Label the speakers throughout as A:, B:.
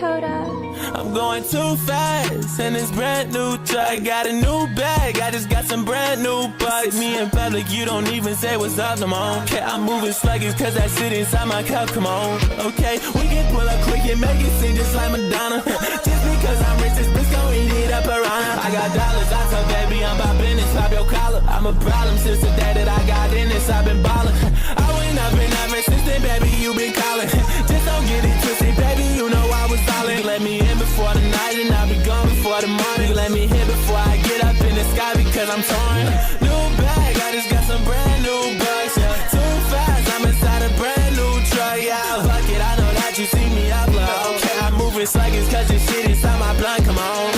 A: Dakota.
B: I'm going too fast, and it's brand new truck. Got a new bag, I just got some brand new bucks. Me in public, you don't even say what's up no more. Okay, I'm moving sluggish, cause that shit inside my cup, come on. Okay, we can pull up quick and make it seem just like Madonna. Just because I'm rich, this bitch gon' eat it up around. I got dollars, I tell baby I'm about business, pop your collar. I'm a problem since the day that I got in this, I've been ballin'. I went up and up and since then, baby, you been calling. Just don't get it twisted, baby, you know I was all in. Let me in before the night and I'll be gone before the morning. Let me hit before I get up in the sky because I'm torn. New bag, I just got some brand new bucks. Yeah. Too fast, I'm inside a brand new truck. Yeah, fuck it, I know that you see me upload. Okay, I'm moving sluggish cause this shit inside my blood, come on.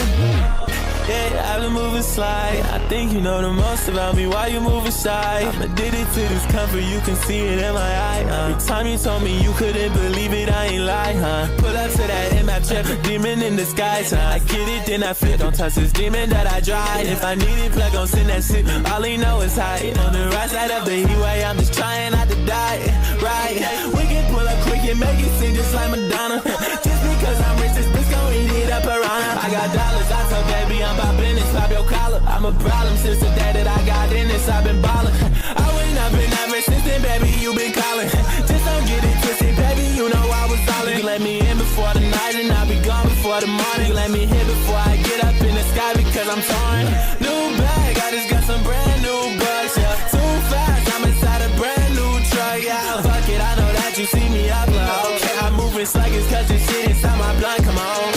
B: Yeah, I've been moving slide. I think you know the most about me, why you moving shy? I'm addicted to this comfort, you can see it in my eye. Every time you told me you couldn't believe it, I ain't lie, huh? Pull up to that in my trip, demon in disguise, huh? I get it, then I flip, don't touch this demon that I drive. If I need it, plug gon' send that shit, all he know is high. On the right side of the heatway, I'm just trying not to die, right? We can pull up quick and make it seem just like Madonna. Just because I'm rich, this bitch gon' eat it up around. I got dollars, I tell baby I'm about business, pop your collar. I'm a problem since the day that I got in this, I've been ballin'. I went up and up and since then, baby, you been calling. Just don't get it twisted, baby, you know I was all in. You let me in before the night and I'll be gone before the morning. You let me hit before I get up in the sky because I'm torn. New bag, I just got some brand new bucks, yeah. Too fast, I'm inside a brand new truck, yeah. Fuck it, I know that you see me upload. Okay, I'm moving sluggish cause this shit inside my blood, come on.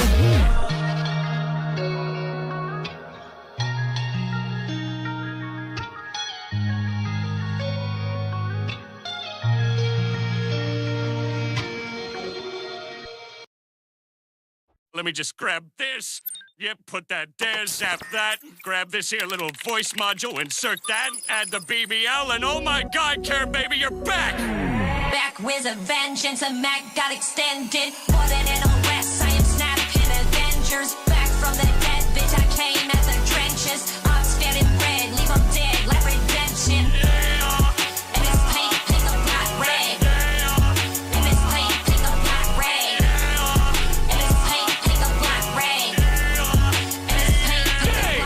C: Let me just grab this. Yep, put that there, zap that. Grab this here little voice module, insert that, add the BBL, and oh my God, Karen, baby, you're back!
D: Back with a vengeance, a Mac got extended. More than an arrest, I am snapping Avengers. Back from the dead, bitch, I came at the trenches. I'm scared and red, leave them dead, like redemption. And it's paint, pick a black red. And it's paint, pick a black red. And it's paint, pick a black red. And it's paint, pick a black red.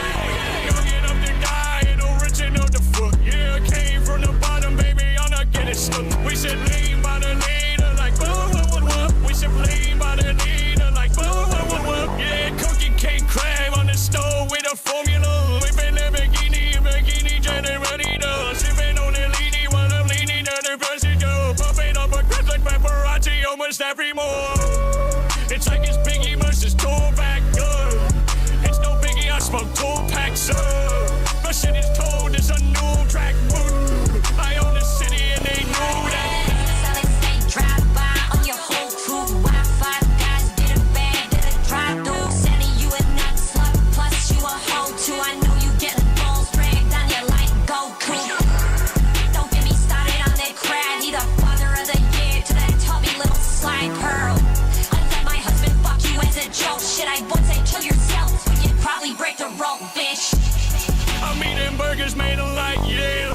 C: You get up to die, ain't no rich and no the foot. Yeah, I came from the bottom, baby, I'm not getting stuck. We said lean by the leader, like whoop. We said lean by the leader, like whoop. Yeah, cookie cake crab on the stove with a formula. We been in bikini, Jenny ready to. Sipping on the leany while I'm leaning at the passenger. Pumping up a crutch like paparazzi almost every more. It's like it's Biggie versus Tupac, it's no Biggie, I smoke Tupac, so my shit is told, it's a new track. I own the city and they know that.
D: Drive by on your whole crew. Wi-Fi guys did a bad, did a drive-through. Sending you a nut slut, plus you a hoe too. I know you getting balls dragged down your like Goku. Don't get me started on that crowd. He the father of the year to that tubby little slide pearl. I let my husband fuck you as a joke. Shit, I would say kill yourself. You'd probably break the rope, bitch.
C: I'm eating burgers made of light, yeah.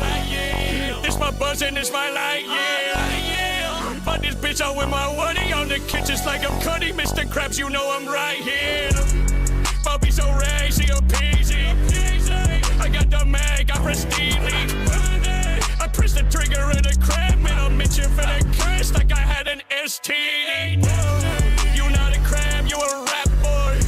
C: This my buzz and this my light, yeah. But this bitch out with my woody on the kitchens like I'm Cuddy. Mr. Krabs, you know I'm right here. Puppy so racy, a peasy. I got the mag, I press delete. I press the trigger of the crab, man. I'm itching for the curse like I had an STD. You not a crab, you a rap boy.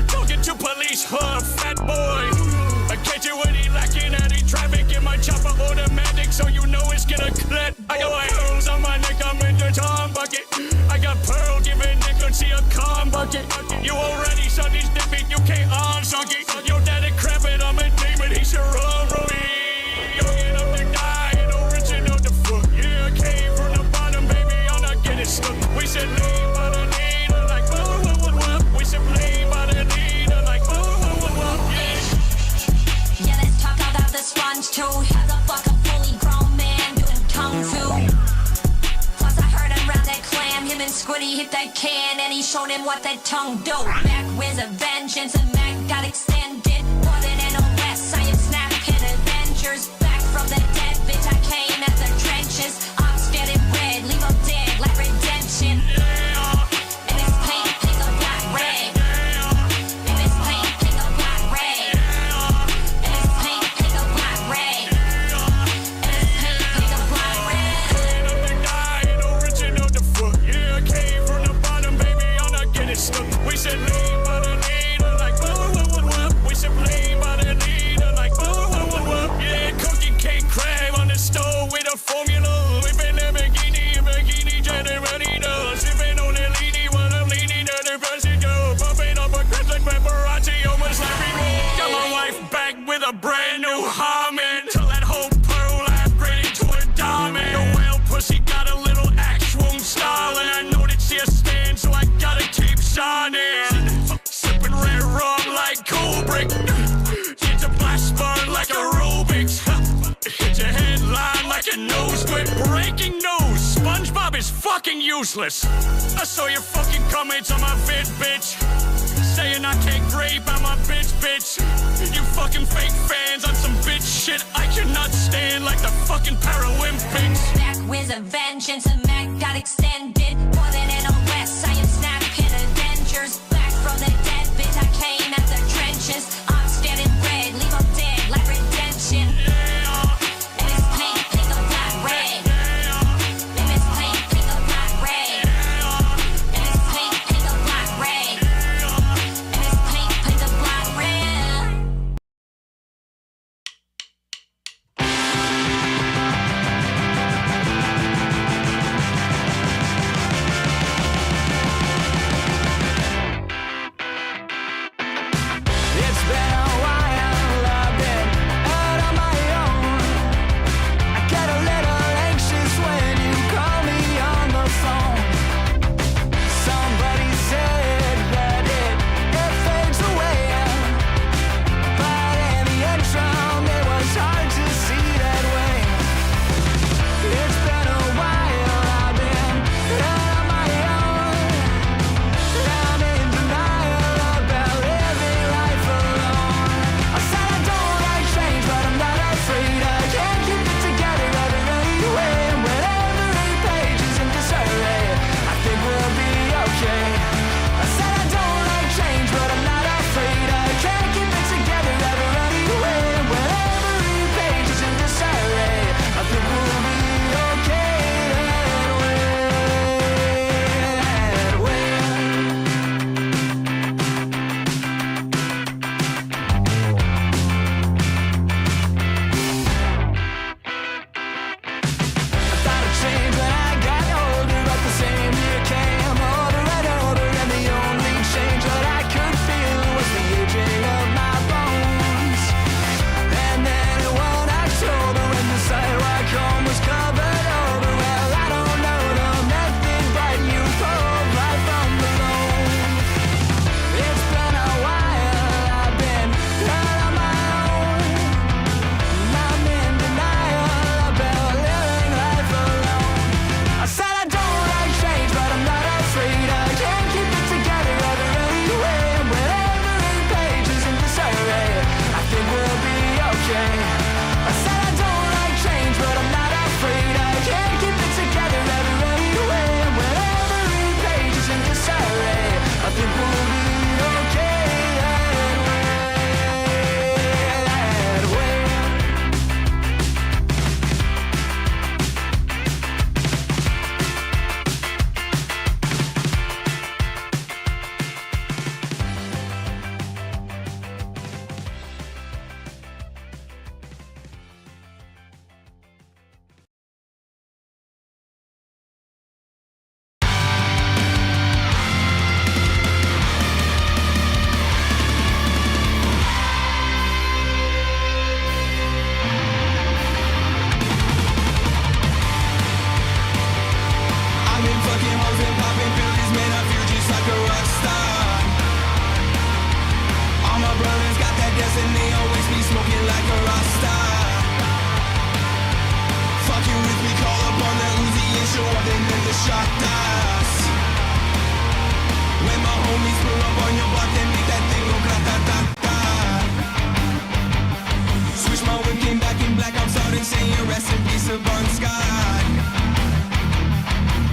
C: Talking to police, huh, fat boy. I catch you when he lacking at the traffic in my chopper automatic, so you know it's gonna clap. I got pearls on my neck, I'm in the Tom bucket. I got pearl giving nigga, see a calm bucket. You already saw these dipping, you can't unsunk it. Your daddy crapping, I'm a demon, he should run, Rory. You get up to die, ain't no rich enough to fuck. Yeah, I came from the bottom, baby, I'm not getting stuck. We said lean by the leader, like whoop. We said lean by the leader, like whoop, yeah.
D: Yeah, let's talk about the sponge too. How the fuck a fully grown man doing kung fu? Plus I heard him round that clam. Him and Squiddy hit that can and he showed him what that tongue do. Back with a vengeance, a Mac got extended. More than an arrest, I am snapping Avengers. Back from the dead, bitch, I came at the trenches. I'm scared and red, leave them dead like redemption. And it's paint, pick a black
C: useless. I saw your fucking comments on my vid, bitch. Saying I can't grape, I'm a bitch. You fucking fake fans on some bitch shit I cannot stand, like the fucking Paralympics.
D: Back with a vengeance, a Mac got extended. More than an arrest, I am snapping Avengers. Back from the dead, bitch, I came at the trenches. I'm getting red, leave them dead like redemption. And it's pink, pink, or black, red. And it's pink, pink, or black, red. And it's pink, pink, or black, red. And it's pink, pink, or black, red.
B: It's been a while, I've been out on my own. I get a little anxious when you call me on the phone. Somebody said that it fades away, but in the interim it was hard to see that way. It's been a while, I've been out on my own. I'm in denial about living life alone. I said I don't like change, but I'm not afraid. I can't keep it together every way. And when every page is in disarray, I think we'll be okay. I said I don't like change, but I'm not afraid. I can't keep it together every way. And when every page is in disarray, I think we'll be okay that way. I thought I'd change when I got older, but the same year came over and over, and the only change that I could feel was the aging of my bones. And then one October, when the sidewalk home was covered over, well, I don't know the method, but you pulled right from below. It's been a while, I've been out on my own. I'm in denial about living life alone. I said I don't like change, but I'm not afraid. I can't keep it together every way. And when every page is in disarray, I think we'll be okay. I said I don't like change, but I'm not afraid. I can't keep it together every way. And when every page is in disarray, I think we'll be okay that way. I've been fucking hoes and popping pills, man, I feel just like a rock star. All my brothers got that gas and they always be smoking like a rock star. Fucking with me, call up on the Uzi and show up, and then the shot dies. When my homies pull up on your block, then make that thing go grata-ta-ta. Switch my whip, came back in black, I'm sorry, saying rest in peace of Bon Scott.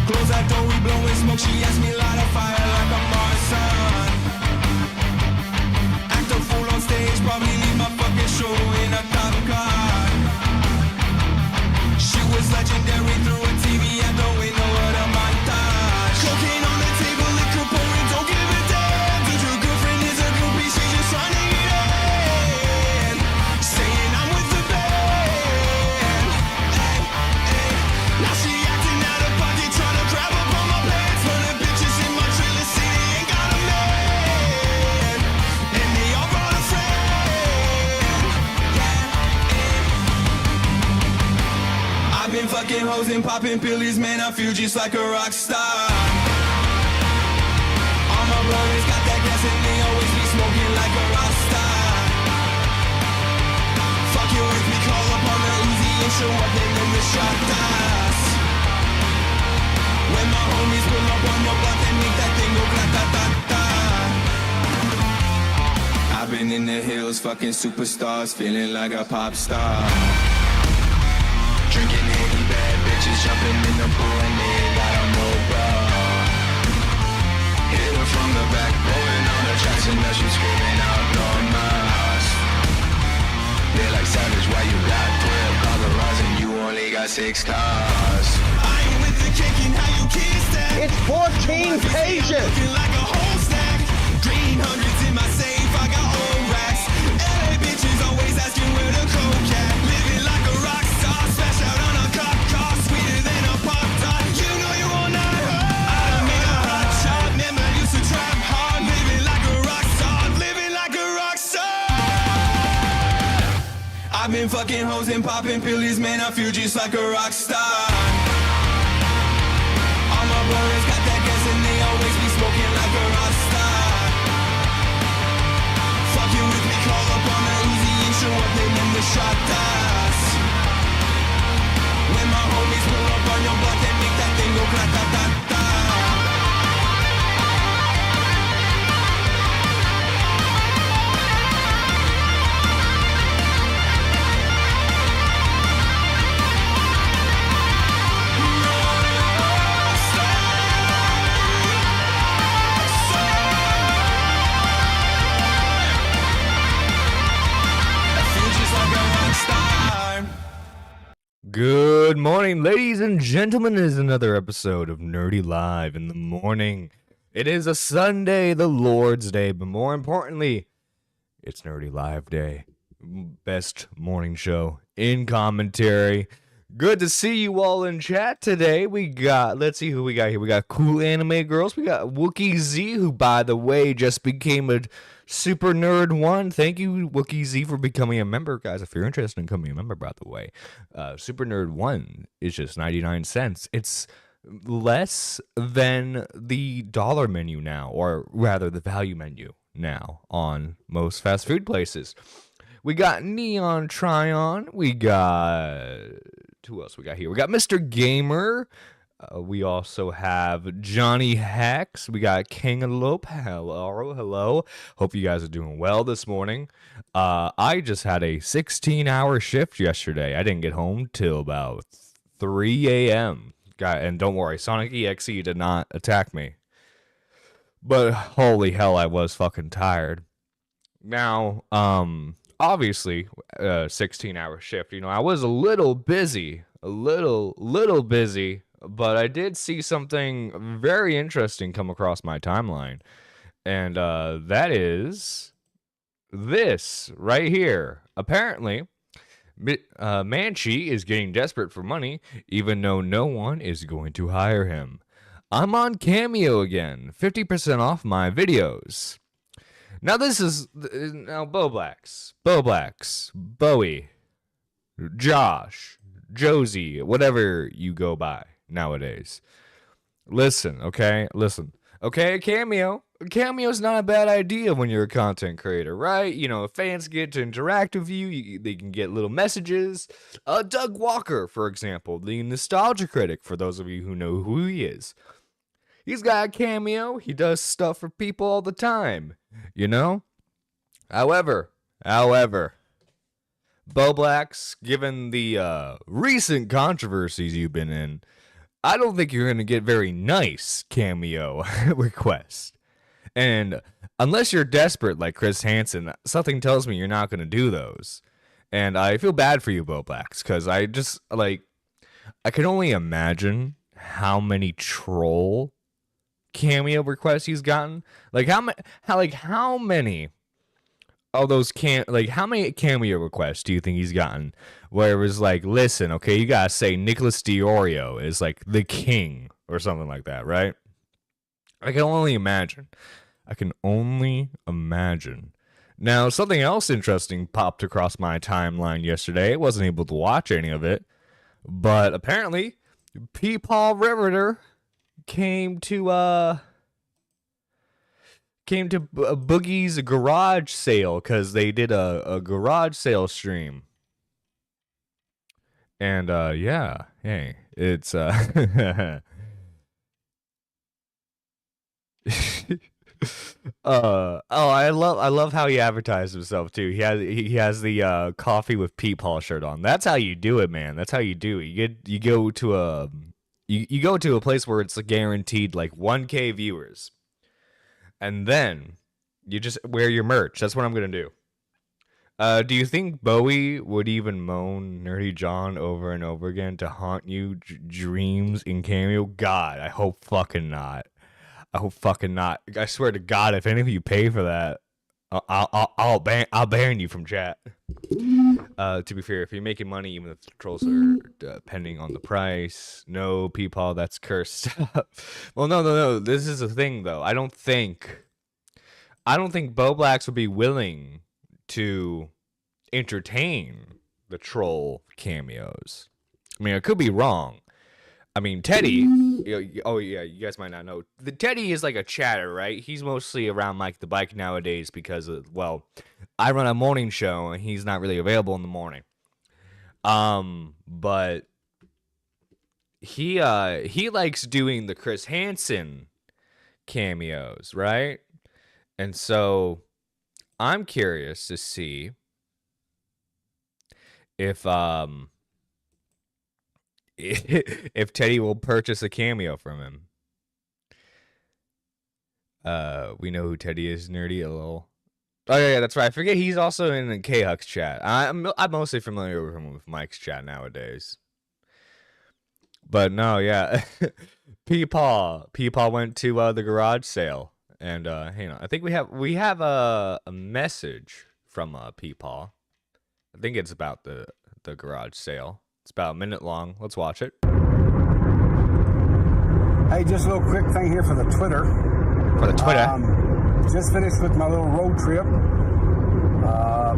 B: Close that door, we blowing smoke. She asked me light a fire like a Marsan. Act a fool on stage, probably leave my fucking show in a cop car. She was legendary through a TV at the window of the montage. Cocaine on the table, liquor pouring, don't give a damn. Dude, your girlfriend is a groupie, she just trying to get in. Saying I'm with the band. Now she acting out of pocket, trying to grab up on my pants. For the bitches in my trailer, see they ain't got a man. And they all brought a friend. I've been fucking hoes and popping pillies, man, I feel just like a rock star. All my brothers got that gas and they always be smoking like a rock star. Fucking with me, call up on the Uzi and show up, and then the shot dies. When my homies pull up on your block and make that thing go grata-ta-ta. I've been in the hills, fucking superstars, feeling like a pop star. Drinking Henny, bad bitches jumping in the pool and they ain't got on no bra. Hit her from the back, rolling on the tracks and now she's screaming out, Lord Mas. They're like, Savage, why you got 12 cars and you only got 6 cars? I ain't with the cake and how you kiss that.
A: It's 14 pages.
B: Looking like a whole stack. Green hundreds in my safe, I got old racks. LA bitches always asking where the coke at. Living like a rock star, smash out on a cop car, sweeter than a pop tart. You know you all night. I done made a hot shot, never used to trap hard. Living like a rock star, living like a rock star. I've been fucking hoes and popping pillies, man, I feel just like a rock star. All my brothers got that gas and they always be smoking like a rock star. Fucking with me, call up on the Uzi and show up in them the shot toss. When my homies pull up on your block and make that thing go grata-ta-ta.
E: Good morning, ladies and gentlemen. It is another episode of Nerdy Live in the morning. It is a Sunday, the Lord's Day, but more importantly, it's Nerdy Live Day. Best morning show in commentary. Good to see you all in chat today. Let's see who we got here. We got Cool Anime Girls. We got Wookie Z, who, by the way, just became a Super Nerd 1. Thank you, Wookie Z, for becoming a member. Guys, if you're interested in becoming a member, by the way, Super Nerd 1 is just 99 cents. It's less than the dollar menu now, or rather the value menu now on most fast food places. We got Neon Tryon. We got... Who else we got here? We got Mr. Gamer. We also have Johnny Hex. We got Kangaloope. Hello. Hope you guys are doing well this morning. I just had a 16-hour shift yesterday. I didn't get home till about 3 a.m. And don't worry, Sonic EXE did not attack me. But holy hell, I was fucking tired. Now, obviously, 16-hour shift. You know, I was a little busy, but I did see something very interesting come across my timeline, and that is this right here. Apparently, Manchi is getting desperate for money, even though no one is going to hire him. I'm on Cameo again, 50% off my videos. Now this is Bo Blacks, Bowie, Josh, Josie, whatever you go by nowadays. Listen, okay, Cameo's not a bad idea when you're a content creator, right? You know, fans get to interact with you, they can get little messages. Doug Walker, for example, the nostalgia critic, for those of you who know who he is. He's got a Cameo, he does stuff for people all the time, you know? However, Bo Blacks, given the recent controversies you've been in, I don't think you're going to get very nice Cameo requests. And unless you're desperate like Chris Hansen, something tells me you're not going to do those. And I feel bad for you, Bo Blacks, because I can only imagine how many troll Cameo requests he's gotten. How many of those how many Cameo requests do you think he's gotten where it was like, listen, okay, you gotta say Nicholas Diorio is like the king or something like that, right? I can only imagine. Now, something else interesting popped across my timeline yesterday. I wasn't able to watch any of it, but apparently Paul Riveter came to Boogie's garage sale because they did a garage sale stream. And yeah, hey, it's I love how he advertised himself too. He has the coffee with Peepaw shirt on. That's how you do it, man. That's how you do it. You go to a place where it's guaranteed like 1K viewers, and then you just wear your merch. That's what I'm gonna do. Do you think Bowie would even moan Nerdy John over and over again to haunt you dreams in cameo? God, I hope fucking not. I hope fucking not. I swear to God, if any of you pay for that, I'll ban you from chat. To be fair, if you're making money, even if the trolls are depending on the price, no, Peepaw, that's cursed. Well, no. This is the thing, though. I don't think Bo Blacks would be willing to entertain the troll cameos. I mean, I could be wrong. I mean, Teddy, oh yeah, you guys might not know. The Teddy is like a chatter, right? He's mostly around like the bike nowadays because well, I run a morning show and he's not really available in the morning. But he likes doing the Chris Hansen cameos, right? And so I'm curious to see if if Teddy will purchase a cameo from him. We know who Teddy is, Nerdy, a little. Oh yeah, that's right. I forget he's also in the K-Hux chat. I'm mostly familiar with him with Mike's chat nowadays. But no, yeah. Peepaw went to the garage sale, and hang on, I think we have a message from Peepaw. I think it's about the garage sale. It's about a minute long. Let's watch it.
F: Hey, just a little quick thing here for the Twitter.
E: For the Twitter?
F: Just finished with my little road trip.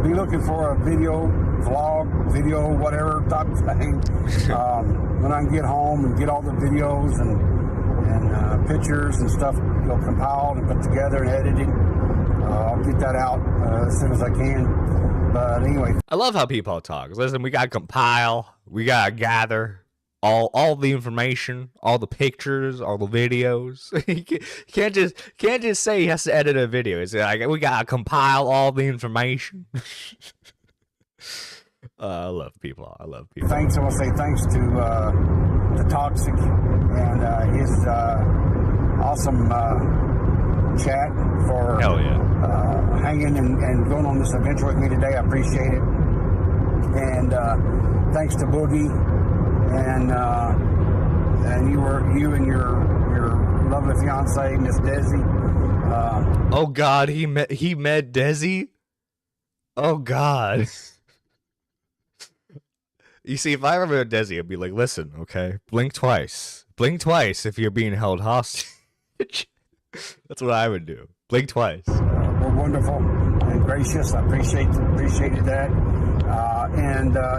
F: Be looking for a vlog, whatever type of thing. When I can get home and get all the videos and pictures and stuff, compiled and put together and edited. I'll get that out as soon as I can. But anyway.
E: I love how Peepaw talks. Listen, we gotta compile, we gotta gather all the information, all the pictures, all the videos. You can't just say he has to edit a video. It's like we gotta compile all the information. I love Peepaw.
F: Thanks. I want to say thanks to the Toxic and his awesome chat for
E: hell yeah.
F: Hanging and going on this adventure with me today. I appreciate it. And thanks to Boogie and you and your lovely fiance, Miss Desi.
E: Oh God, he met Desi. Oh God. You see, if I ever met Desi, I'd be like, listen, okay, blink twice if you're being held hostage. That's what I would do. Blink twice.
F: We're wonderful and gracious. I appreciated that.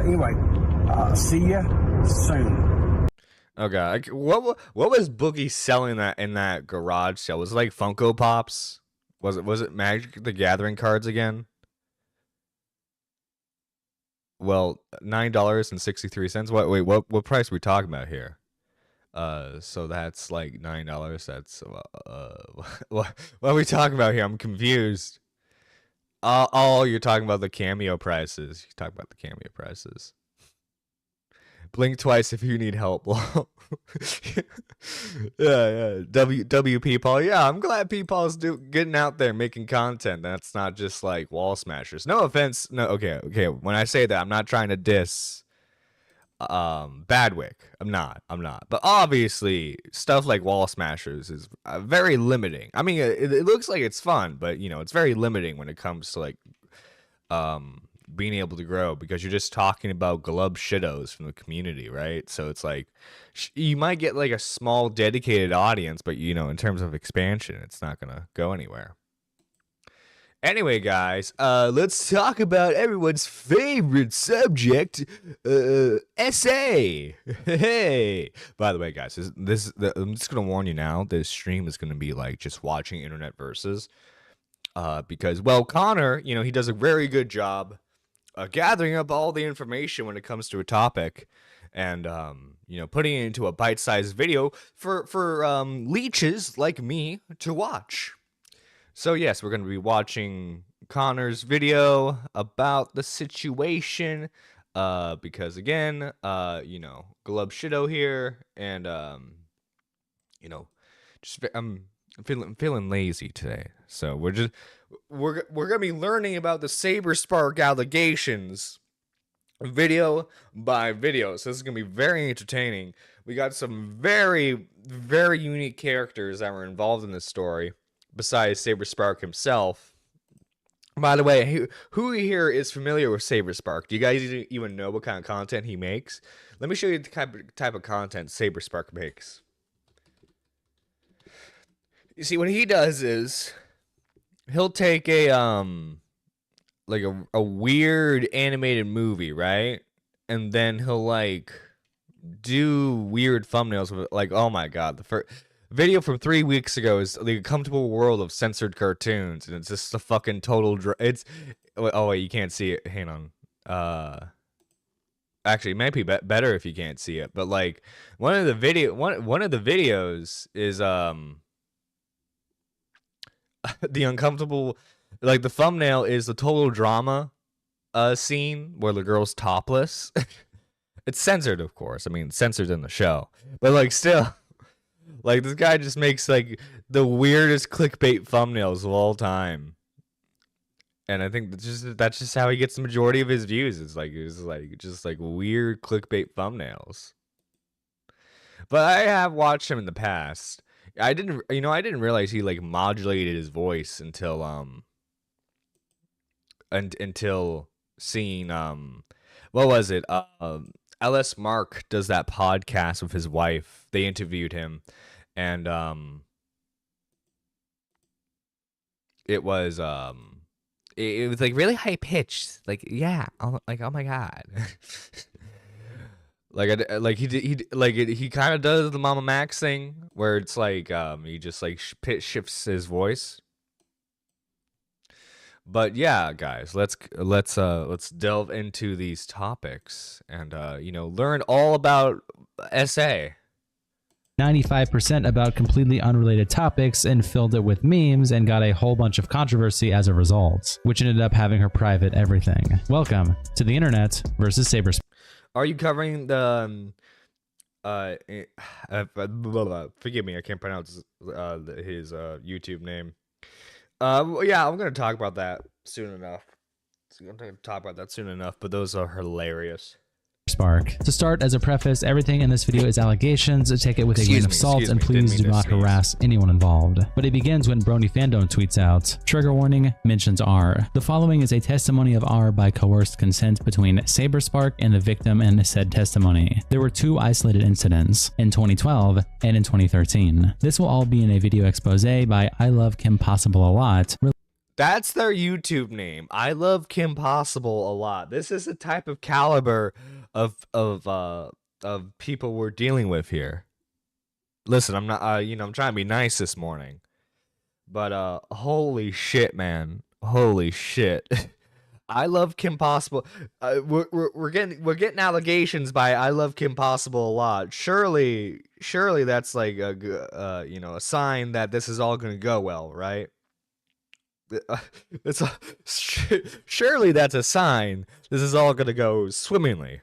F: Anyway, see ya soon.
E: Oh God, what was Boogie selling that in that garage sale? Was it like Funko Pops? Was it Magic the Gathering cards again? Well, $9.63. What price are we talking about here? So that's like $9. That's what are we talking about here? I'm confused. Oh, you're talking about the cameo prices. You talk about the cameo prices. Blink twice if you need help. Yeah. W Peepaw. Yeah, I'm glad Peepaw's getting out there making content. That's not just like wall smashers. No offense. No, okay. When I say that, I'm not trying to diss Badwick. I'm not. But obviously, stuff like wall smashers is very limiting. I mean, it looks like it's fun, but it's very limiting when it comes to like being able to grow, because you're just talking about glub shittos from the community, right? So it's like you might get like a small dedicated audience, but in terms of expansion, it's not gonna go anywhere. Anyway, guys, let's talk about everyone's favorite subject, essay. Hey, by the way, guys, I'm just gonna warn you now. This stream is gonna be like just watching internet verses, because Connor, he does a very good job gathering up all the information when it comes to a topic, and putting it into a bite-sized video for leeches like me to watch. So yes, we're going to be watching Connor's video about the situation, because again, Glub Shido here, and I'm feeling lazy today. So we're gonna be learning about the Saberspark Allegations, video by video. So this is gonna be very entertaining. We got some very, very unique characters that were involved in this story, besides Saberspark himself. By the way, who here is familiar with Saberspark? Do you guys even know what kind of content he makes? Let me show you the type of content Saberspark makes. You see, what he does is he'll take a weird animated movie, right? And then he'll like do weird thumbnails with it. Like, oh my god, the first video from 3 weeks ago is The Uncomfortable World of Censored Cartoons, and it's just a fucking total oh wait, you can't see it. Hang on. Actually, it might be better if you can't see it. But like one of the videos is the uncomfortable, like the thumbnail is the total drama scene where the girl's topless. It's censored, of course. I mean, censored in the show, but like still, like this guy just makes like the weirdest clickbait thumbnails of all time. And I think that's just how he gets the majority of his views. It's just like weird clickbait thumbnails. But I have watched him in the past. I didn't realize he like modulated his voice until seeing what was it? LS Mark does that podcast with his wife. They interviewed him, and it was like really high pitched. Like, yeah, oh my god. He kind of does the Mama Max thing where it's like he just like pitch shifts his voice. But yeah, guys, let's delve into these topics and learn all about SA.
G: 95% about completely unrelated topics and filled it with memes and got a whole bunch of controversy as a result, which ended up having her private everything. Welcome to the internet versus Saberspark.
E: Are you covering the forgive me, I can't pronounce his YouTube name. Yeah, I'm gonna talk about that soon enough. But those are hilarious.
G: To start, as a preface, everything in this video is allegations. Take it with a grain of salt, and please do not harass anyone involved. But it begins when Brony Fandom tweets out, "Trigger warning, mentions R. The following is a testimony of R by coerced consent between Saberspark and the victim in said testimony. There were 2 isolated incidents, in 2012 and in 2013. This will all be in a video expose by I Love Kim Possible a Lot."
E: That's their YouTube name. I love Kim Possible a lot. This is the type of caliber of people we're dealing with here. Listen, I'm not I'm trying to be nice this morning. But holy shit, man. Holy shit. I love Kim Possible. We're getting allegations by I Love Kim Possible a lot. Surely that's like a sign that this is all going to go well, right? Surely that's a sign this is all gonna go swimmingly.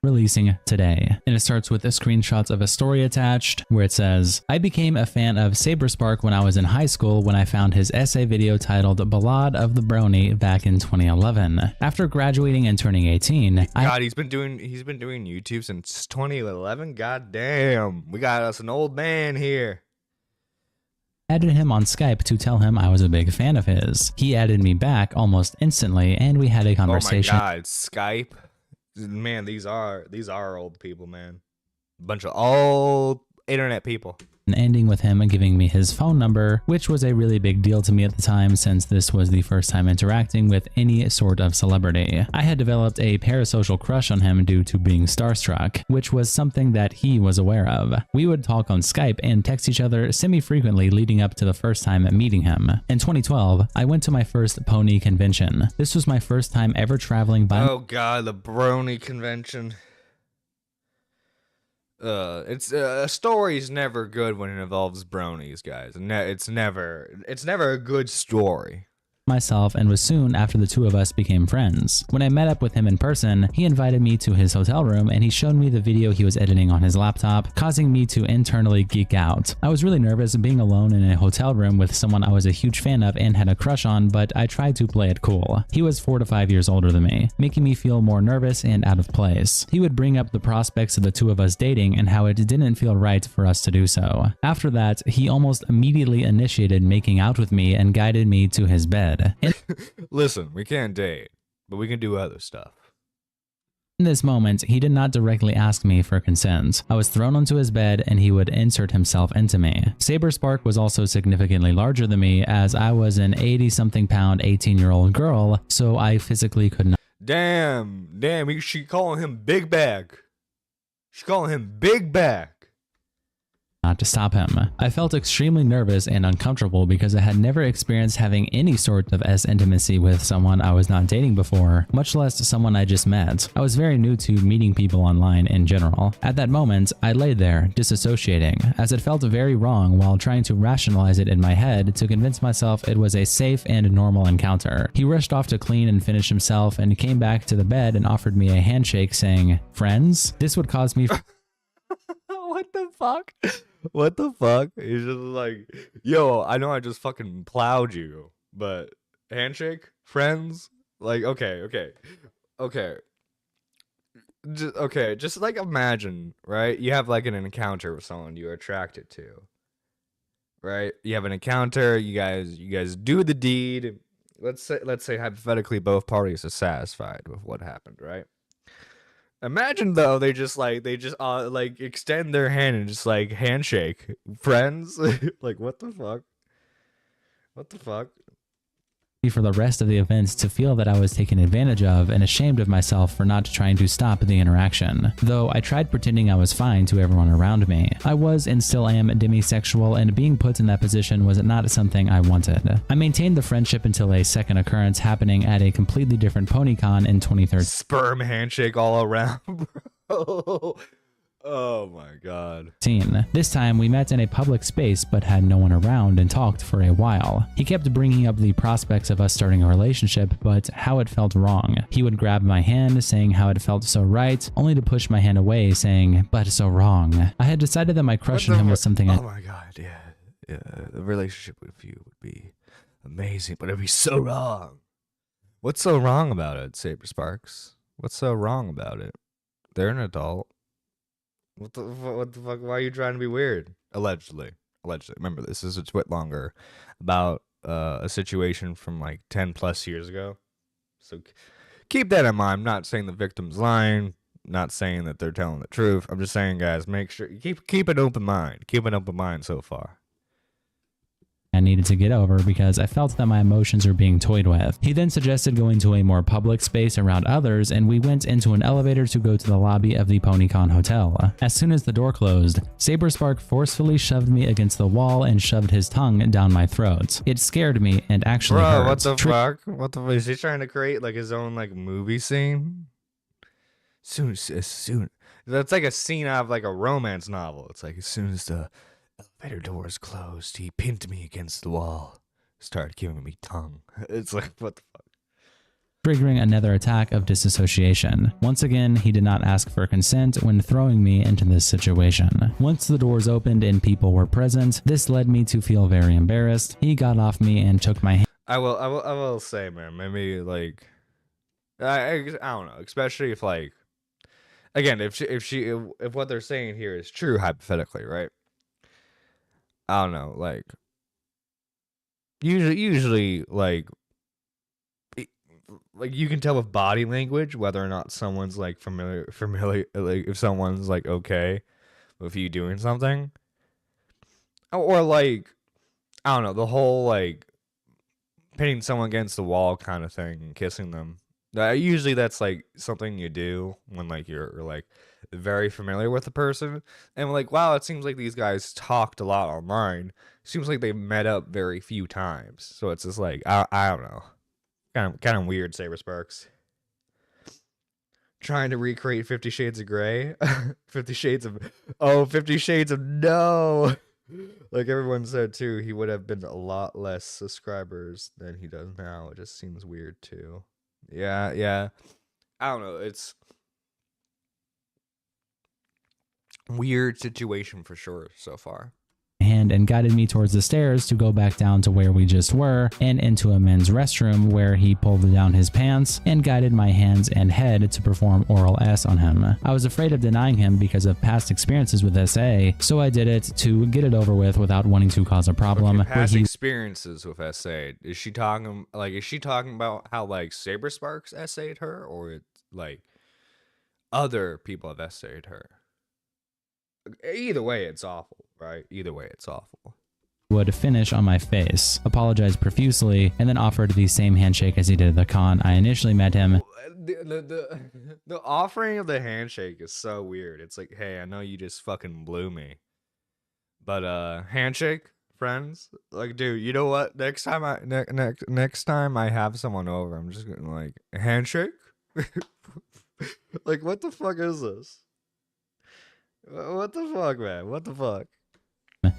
G: Releasing today, and it starts with a screenshot of a story attached where it says, "I became a fan of Saberspark when I was in high school when I found his essay video titled Ballad of the Brony back in 2011. After graduating and turning 18,
E: he's been doing YouTube since 2011. God damn, we got us an old man here.
G: Added him on Skype to tell him I was a big fan of his. He added me back almost instantly, and we had a conversation."
E: Oh my god, Skype. Man, these are old people, man. Bunch of old internet people.
G: and ending with him giving me his phone number, which was a really big deal to me at the time since this was the first time interacting with any sort of celebrity. I had developed a parasocial crush on him due to being starstruck, which was something that he was aware of. We would talk on Skype and text each other semi-frequently leading up to the first time meeting him. In 2012, I went to my first pony convention. This was my first time ever traveling by—
E: Oh god, the brony convention. It's a story's never good when it involves bronies, guys. It's never a good story.
G: myself and was soon after the two of us became friends. When I met up with him in person, he invited me to his hotel room and he showed me the video he was editing on his laptop, causing me to internally geek out. I was really nervous being alone in a hotel room with someone I was a huge fan of and had a crush on, but I tried to play it cool. He was 4 to 5 years older than me, making me feel more nervous and out of place. He would bring up the prospects of the two of us dating and how it didn't feel right for us to do so. After that, he almost immediately initiated making out with me and guided me to his bed.
E: Listen, we can't date, but we can do other stuff.
G: In this moment, he did not directly ask me for consent. I was thrown onto his bed and he would insert himself into me. Saberspark was also significantly larger than me, as I was an 80-something pound 18-year-old girl, so I physically could not.
E: Damn, she calling him Big Bag. She's calling him Big Bag.
G: Not to stop him. I felt extremely nervous and uncomfortable because I had never experienced having any sort of intimacy with someone I was not dating before, much less someone I just met. I was very new to meeting people online in general. At that moment, I lay there, disassociating, as it felt very wrong while trying to rationalize it in my head to convince myself it was a safe and normal encounter. He rushed off to clean and finish himself and came back to the bed and offered me a handshake saying, "Friends?" This would cause me
E: What the fuck? What the fuck? He's just like, yo, I know I just fucking plowed you, but handshake? Friends? Like, okay. Just like imagine, right? You have like an encounter with someone you're attracted to, right? You have an encounter, you guys do the deed. Let's say hypothetically both parties are satisfied with what happened, right? Imagine though they just extend their hand and just like handshake. Friends? Like what the fuck?
G: for the rest of the events to feel that I was taken advantage of and ashamed of myself for not trying to stop the interaction. Though I tried pretending I was fine to everyone around me. I was and still am demisexual, and being put in that position was not something I wanted. I maintained the friendship until a second occurrence happening at a completely different PonyCon in 2013.
E: Sperm handshake all around, bro. Oh my god.
G: This time we met in a public space but had no one around and talked for a while. He kept bringing up the prospects of us starting a relationship, but how it felt wrong. He would grab my hand saying how it felt so right, only to push my hand away saying, "But so wrong." I had decided that my crush on him was something
E: Oh my god, yeah. The relationship with you would be amazing, but it'd be so wrong. What's so wrong about it, Sabersparks? What's so wrong about it? They're an adult. What the fuck? Why are you trying to be weird? Allegedly. Remember, this is a twit longer about a situation from like 10 plus years ago. So keep that in mind. I'm not saying the victim's lying. Not saying that they're telling the truth. I'm just saying, guys, make sure keep an open mind. Keep an open mind so far.
G: I needed to get over because I felt that my emotions were being toyed with. He then suggested going to a more public space around others, and we went into an elevator to go to the lobby of the PonyCon hotel. As soon as the door closed, Saberspark forcefully shoved me against the wall and shoved his tongue down my throat. It scared me and actually hurt.
E: What the fuck? What the fuck? Is he trying to create like his own like movie scene? Soon. That's like a scene out of like a romance novel. It's like as soon as the elevator doors closed, he pinned me against the wall, started giving me tongue. It's like, what the fuck?
G: Triggering another attack of disassociation. Once again, he did not ask for consent when throwing me into this situation. Once the doors opened and people were present, this led me to feel very embarrassed. He got off me and took my hand.
E: I will say, man, maybe like, I don't know, especially if like, again, if what they're saying here is true, hypothetically, right? I don't know, like usually like you can tell with body language whether or not someone's like familiar, like if someone's like okay with you doing something. Or like, I don't know, the whole like pitting someone against the wall kind of thing and kissing them. Usually that's like something you do when like you're like very familiar with the person, and like, wow, it seems like these guys talked a lot online. Seems like they met up very few times, so it's just like I don't know, kind of weird. Sabersparks trying to recreate 50 Shades of Grey, 50 Shades of no. Like everyone said too, he would have been a lot less subscribers than he does now. It just seems weird too. Yeah. I don't know. It's weird situation for sure so far.
G: Hand and guided me towards the stairs to go back down to where we just were and into a men's restroom where he pulled down his pants and guided my hands and head to perform oral S on him. I was afraid of denying him because of past experiences with SA, so I did it to get it over with without wanting to cause a problem.
E: Okay, past experiences with SA. Is she talking about how like Sabersparks SA'd her, or it's like other people have SA'd her? Either way, it's awful, right? Either way, it's awful.
G: Would finish on my face, apologized profusely, and then offered the same handshake as he did at the con I initially met him.
E: The offering of the handshake is so weird. It's like, hey, I know you just fucking blew me, but handshake, friends. Like, dude, you know what? Next time I have someone over, I'm just gonna like handshake. Like, what the fuck is this? What the fuck, man? What the fuck?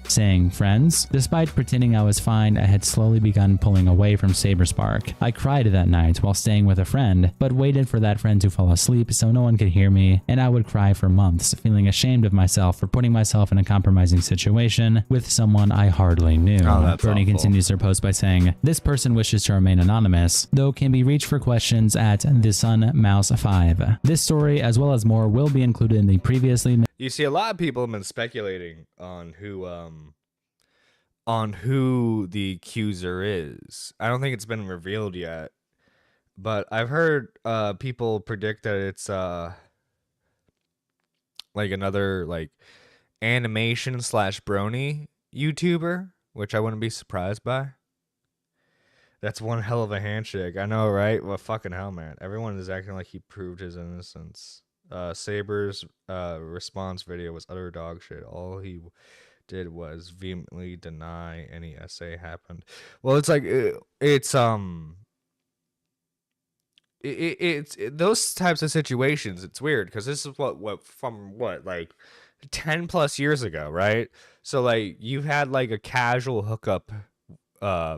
G: Saying friends. Despite pretending I was fine, I had slowly begun pulling away from Saberspark. I cried that night while staying with a friend, but waited for that friend to fall asleep so no one could hear me, and I would cry for months, feeling ashamed of myself for putting myself in a compromising situation with someone I hardly knew. Bernie continues her post by saying, this person wishes to remain anonymous, though can be reached for questions at thesunmouse5. This story, as well as more, will be included in the previously...
E: You see, a lot of people have been speculating on who the accuser is. I don't think it's been revealed yet, but I've heard people predict that it's like another like animation / brony YouTuber, which I wouldn't be surprised by. That's one hell of a handshake. I know, right? Well, fucking hell, man. Everyone is acting like he proved his innocence. Saber's response video was utter dog shit. All he did was vehemently deny any SA happened. Well, it's like it's those types of situations. It's weird because this is what from like 10 plus years ago, right? So like you've had like a casual hookup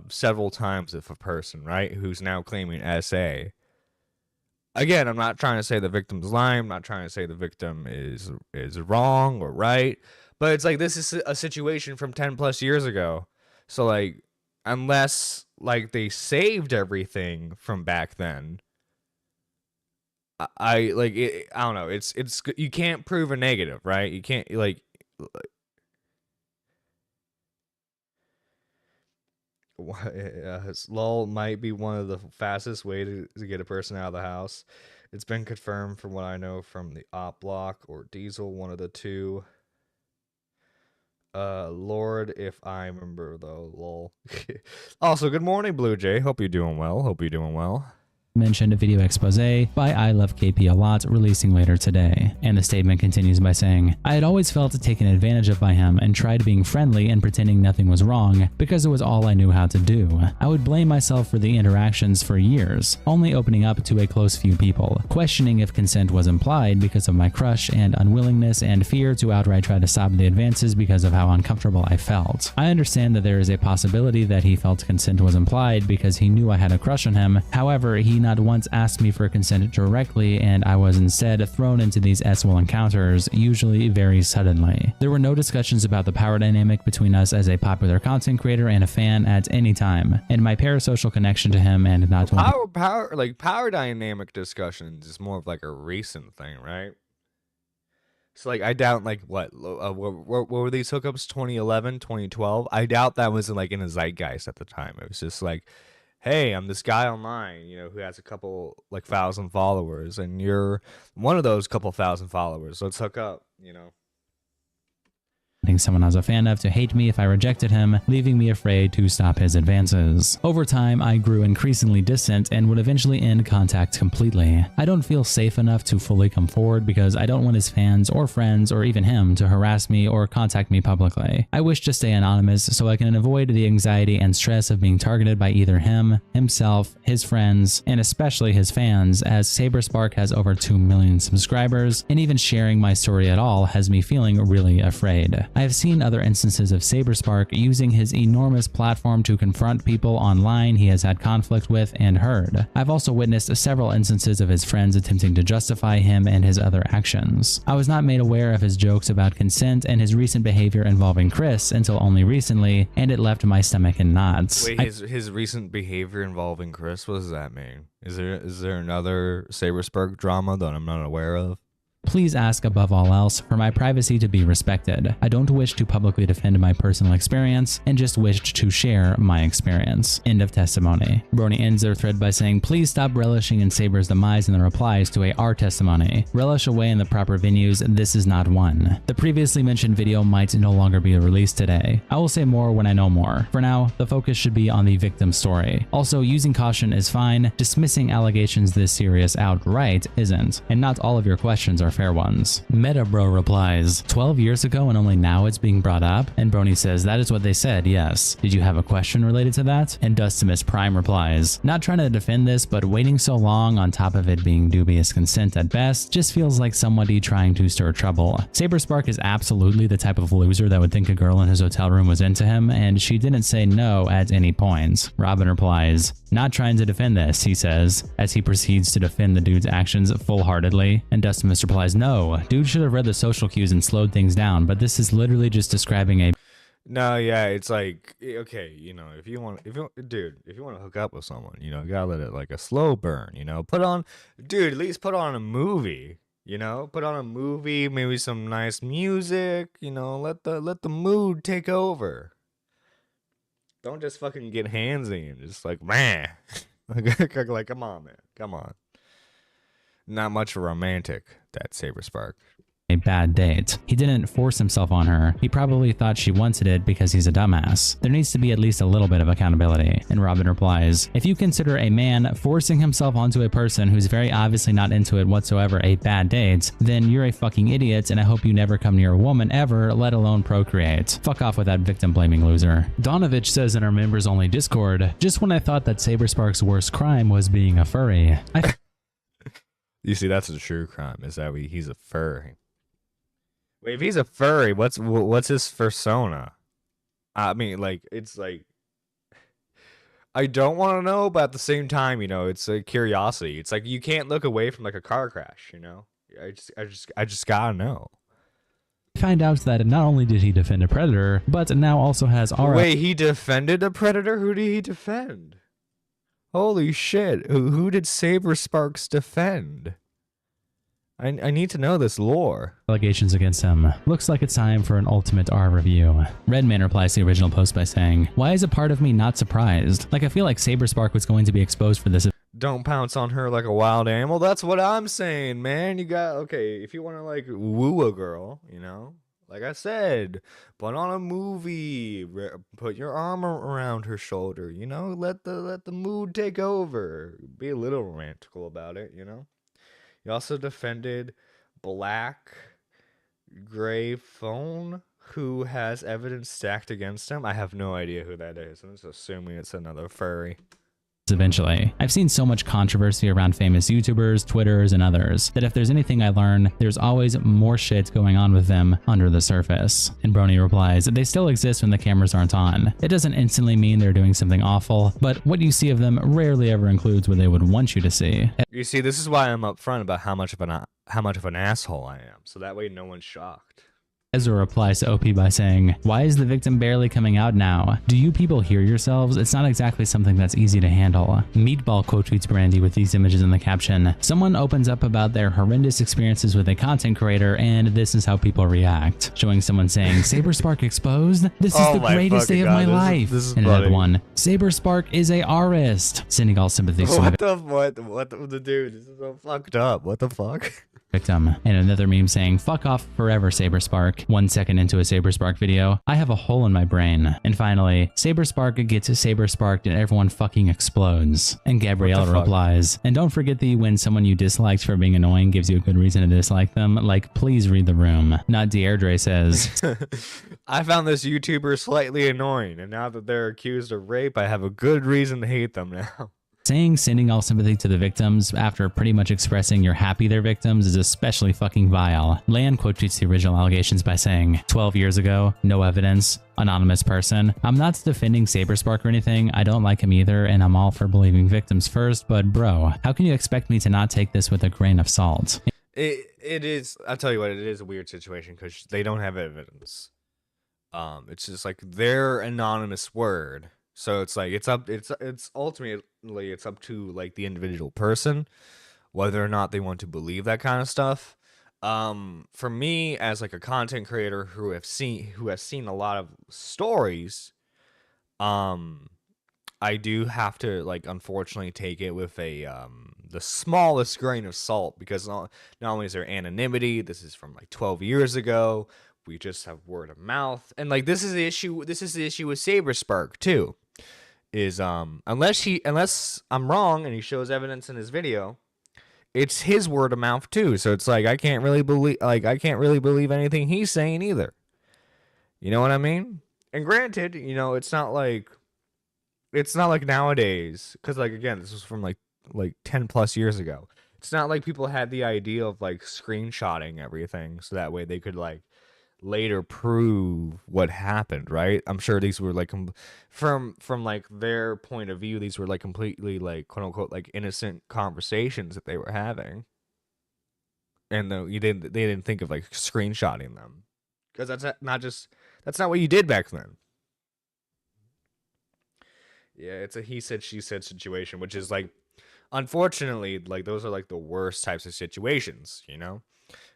E: several times with a person, right, who's now claiming SA. Again, I'm not trying to say the victim's lying. I'm not trying to say the victim is wrong or right. But it's like this is a situation from 10 plus years ago. So like, unless like they saved everything from back then, I like it, I don't know. It's you can't prove a negative, right? You can't like LOL might be one of the fastest way to get a person out of the house. It's been confirmed from what I know from the op block or Diesel, one of the two. Lord, if I remember though, lol. Also, good morning, Blue Jay. Hope you're doing well.
G: Mentioned a video expose by I Love KP a Lot releasing later today, and the statement continues by saying, I had always felt taken advantage of by him and tried being friendly and pretending nothing was wrong because it was all I knew how to do. I would blame myself for the interactions for years, only opening up to a close few people, questioning if consent was implied because of my crush and unwillingness and fear to outright try to stop the advances because of how uncomfortable I felt. I understand that there is a possibility that he felt consent was implied because he knew I had a crush on him. However, he not once asked me for consent directly, and I was instead thrown into these SWL encounters, usually very suddenly. There were no discussions about the power dynamic between us as a popular content creator and a fan at any time, and my parasocial connection to him and not
E: power dynamic discussions is more of like a recent thing, right? So like I doubt like what were these hookups 2011, 2012? I doubt that was like in a zeitgeist at the time. It was just like, hey, I'm this guy online, you know, who has a couple like 1,000 followers, and you're one of those couple 1,000 followers. Let's hook up, you know.
G: getting someone I was a fan of to hate me if I rejected him, leaving me afraid to stop his advances. Over time, I grew increasingly distant and would eventually end contact completely. I don't feel safe enough to fully come forward because I don't want his fans or friends or even him to harass me or contact me publicly. I wish to stay anonymous so I can avoid the anxiety and stress of being targeted by either him, himself, his friends, and especially his fans, as Saberspark has over 2 million subscribers, and even sharing my story at all has me feeling really afraid. I have seen other instances of Saberspark using his enormous platform to confront people online he has had conflict with and heard. I've also witnessed several instances of his friends attempting to justify him and his other actions. I was not made aware of his jokes about consent and his recent behavior involving Chris until only recently, and it left my stomach in knots.
E: Wait, his recent behavior involving Chris, what does that mean? Is there another Saberspark drama that I'm not aware of?
G: Please ask above all else for my privacy to be respected. I don't wish to publicly defend my personal experience and just wished to share my experience. End of testimony. Brony ends their thread by saying, please stop relishing in Saber's demise in the replies to our testimony. Relish away in the proper venues, this is not one. The previously mentioned video might no longer be released today. I will say more when I know more. For now, the focus should be on the victim's story. Also, using caution is fine. Dismissing allegations this serious outright isn't. And not all of your questions are fair ones. Metabro replies, 12 years ago and only now it's being brought up? And Brony says, that is what they said, yes. Did you have a question related to that? And Dustimus Prime replies, not trying to defend this, but waiting so long on top of it being dubious consent at best just feels like somebody trying to stir trouble. Saberspark is absolutely the type of loser that would think a girl in his hotel room was into him, and she didn't say no at any point. Robin replies, not trying to defend this, he says, as he proceeds to defend the dude's actions full-heartedly. And Dustimus replies, no, dude should have read the social cues and slowed things down, but this is literally just describing a...
E: No, yeah, it's like, okay, you know, if you want to hook up with someone, you know, you gotta let it like a slow burn, you know, at least put on a movie, you know, put on a movie, maybe some nice music, you know, let the mood take over. Don't just fucking get handsy and just like, man, like, come on, man, come on. Not much romantic, that Saberspark.
G: A bad date. He didn't force himself on her. He probably thought she wanted it because he's a dumbass. There needs to be at least a little bit of accountability. And Robin replies, if you consider a man forcing himself onto a person who's very obviously not into it whatsoever a bad date, then you're a fucking idiot and I hope you never come near a woman ever, let alone procreate. Fuck off with that victim blaming loser. Donovich says in our members only Discord, just when I thought that Saberspark's worst crime was being a furry.
E: You see, that's a true crime, is that he's a furry. Wait, if he's a furry, what's his persona? I mean, like, it's like, I don't want to know, but at the same time, you know, it's a curiosity. It's like you can't look away from like a car crash, you know. I just gotta know.
G: Find out that not only did he defend a predator, but now also has aura.
E: Wait, he defended a predator? Who did he defend? Holy shit! Who did Sabersparks defend? I need to know this lore.
G: Allegations against him. Looks like it's time for an ultimate R review. Redman replies to the original post by saying, why is a part of me not surprised? Like, I feel like Saberspark was going to be exposed for this.
E: Don't pounce on her like a wild animal. That's what I'm saying, man. You got, okay, if you want to like woo a girl, you know, like I said, put on a movie, put your arm around her shoulder, you know, let the mood take over. Be a little romantical about it, you know. You also defended Black Gray Phone, who has evidence stacked against him. I have no idea who that is. I'm just assuming it's another furry.
G: Eventually. I've seen so much controversy around famous YouTubers, Twitters, and others that if there's anything I learn, there's always more shit going on with them under the surface. And Brony replies, they still exist when the cameras aren't on. It doesn't instantly mean they're doing something awful, but what you see of them rarely ever includes what they would want you to see.
E: You see, this is why I'm upfront about how much of an asshole I am, so that way no one's shocked.
G: Ezra replies to OP by saying, why is the victim barely coming out now? Do you people hear yourselves? It's not exactly something that's easy to handle. Meatball quote tweets Brandy with these images in the caption. Someone opens up about their horrendous experiences with a content creator and this is how people react. Showing someone saying, Saberspark exposed? This is the greatest day of my life. This is and another one, Saberspark is a artist. Sending all sympathies to
E: what the dude, this is so fucked up. What the fuck?
G: victim. And another meme saying, fuck off forever, Saberspark. 1 second into a Saberspark video, I have a hole in my brain. And finally, Saberspark gets Sabersparked and everyone fucking explodes. And Gabriella replies, and don't forget that when someone you disliked for being annoying gives you a good reason to dislike them, like, please read the room. Not Deirdre says,
E: I found this YouTuber slightly annoying, and now that they're accused of rape, I have a good reason to hate them now.
G: saying sending all sympathy to the victims after pretty much expressing you're happy they're victims is especially fucking vile. Lan quote tweets the original allegations by saying, 12 years ago, no evidence, anonymous person. I'm not defending Saberspark or anything, I don't like him either, and I'm all for believing victims first, but bro, how can you expect me to not take this with a grain of salt?
E: It is, I'll tell you what, it is a weird situation because they don't have evidence. It's just like their anonymous word. So it's like it's ultimately it's up to like the individual person whether or not they want to believe that kind of stuff. For me as like a content creator who has seen a lot of stories, I do have to like unfortunately take it with a the smallest grain of salt because not only is there anonymity, this is from like 12 years ago. We just have word of mouth, and like this is the issue with Saberspark too. Is unless I'm wrong and he shows evidence in his video, it's his word of mouth too. So it's like I can't really believe anything he's saying either. You know what I mean? And granted, you know, it's not like nowadays, because like again, this was from like 10 plus years ago. It's not like people had the idea of like screenshotting everything so that way they could like later prove what happened, right? I'm sure these were like from like their point of view, these were like completely like quote unquote like innocent conversations that they were having, and they didn't think of like screenshotting them because that's not what you did back then. Yeah, it's a he said she said situation, which is like unfortunately like those are like the worst types of situations, you know.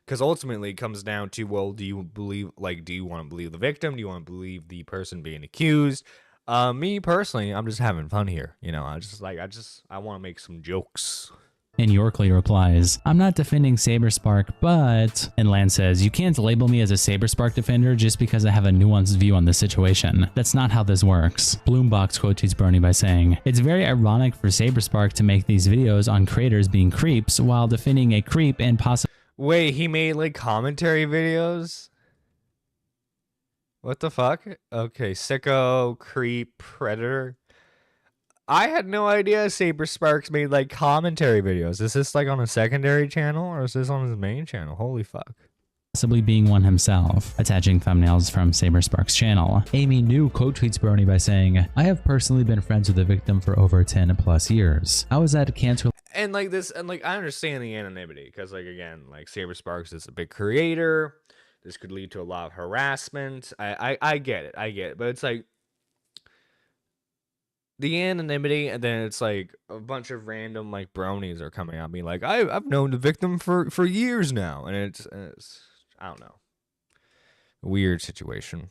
E: Because ultimately it comes down to, well, do you want to believe the victim? Do you want to believe the person being accused? Me personally, I'm just having fun here. You know, I want to make some jokes.
G: And Yorkley replies, I'm not defending Saberspark, but... And Lan says, you can't label me as a Saberspark defender just because I have a nuanced view on the situation. That's not how this works. Bloombox quote tweets Bernie by saying, it's very ironic for Saberspark to make these videos on creators being creeps while defending a creep and possibly...
E: Wait, he made like commentary videos? What the fuck? Okay, sicko, creep, predator. I had no idea Sabersparks made like commentary videos. Is this like on a secondary channel or is this on his main channel? Holy fuck.
G: Possibly being one himself, attaching thumbnails from Saberspark's channel. Amy New quote tweets Bernie by saying, I have personally been friends with the victim for over 10 plus years. I was at cancer.
E: And like this, and like I understand the anonymity because like again, like Sabersparks is a big creator. This could lead to a lot of harassment. I get it, but it's like the anonymity, and then it's like a bunch of random like bronies are coming out being like, I've known the victim for years now, and it's I don't know, a weird situation.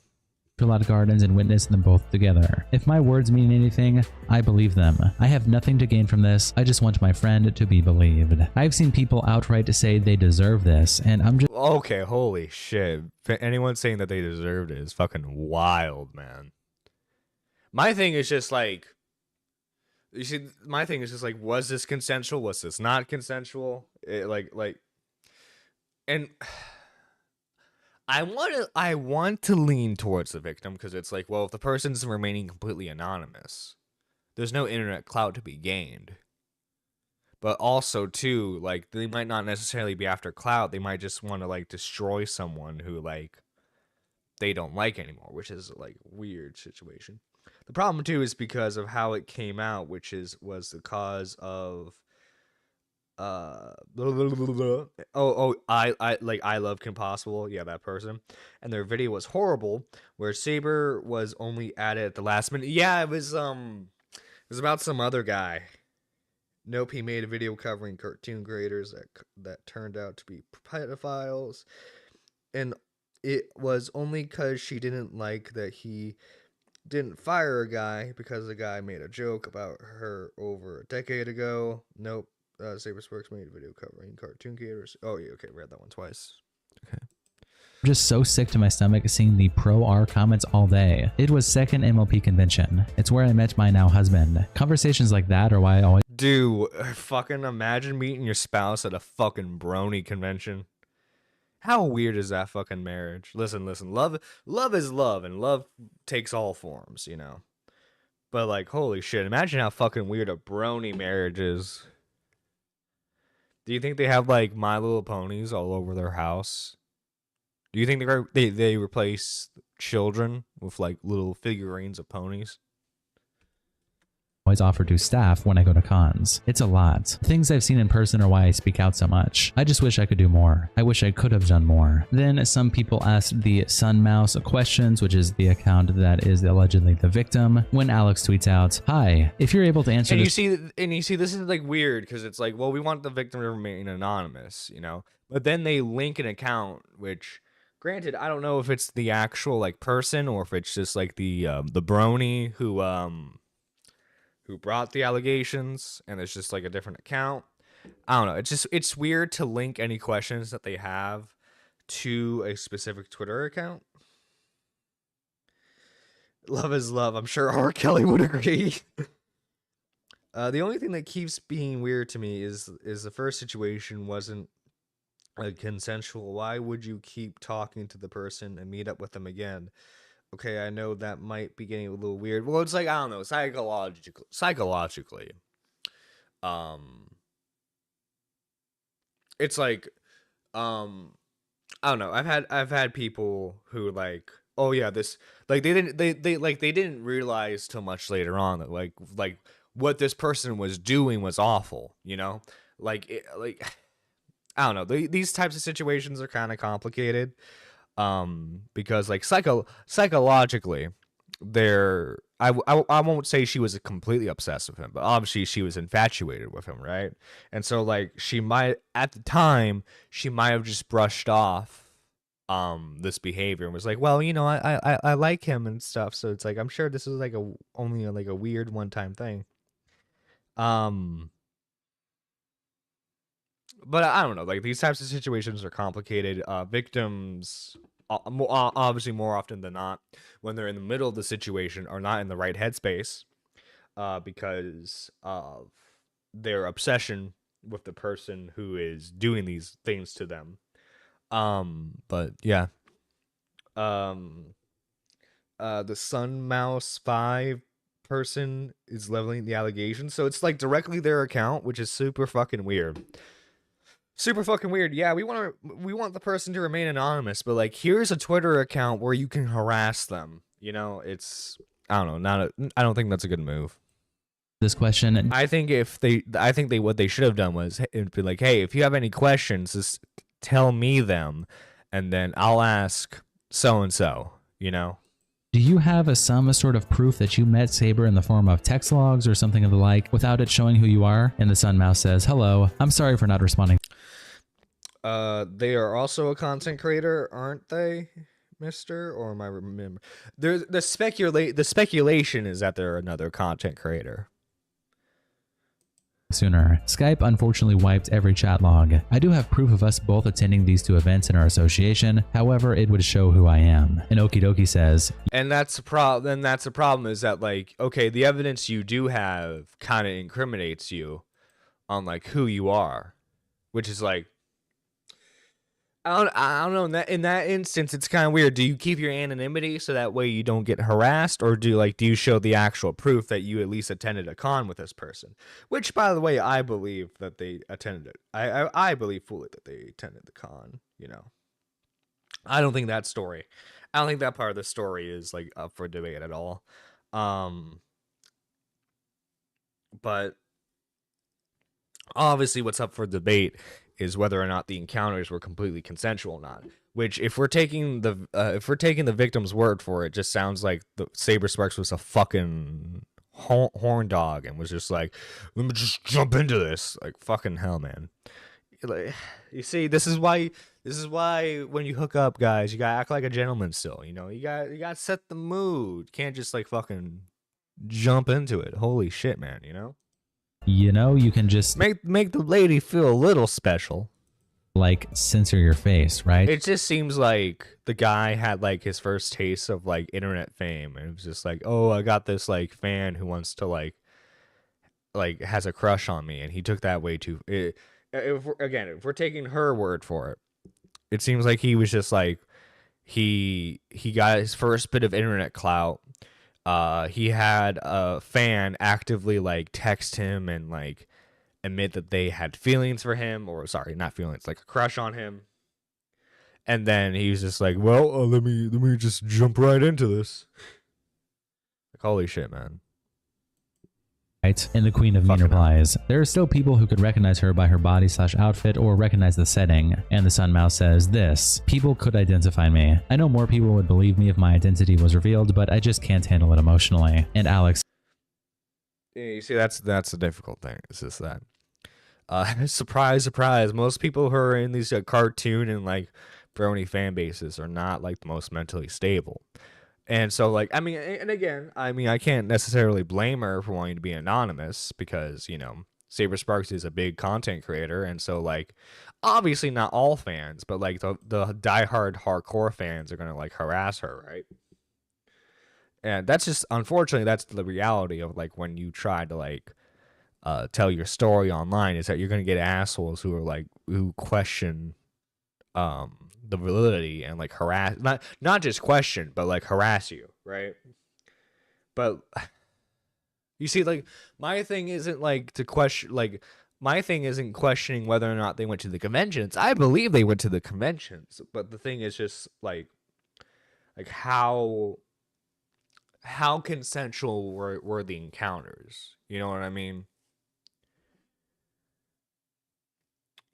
G: A lot of gardens and witness them both together. If my words mean anything, I believe them. I have nothing to gain from this. I just want my friend to be believed. I've seen people outright say they deserve this, and I'm just...
E: Okay, holy shit. Anyone saying that they deserved it is fucking wild, man. My thing is just like... was this consensual? Was this not consensual? And... I want to lean towards the victim because it's like, well, if the person's remaining completely anonymous, there's no internet clout to be gained. But also, too, like, they might not necessarily be after clout. They might just want to, like, destroy someone who, like, they don't like anymore, which is, like, a weird situation. The problem, too, is because of how it came out, which was the cause of... I love Kim Possible, yeah, that person, and their video was horrible where Saber was only added at the last minute. Yeah, it was about some other guy. Nope, he made a video covering cartoon creators that turned out to be pedophiles, and it was only because she didn't like that he didn't fire a guy because the guy made a joke about her over a decade ago. Nope. Saberspark's made a video covering cartoon creators. Oh yeah, okay, read that one twice. Okay.
G: I'm just so sick to my stomach seeing the pro R comments all day. It was second MLP convention. It's where I met my now husband. Conversations like that are why I always
E: Dude, fucking imagine meeting your spouse at a fucking brony convention. How weird is that fucking marriage? Listen, love is love, and love takes all forms, you know. But like, holy shit, imagine how fucking weird a brony marriage is. Do you think they have like My Little Ponies all over their house? Do you think they replace children with like little figurines of ponies?
G: offer to staff when I go to cons. It's a lot. Things I've seen in person are why I speak out so much. I just wish I could do more. I wish I could have done more. Then some people asked the Sun Mouse questions, which is the account that is allegedly the victim, when Alex tweets out, "Hi, if you're able to answer
E: and
G: this."
E: you see this is like weird because it's like, well, we want the victim to remain anonymous, you know, but then they link an account, which granted, I don't know if it's the actual like person or if it's just like the brony who brought the allegations, and it's just like a different account. I don't know. It's weird to link any questions that they have to a specific Twitter account. Love is love. I'm sure R. Kelly would agree. The only thing that keeps being weird to me is the first situation wasn't consensual. Why would you keep talking to the person and meet up with them again? Okay, I know that might be getting a little weird. Well, it's like, I don't know, psychologically. It's like, I don't know. I've had people who like, oh yeah, this, like they didn't realize till much later on that like what this person was doing was awful, you know? Like I don't know. These types of situations are kind of complicated. Because like psychologically I won't say she was completely obsessed with him, but obviously she was infatuated with him, right? And so like she might have just brushed off this behavior and was like, well, you know, I like him and stuff, so it's like I'm sure this is like only a weird one-time thing. But I don't know, like these types of situations are complicated. Victims, obviously more often than not, when they're in the middle of the situation, are not in the right headspace because of their obsession with the person who is doing these things to them. But yeah. The Sun Mouse 5 person is leveling the allegations, so it's like directly their account, which is super fucking weird. Super fucking weird. Yeah, we want the person to remain anonymous, but like here's a Twitter account where you can harass them. You know, it's, I don't know, I don't think that's a good move.
G: This question,
E: I think what they should have done was be like, hey, if you have any questions, just tell me them, and then I'll ask so and so. You know.
G: do you have some sort of proof that you met Saber in the form of text logs or something of the like without it showing who you are? And the Sun Mouse says, hello, I'm sorry for not responding.
E: They are also a content creator, aren't they, mister? Or am I remember? The speculation is that they're another content creator.
G: Sooner. Skype unfortunately wiped every chat log. I do have proof of us both attending these two events in our association. However, it would show who I am. And Okidoki says,
E: and that's the problem. Then that's the problem is that like, okay, the evidence you do have kind of incriminates you on like who you are, which is like, I don't know. In that instance, it's kind of weird. Do you keep your anonymity so that way you don't get harassed, or do you show the actual proof that you at least attended a con with this person? Which, by the way, I believe that they attended it. I believe fully that they attended the con. You know, I don't think that part of the story is like up for debate at all. But obviously, what's up for debate is whether or not the encounters were completely consensual or not. Which, if we're taking the victim's word for it, just sounds like the Sabersparks was a fucking horn dog and was just like, let me just jump into this. Like, fucking hell, man. Like, you see, this is why when you hook up, guys, you gotta act like a gentleman still. You know, you gotta set the mood. You can't just like fucking jump into it. Holy shit, man. You know.
G: you know, you can just
E: make the lady feel a little special.
G: Like censor your face, right?
E: It just seems like the guy had like his first taste of like internet fame, and it was just like, oh, I got this like fan who wants to like has a crush on me, and he took that way too. If we're taking her word for it, it seems like he was just like he got his first bit of internet clout. He had a fan actively like text him and like admit that they had feelings for him, or sorry, not feelings, like a crush on him. And then he was just like, well, let me just jump right into this. Like, holy shit, man.
G: Right? And the Queen of Mean replies, there are still people who could recognize her by her body/outfit or recognize the setting. And the Sun Mouse says this, people could identify me. I know more people would believe me if my identity was revealed, but I just can't handle it emotionally. And Alex,
E: yeah, you see, that's the difficult thing. It's just that surprise, surprise, most people who are in these cartoon and like brony fan bases are not like the most mentally stable. And so like, I mean, and again, I mean, I can't necessarily blame her for wanting to be anonymous because, you know, Sabersparks is a big content creator, and so like obviously not all fans, but like the diehard hardcore fans are gonna like harass her, right? And that's just, unfortunately, that's the reality of like when you try to like tell your story online, is that you're gonna get assholes who are like, who question the validity and like harass, not just question, but like harass you, right? But you see, like, my thing isn't like to question, like, my thing isn't questioning whether or not they went to the conventions. I believe they went to the conventions, but the thing is just like how consensual were the encounters? You know what I mean?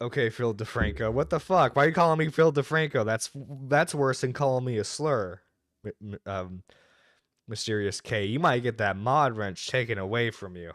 E: Okay, Phil DeFranco. What the fuck? Why are you calling me Phil DeFranco? That's worse than calling me a slur. Mysterious K. You might get that mod wrench taken away from you.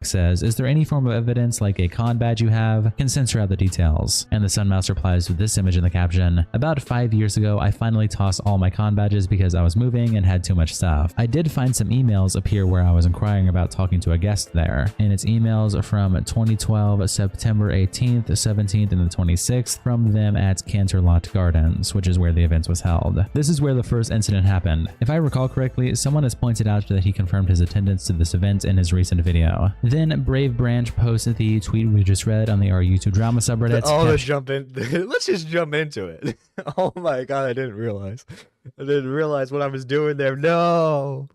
G: says, is there any form of evidence like a con badge you have? Can censor out the details. And the Sun Mouse replies with this image in the caption, about 5 years ago, I finally tossed all my con badges because I was moving and had too much stuff. I did find some emails appear where I was inquiring about talking to a guest there, and it's emails from 2012, September 18th, 17th, and the 26th from them at Canterlot Gardens, which is where the event was held. This is where the first incident happened. If I recall correctly, someone has pointed out that he confirmed his attendance to this event in his recent video. Then Brave Branch posted the tweet we just read on the R-YouTube drama subreddit.
E: Let's jump in. Let's just jump into it. Oh my god, I didn't realize what I was doing there. No.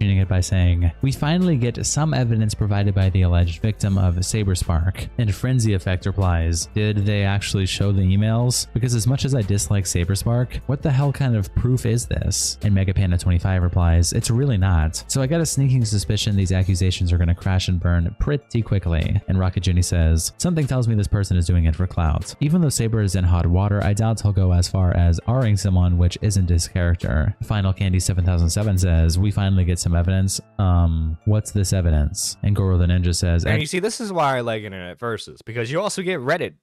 G: Ending it by saying, we finally get some evidence provided by the alleged victim of Saberspark. And Frenzy Effect replies, did they actually show the emails? Because as much as I dislike Saberspark, what the hell kind of proof is this? And Megapanda25 replies, it's really not. So I got a sneaking suspicion these accusations are gonna crash and burn pretty quickly. And Rocket Jenny says, something tells me this person is doing it for clout. Even though Saber is in hot water, I doubt he'll go as far as R-ing someone, which isn't his character. Final Candy 7007 says, we finally get some evidence. What's this evidence? And Goro the Ninja says,
E: and you see, this is why I like internet versus, because you also get Reddit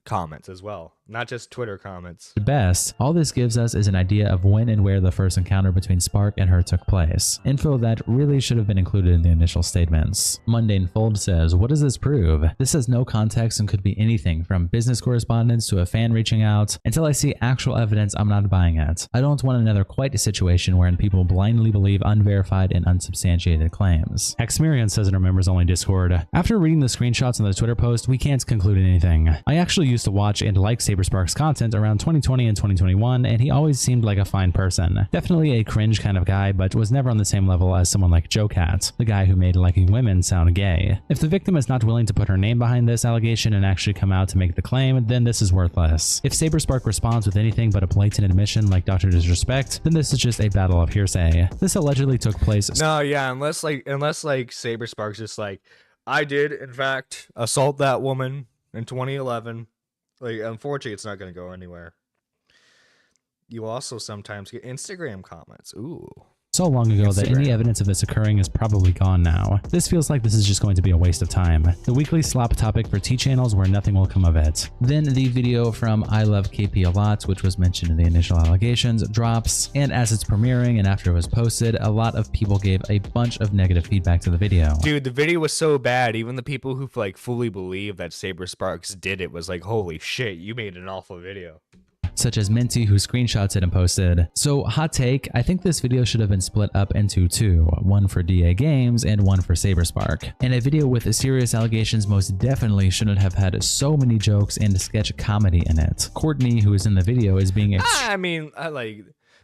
E: comments as well, not just Twitter comments.
G: At best, all this gives us is an idea of when and where the first encounter between Spark and her took place. Info that really should have been included in the initial statements. Mundane Fold says, what does this prove? This has no context and could be anything from business correspondence to a fan reaching out. Until I see actual evidence, I'm not buying it. I don't want another quite a situation wherein people blindly believe unverified and unsubstantiated claims. Hexmerion says in our members only Discord, after reading the screenshots in the Twitter post, we can't conclude anything. I actually used to watch and like Saberspark's content around 2020 and 2021, and he always seemed like a fine person. Definitely a cringe kind of guy, but was never on the same level as someone like Joe Cat, the guy who made liking women sound gay. If the victim is not willing to put her name behind this allegation and actually come out to make the claim, then this is worthless. If Saberspark responds with anything but a blatant admission like Dr. Disrespect, then this is just a battle of hearsay. This allegedly took place.
E: No, yeah, unless Saberspark's just like, I did in fact assault that woman in 2011. Like, unfortunately, it's not going to go anywhere. You also sometimes get Instagram comments. Ooh,
G: so long ago that any evidence of this occurring is probably gone now. This feels like this is just going to be a waste of time. The weekly slop topic for T channels where nothing will come of it. Then the video from I Love KP a Lot, which was mentioned in the initial allegations, drops, and as it's premiering and after it was posted, a lot of people gave a bunch of negative feedback to the video.
E: Dude, the video was so bad, even the people who like fully believe that Sabersparks did it was like, holy shit, you made an awful video.
G: Such as Minty, who screenshots it and posted. So, hot take, I think this video should have been split up into two, one for DA Games and one for Saberspark. And a video with serious allegations most definitely shouldn't have had so many jokes and sketch comedy in it. Courtney, who is in the video, is being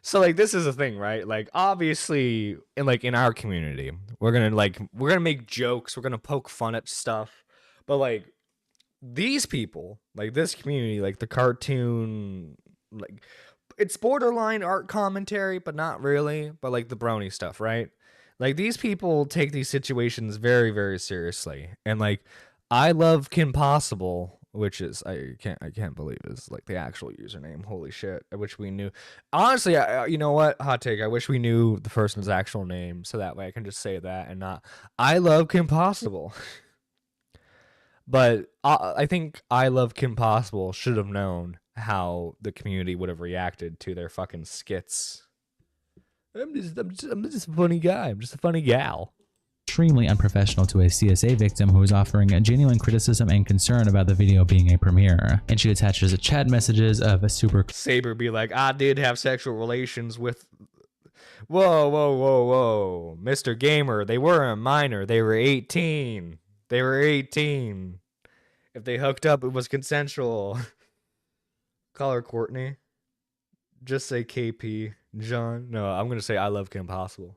E: so this is the thing, right? Like, obviously, in our community, we're gonna make jokes, we're gonna poke fun at stuff, but like, these people, like this community, like the cartoon, like it's borderline art commentary, but not really, but like the brony stuff, right? Like these people take these situations very, very seriously. And like, I Love Kim Possible, which is, I can't believe is like the actual username. Holy shit. I wish we knew. Honestly, you know what? Hot take. I wish we knew the person's actual name. So that way I can just say that and not, I Love Kim Possible. But I think I Love Kim Possible should have known how the community would have reacted to their fucking skits. I'm just a funny guy. I'm just a funny gal.
G: Extremely unprofessional to a CSA victim who is offering a genuine criticism and concern about the video being a premiere. And she attaches chat messages of a super
E: Saber be like, I did have sexual relations with. Whoa, Mr. Gamer, they were a minor. They were 18. They were 18. If they hooked up, it was consensual. Call her Courtney. Just say KP. John. No, I'm going to say I Love Kim Possible.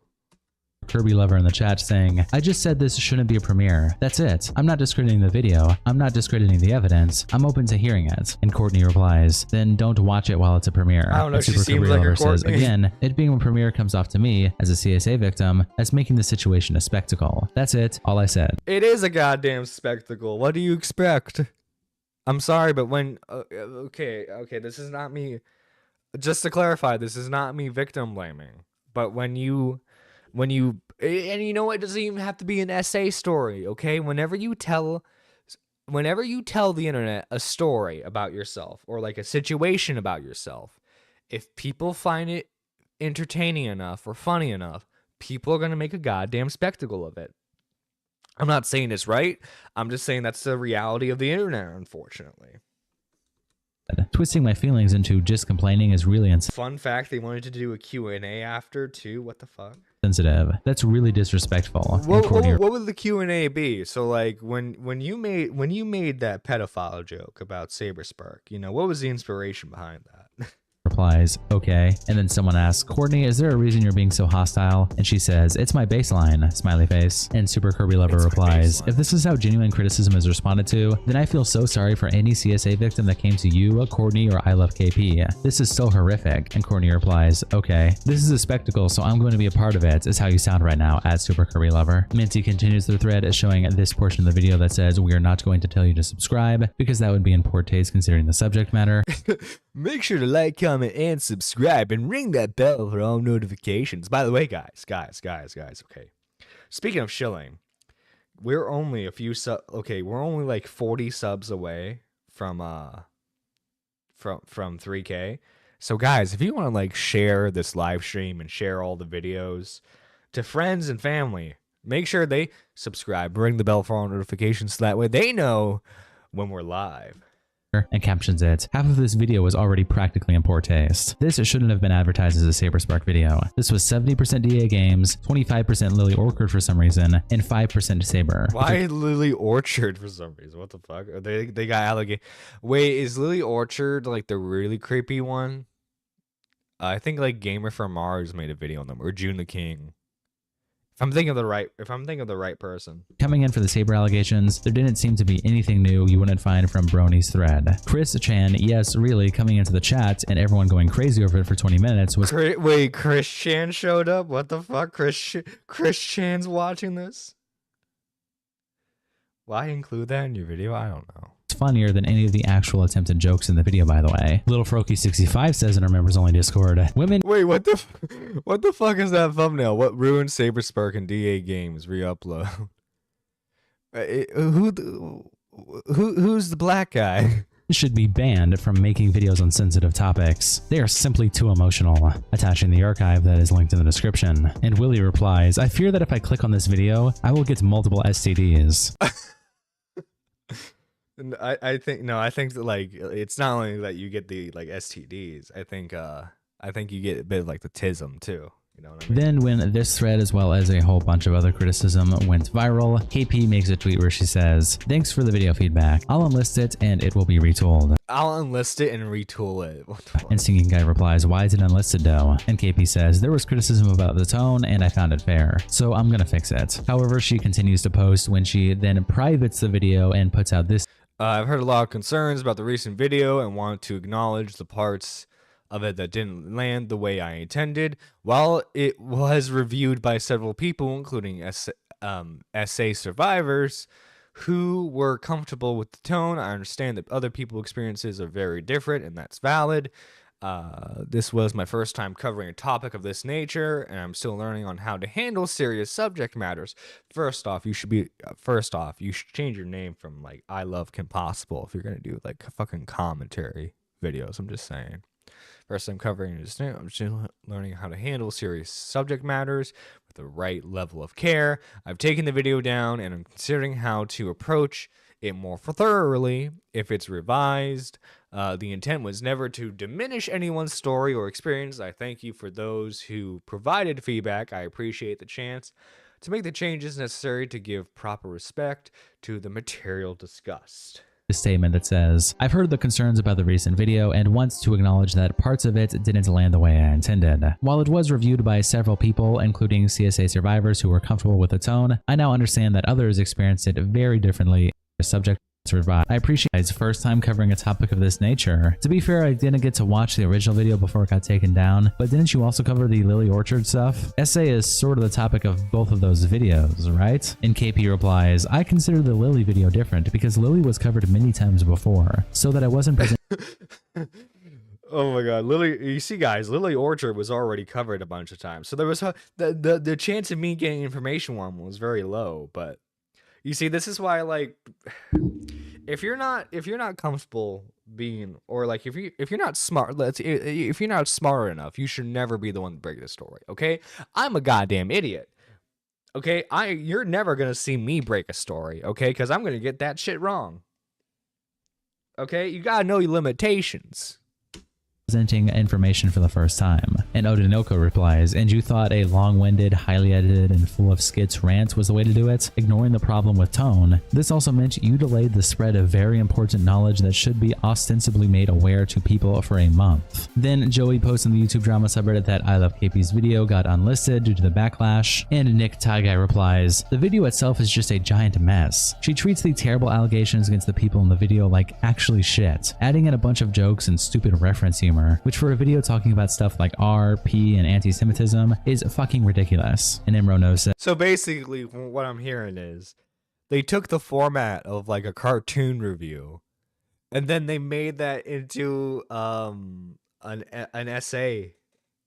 G: Kirby lover in the chat saying, I just said this shouldn't be a premiere. That's it. I'm not discrediting the video. I'm not discrediting the evidence. I'm open to hearing it. And Courtney replies, then don't watch it while it's a premiere.
E: I don't know, she seems like a Courtney.
G: Says, again, it being a premiere comes off to me, as a CSA victim, as making the situation a spectacle. That's it. All I said.
E: It is a goddamn spectacle. What do you expect? I'm sorry, but when... okay, this is not me... Just to clarify, this is not me victim blaming. But when you and you know what, it doesn't even have to be an essay story, okay? Whenever you tell the internet a story about yourself or like a situation about yourself, if people find it entertaining enough or funny enough, people are going to make a goddamn spectacle of it. I'm not saying it's right. I'm just saying that's the reality of the internet, unfortunately.
G: Twisting my feelings into just complaining is really
E: Fun fact, they wanted to do a Q&A after too. What the fuck?
G: Sensitive. That's really disrespectful.
E: What would the Q&A be? So like when you made that pedophile joke about Saberspark, you know, what was the inspiration behind that?
G: Replies, okay. And then someone asks, Courtney, is there a reason you're being so hostile? And she says, it's my baseline, smiley face. And Super Kirby Lover replies, if this is how genuine criticism is responded to, then I feel so sorry for any CSA victim that came to you, Courtney, or I Love KP. This is so horrific. And Courtney replies, okay, this is a spectacle, so I'm going to be a part of it, is how you sound right now, at Super Kirby Lover. Minty continues the thread showing this portion of the video that says, we are not going to tell you to subscribe, because that would be in poor taste considering the subject matter.
E: Make sure to like, comment, and subscribe, and ring that bell for all notifications. By the way, guys, okay. Speaking of shilling, we're only we're only like 40 subs away from 3K. So guys, if you want to like share this live stream and share all the videos to friends and family, make sure they subscribe, ring the bell for all notifications, so that way they know when we're live.
G: And captions it, half of this video was already practically in poor taste. This shouldn't have been advertised as a Saberspark video. This was 70% DA Games, 25% Lily Orchard for some reason, and 5% Saber.
E: Why Lily Orchard for some reason? What the fuck? They got alligator. Wait, is Lily Orchard like the really creepy one? I think like Gamer from Mars made a video on them, or June the King. If I'm thinking of the right person.
G: Coming in for the Saber allegations, there didn't seem to be anything new you wouldn't find from Brony's thread. Chris Chan, yes, really, coming into the chat and everyone going crazy over it for 20 minutes was—
E: Wait, Chris Chan showed up? What the fuck? Chris Chan's watching this? Why include that in your video? I don't know.
G: funnier than any of the actual attempted jokes in the video, by the way. Little Froky65 says in our members only Discord, women—
E: Wait, what the fuck is that thumbnail? What ruined Saberspark and DA games? Re-upload. Who's the black guy?
G: should be banned from making videos on sensitive topics. They are simply too emotional. Attaching the archive that is linked in the description. And Willie replies, I fear that if I click on this video, I will get multiple STDs.
E: I think that, like, it's not only that you get the, like, STDs. I think you get a bit of, like, the tism too. You know what I mean? Then when this thread, as well as a whole bunch of other criticism, went viral, KP makes a tweet where she says, thanks for the video feedback. I'll enlist it and it will be retooled. I'll enlist it and retool it. And Singing Guy replies, why is it unlisted though? And KP says, there was criticism about the tone and I found it fair, so I'm gonna fix it. However, she continues to post when she then privates the video and puts out this. I've heard a lot of concerns about the recent video and want to acknowledge the parts of it that didn't land the way I intended. While it was reviewed by several people, including SA survivors, who were comfortable with the tone, I understand that other people's experiences are very different, and that's valid. This was my first time covering a topic of this nature, and I'm still learning on how to handle serious subject matters. First off, you should change your name from, like, I Love Kim Possible if you're gonna do, like, fucking commentary videos. I'm just saying. First time covering this, I'm still learning how to handle serious subject matters with the right level of care. I've taken the video down and I'm considering how to approach it more thoroughly if it's revised. The intent was never to diminish anyone's story or experience. I thank you for those who provided feedback. I appreciate the chance to make the changes necessary to give proper respect to the material discussed. Statement that says, I've heard the concerns about the recent video and wants to acknowledge that parts of it didn't land the way I intended. While it was reviewed by several people, including CSA survivors who were comfortable with the tone, I now understand that others experienced it very differently. Subject survive. I appreciate his first time covering a topic of this nature. To be fair, I didn't get to watch the original video before it got taken down, but didn't you also cover the Lily Orchard stuff? SA is sort of the topic of both of those videos, right? And KP replies, I consider the Lily video different because Lily was covered many times before, so that I wasn't present. Oh my god, Lily, you see guys, Lily Orchard was already covered a bunch of times, so there was the chance of me getting information on was very low. But you see, this is why, like, if you're not comfortable being, or like if you're not smart, if you're not smart enough, you should never be the one to break the story. Okay, I'm a goddamn idiot. Okay, you're never gonna see me break a story. Okay, because I'm gonna get that shit wrong. Okay, you gotta know your limitations. Presenting information for the first time. And Odinoko replies, and you thought a long-winded, highly edited, and full of skits rant was the way to do it, ignoring the problem with tone. This also meant you delayed the spread of very important knowledge that should be ostensibly made aware to people for a month. Then Joey posts in the YouTube drama subreddit that I Love KP's video got unlisted due to the backlash, and Nick Taigai replies, the video itself is just a giant mess. She treats the terrible allegations against the people in the video like actually shit, adding in a bunch of jokes and stupid reference humor, which for a video talking about stuff like R, P, and anti-Semitism is fucking ridiculous. And Imro knows it. So basically, what I'm hearing is they took the format of like a cartoon review, and then they made that into an essay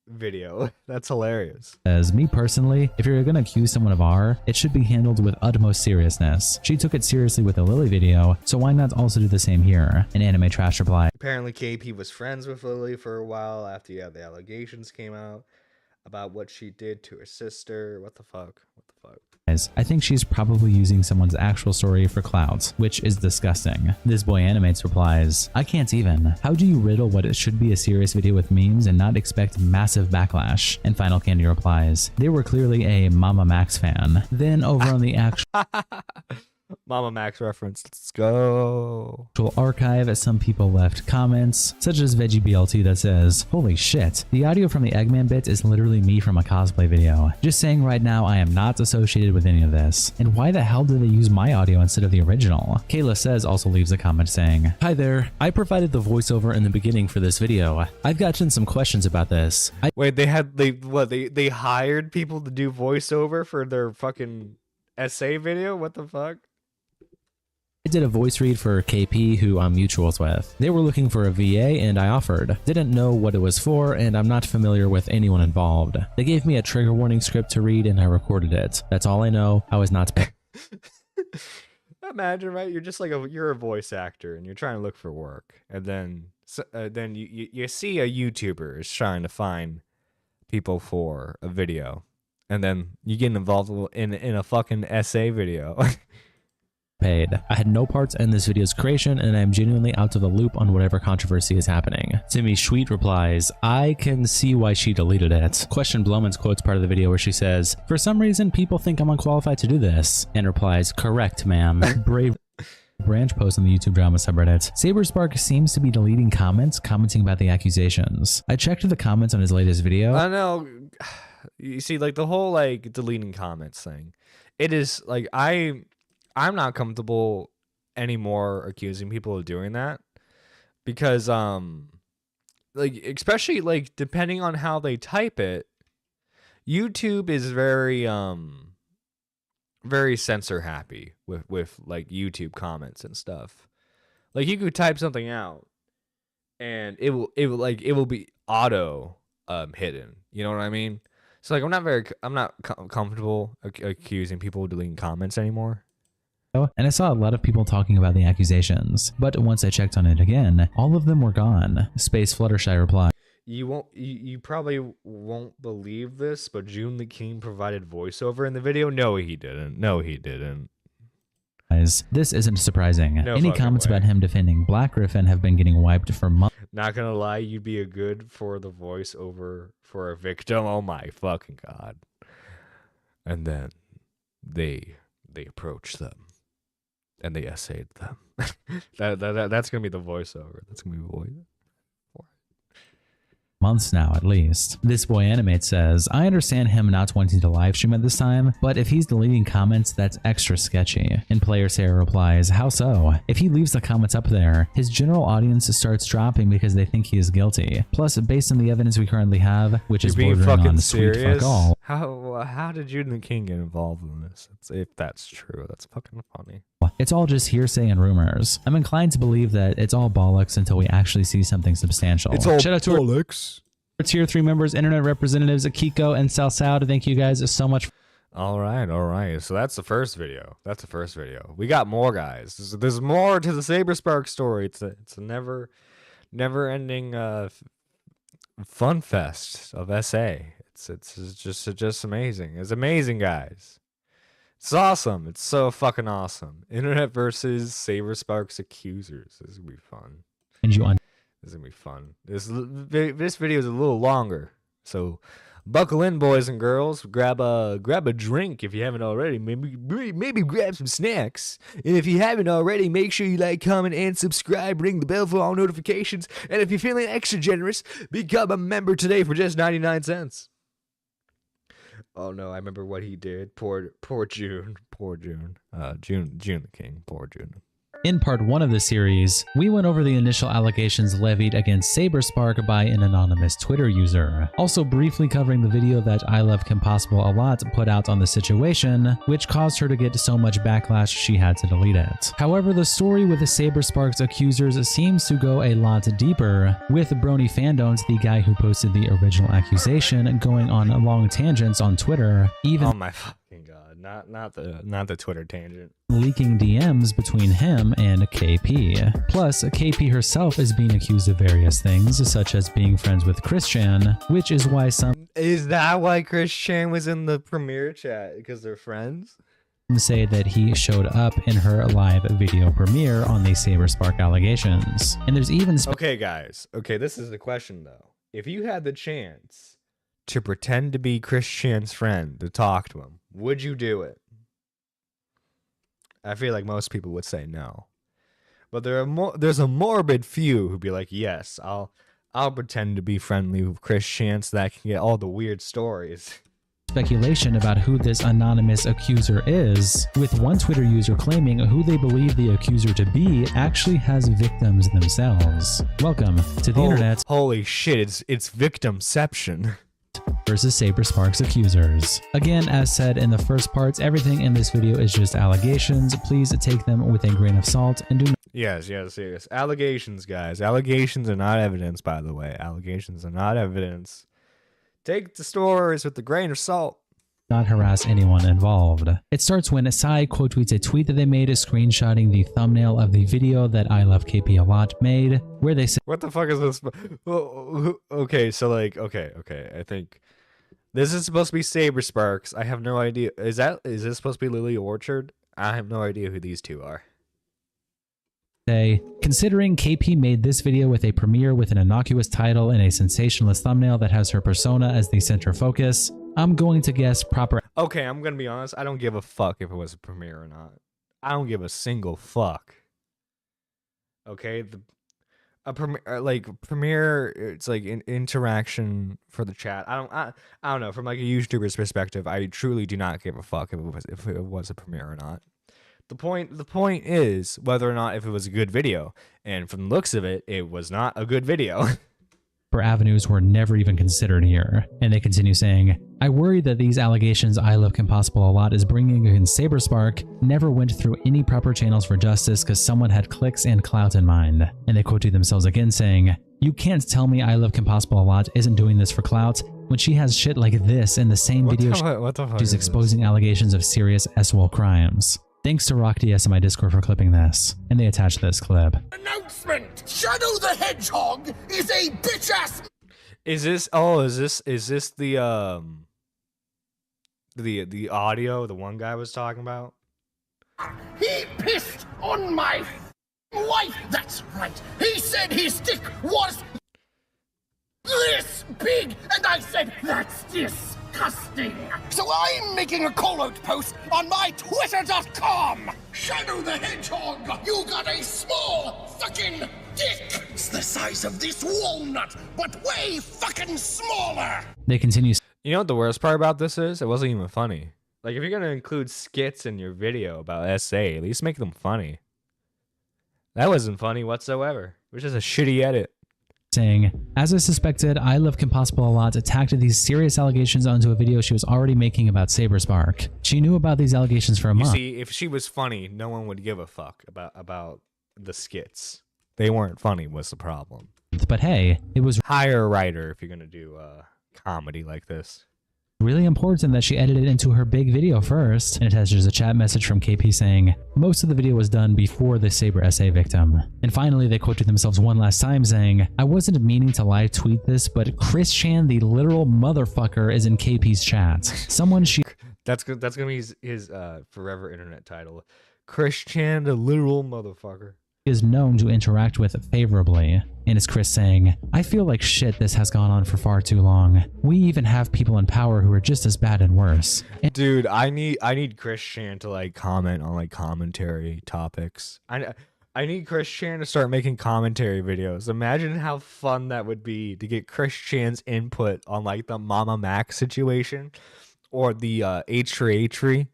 E: video. That's hilarious. As me personally, if you're gonna accuse someone of R, it should be handled with utmost seriousness. She took it seriously with the Lily video, so why not also do the same here? An Anime Trash reply. Apparently KP was friends with Lily for a while after the allegations came out about what she did to her sister. What the fuck? What the fuck? I think she's probably using someone's actual story for clout, which is disgusting. This boy Animates replies, I can't even. How do you riddle what it should be a serious video with memes and not expect massive backlash? And Final Candy replies, they were clearly a Mama Max fan. Then over on the actual Mama Max reference. Let's go. Archive, some people left comments, such as VeggieBLT that says, holy shit, the audio from the Eggman bit is literally me from a cosplay video. Just saying right now, I am not associated with any of this. And why the hell did they use my audio instead of the original? Kayla Says also leaves a comment saying, hi there, I provided the voiceover in the beginning for this video. I've gotten some questions about this. Wait, they hired people to do voiceover for their fucking essay video? What the fuck?
G: I did a voice read for KP, who I'm mutuals with. They were looking for a VA and I offered. Didn't know what it was for and I'm not familiar with anyone involved. They gave me a trigger warning script to read and I recorded it. That's all I know. I was not
E: Imagine, right? You're just like you're a voice actor and you're trying to look for work, and then you see a YouTuber is trying to find people for a video, and then you get involved in a fucking essay video.
G: paid. I had no parts in this video's creation and I am genuinely out of the loop on whatever controversy is happening. Timmy Sweet replies, I can see why she deleted it. Question Blowman's quotes part of the video where she says, for some reason people think I'm unqualified to do this, and replies, correct ma'am. Brave branch post on the YouTube drama subreddit. Saberspark seems to be deleting comments commenting about the accusations. I checked the comments on his latest video.
E: I know. You see, like the whole like deleting comments thing. It is like I'm not comfortable anymore accusing people of doing that because like especially like depending on how they type it, YouTube is very very censor happy with like YouTube comments and stuff. Like you could type something out and it will be auto hidden. You know what I mean? So like I'm not comfortable accusing people of deleting comments anymore.
G: And I saw a lot of people talking about the accusations, but once I checked on it again, all of them were gone. Space Fluttershy replied,
E: You probably won't believe this, but June the King provided voiceover in the video. No, he didn't. No, he didn't.
G: This isn't surprising.
E: No
G: Any comments about him defending Black Griffin have been getting wiped for months.
E: Not gonna lie, you'd be a good for the voiceover for a victim. Oh my fucking god! And then they approached them. And they essayed them. That's gonna be the voiceover. That's gonna be the voice.
G: Months now, at least. This boy animate says, I understand him not wanting to live stream at this time, but if he's deleting comments, that's extra sketchy. And Player Sarah replies, how so? If he leaves the comments up there, his general audience starts dropping because they think he is guilty. Plus, based on the evidence we currently have, which is bordering on sweet fuck all.
E: How did June the King get involved in this? If that's true, that's fucking funny.
G: It's all just hearsay and rumors. I'm inclined to believe that it's all bollocks until we actually see something substantial.
E: It's all
G: shout out to
E: bollocks.
G: Our tier 3 members, internet representatives Akiko and Salsao. Thank you guys so much.
E: All right. So that's the first video. We got more, guys. There's more to the Saberspark story. It's a never-ending fun fest of SA. It's just amazing. It's amazing, guys. It's awesome. It's so fucking awesome. Internet versus Saberspark's accusers. This is gonna be fun.
G: And you on.
E: This is gonna be fun. This video is a little longer, so buckle in, boys and girls. Grab a drink if you haven't already. Maybe grab some snacks. And if you haven't already, make sure you like, comment, and subscribe. Ring the bell for all notifications. And if you're feeling extra generous, become a member today for just 99 cents. Oh no, I remember what he did. Poor June. June the King. Poor June.
G: In part 1 of the series, we went over the initial allegations levied against Saberspark by an anonymous Twitter user, also briefly covering the video that I Love Kim Possible a Lot put out on the situation, which caused her to get so much backlash she had to delete it. However, the story with the Saberspark's accusers seems to go a lot deeper, with Brony Fandones, the guy who posted the original accusation, going on long tangents on Twitter, even—
E: oh my fucking god. Not the Twitter tangent.
G: Leaking DMs between him and KP. Plus, KP herself is being accused of various things, such as being friends with Christian, which is why some—
E: is that why Christian was in the premiere chat? Because they're friends?
G: Say that he showed up in her live video premiere on the Saberspark allegations. And there's even—
E: okay, guys. Okay, this is the question, though. If you had the chance to pretend to be Christian's friend to talk to him, would you do it? I feel like most people would say no, but there's a morbid few who'd be like, yes, I'll pretend to be friendly with Christian so that I can get all the weird stories.
G: Speculation about who this anonymous accuser is, with one Twitter user claiming who they believe the accuser to be actually has victims themselves. Welcome to the internet.
E: Holy shit, it's victimception.
G: versus Saberspark's accusers. Again, as said in the first parts, everything in this video is just allegations. Please take them with a grain of salt and do not.
E: Yes. Allegations, guys. Allegations are not evidence, by the way. Allegations are not evidence. Take the stories with a grain of salt.
G: Not harass anyone involved. It starts when Sai quote tweets a tweet that they made screenshotting the thumbnail of the video that I Love KP a Lot made, where they say,
E: what the fuck is this? Okay, so like, okay. I think this is supposed to be Sabersparks. I have no idea. Is this supposed to be Lily Orchard? I have no idea who these two are.
G: Considering KP made this video with a premiere with an innocuous title and a sensationalist thumbnail that has her persona as the center focus, I'm going to guess proper.
E: Okay, I'm gonna be honest. I don't give a fuck if it was a premiere or not. I don't give a single fuck. Okay, premiere. It's like an interaction for the chat. I don't know. From like a YouTuber's perspective, I truly do not give a fuck if it was a premiere or not. The point is whether or not if it was a good video, and from the looks of it, it was not a good video.
G: Avenues were never even considered here. And they continue saying, I worry that these allegations I Love Kim Possible a Lot is bringing against Saberspark never went through any proper channels for justice because someone had clicks and clout in mind. And they quote to themselves again saying, you can't tell me I Love Kim Possible a Lot isn't doing this for clout when she has shit like this in the same video. She's exposing allegations of serious SWOL crimes. Thanks to RockDS in my Discord for clipping this, and they attached this clip.
A: Announcement! Shadow the Hedgehog is a bitch-ass.
E: Is this the audio the one guy was talking about?
A: He pissed on my wife. That's right. He said his dick was this big, and I said that's disgusting. So I'm making a call-out post on my Twitter.com. Shadow the Hedgehog, you got a small fucking dick. It's the size of this walnut, but way fucking smaller.
G: They continue.
E: You know what the worst part about this is? It wasn't even funny. Like, if you're gonna include skits in your video about SA, at least make them funny. That wasn't funny whatsoever. It was just a shitty edit.
G: Saying, as I suspected, I Love Kim Possible a Lot attacked these serious allegations onto a video she was already making about Saberspark. She knew about these allegations for a month.
E: You see, if she was funny, no one would give a fuck about the skits. They weren't funny was the problem.
G: But hey, it was
E: hire a writer if you're gonna do comedy like this.
G: Really important that she edited into her big video first, and it has just a chat message from KP saying, most of the video was done before the Saber SA victim. And finally, they quoted themselves one last time saying, I wasn't meaning to live tweet this, but Chris Chan, the literal motherfucker, is in KP's chat. Someone she...
E: That's gonna be his forever internet title. Chris Chan, the literal motherfucker.
G: Is known to interact with favorably. And it's Chris saying, I feel like shit this has gone on for far too long. We even have people in power who are just as bad and worse. And
E: dude, I need Chris Chan to like comment on like commentary topics. I need Chris Chan to start making commentary videos. Imagine how fun that would be to get Chris Chan's input on like the Mama Mac situation or the H3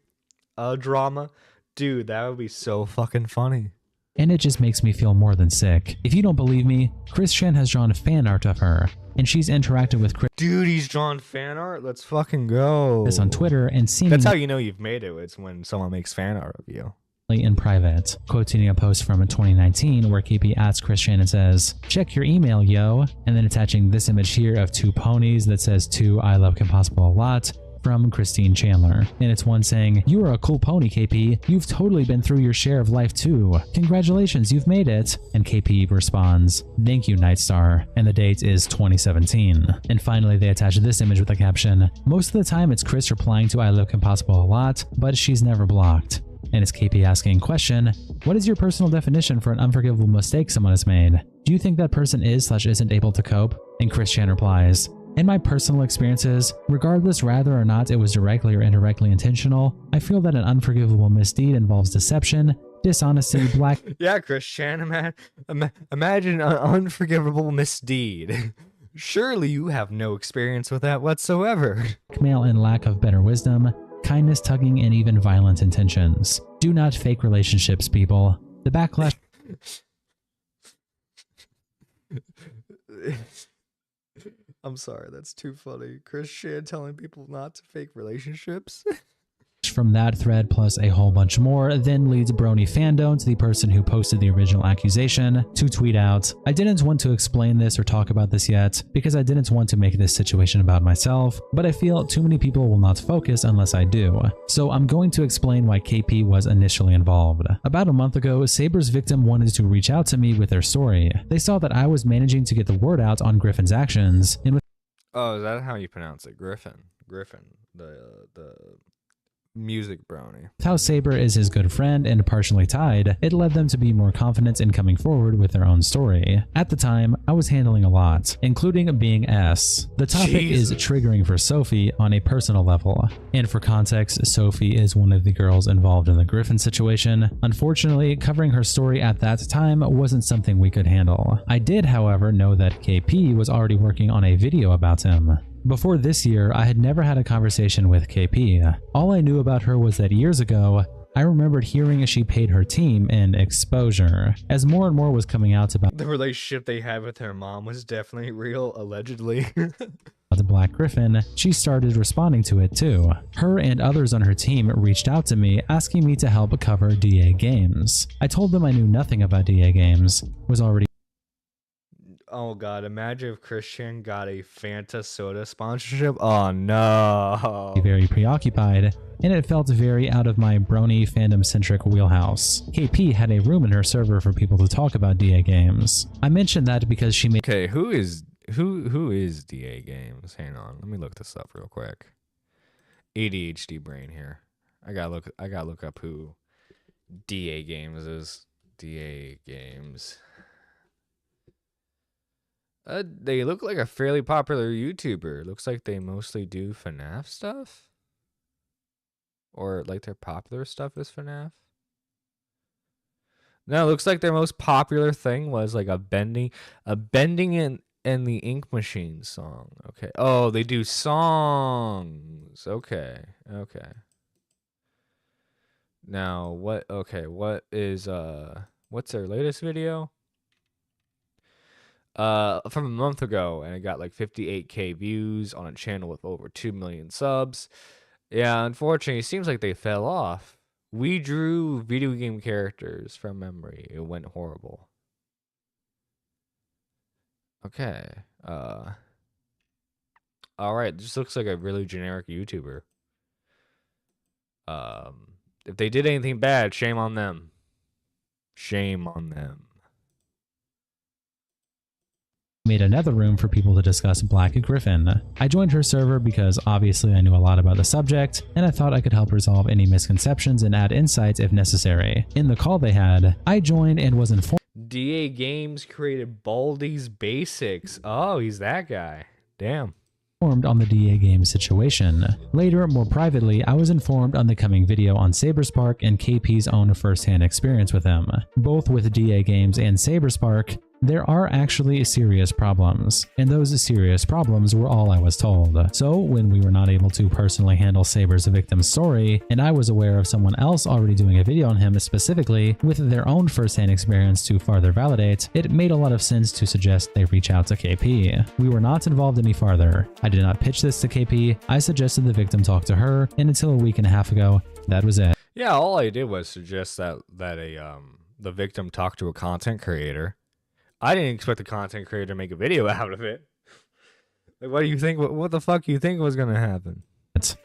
E: drama. Dude, that would be so fucking funny.
G: And it just makes me feel more than sick. If you don't believe me, Chris Chan has drawn fan art of her, and she's interacted with Chris.
E: Dude, he's drawn fan art? Let's fucking go.
G: This on Twitter and seemingly.
E: That's how you know you've made it. It's when someone makes fan art of you.
G: In private, quoting a post from 2019 where KP asks Chris Chan and says, check your email, yo, and then attaching this image here of two ponies that says to I Love Kim Possible a Lot from Christine Chandler. And it's one saying, you are a cool pony, KP. You've totally been through your share of life too. Congratulations, you've made it. And KP responds, thank you, Nightstar. And the date is 2017. And finally, they attach this image with the caption, most of the time it's Chris replying to I Love Kim Possible a Lot, but she's never blocked. And it's KP asking, question, what is your personal definition for an unforgivable mistake someone has made? Do you think that person is/isn't able to cope? And Chris Chan replies, in my personal experiences, regardless whether or not it was directly or indirectly intentional, I feel that an unforgivable misdeed involves deception, dishonesty, black...
E: Yeah, Chris Chan, imagine an unforgivable misdeed. Surely you have no experience with that whatsoever.
G: Blackmail and lack of better wisdom, kindness, tugging, and even violent intentions. Do not fake relationships, people. The backlash...
E: I'm sorry, that's too funny. Christian telling people not to fake relationships.
G: From that thread plus a whole bunch more then leads Brony Fandom, to the person who posted the original accusation, to tweet out, "I didn't want to explain this or talk about this yet because I didn't want to make this situation about myself, but I feel too many people will not focus unless I do. So I'm going to explain why KP was initially involved. About a month ago, Saber's victim wanted to reach out to me with their story. They saw that I was managing to get the word out on Griffin's actions, and with
E: Oh, is that how you pronounce it? Griffin. The music brownie.
G: how Saber is his good friend and partially tied, it led them to be more confident in coming forward with their own story. At the time, I was handling a lot, including being S. The topic is triggering for Sophie on a personal level. And for context, Sophie is one of the girls involved in the Griffin situation. Unfortunately, covering her story at that time wasn't something we could handle. I did, however, know that KP was already working on a video about him. Before this year, I had never had a conversation with KP. All I knew about her was that years ago, I remembered hearing she paid her team in exposure. As more and more was coming out about
E: The relationship they had with her mom was definitely real, allegedly.
G: the Black Griffin, she started responding to it too. Her and others on her team reached out to me asking me to help cover DA Games. I told them I knew nothing about DA Games, was already
E: Oh god, imagine if Christian got a Fanta soda sponsorship. Oh no.
G: very preoccupied, and it felt very out of my Brony fandom-centric wheelhouse. KP had a room in her server for people to talk about DA Games. I mentioned that because she made
E: Okay, who is DA Games? Hang on, let me look this up real quick. ADHD brain here. I gotta look up who DA Games is. DA Games. They look like a fairly popular YouTuber. Looks like they mostly do FNAF stuff. Or like their popular stuff is FNAF. No, it looks like their most popular thing was like a bending in the Ink Machine song. Okay. Oh, they do songs. Okay. Okay. Now, what is what's their latest video? From a month ago, and it got like 58K views on a channel with over 2 million subs. Yeah, unfortunately, it seems like they fell off. We drew video game characters from memory. It went horrible. Okay. Alright, this looks like a really generic YouTuber. If they did anything bad, shame on them. Shame on them.
G: Made another room for people to discuss Black Griffin. I joined her server because obviously I knew a lot about the subject, and I thought I could help resolve any misconceptions and add insights if necessary. In the call they had, I joined and was informed
E: DA Games created Baldi's Basics. Oh, he's that guy. Damn.
G: on the DA Games situation. Later, more privately, I was informed on the coming video on Saberspark and KP's own first-hand experience with him. Both with DA Games and Saberspark, there are actually serious problems, and those serious problems were all I was told. So when we were not able to personally handle Saber's victim's story, and I was aware of someone else already doing a video on him specifically with their own first-hand experience to further validate, it made a lot of sense to suggest they reach out to KP. We were not involved any farther. I did not pitch this to KP. I suggested the victim talk to her, and until a week and a half ago, that was it.
E: Yeah, all I did was suggest that the victim talk to a content creator. I didn't expect the content creator to make a video out of it. Like, what do you think? What the fuck you think was gonna happen?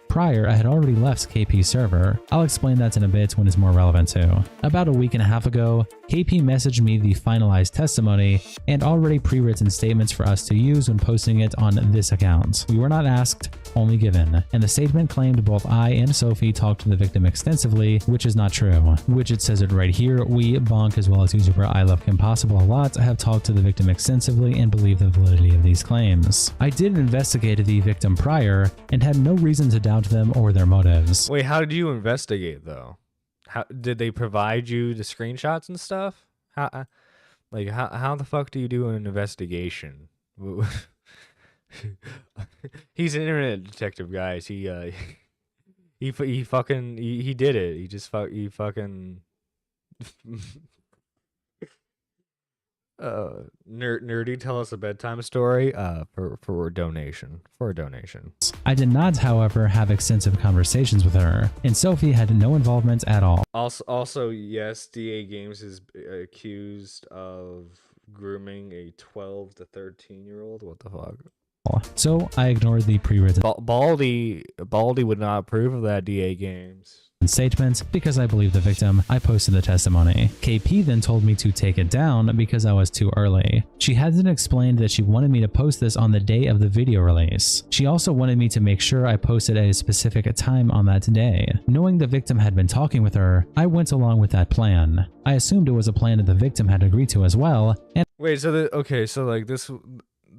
G: Prior, I had already left KP's server. I'll explain that in a bit when it's more relevant too. About a week and a half ago, KP messaged me the finalized testimony and already pre-written statements for us to use when posting it on this account. We were not asked, only given, and the statement claimed both I and Sophie talked to the victim extensively, which is not true. Which it says it right here, we, Bonk, as well as YouTuber I Love Kim Possible a lot, have talked to the victim extensively and believe the validity of these claims. I did investigate the victim prior and had no reason to doubt them or their motives.
E: Wait, how did you investigate though? How did they provide you the screenshots and stuff? How the fuck do you do an investigation? He's an internet detective, guys. He did it. He fucking Nerdy, tell us a bedtime story for a donation.
G: I did not, however, have extensive conversations with her, and Sophie had no involvement at all.
E: Also, yes, DA Games is accused of grooming a 12 to 13-year-old. What the fuck?
G: So I ignored the pre-written
E: Baldy would not approve of that, DA Games
G: statement because I believe the victim. I posted the testimony. KP then told me to take it down because I was too early. She hadn't explained that she wanted me to post this on the day of the video release. She also wanted me to make sure I posted at a specific time on that day. Knowing the victim had been talking with her, I went along with that plan. I assumed it was a plan that the victim had agreed to as well. And
E: wait, so like this,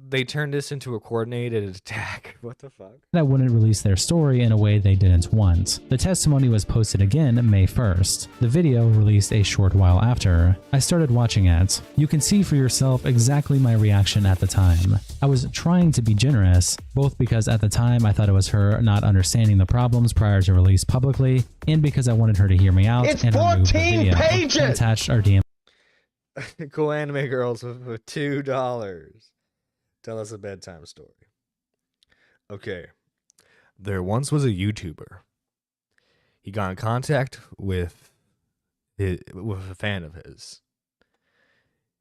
E: they turned this into a coordinated attack. What the fuck?
G: I wouldn't release their story in a way they didn't want. The testimony was posted again May 1st. The video released a short while after. I started watching it. You can see for yourself exactly my reaction at the time. I was trying to be generous, both because at the time I thought it was her not understanding the problems prior to release publicly, and because I wanted her to hear me out
A: It's
G: and remove the
A: 14
G: video.
A: pages!
G: I attached our DM
E: Cool anime girls for $2. Tell us a bedtime story. Okay. There once was a YouTuber. He got in contact with a fan of his.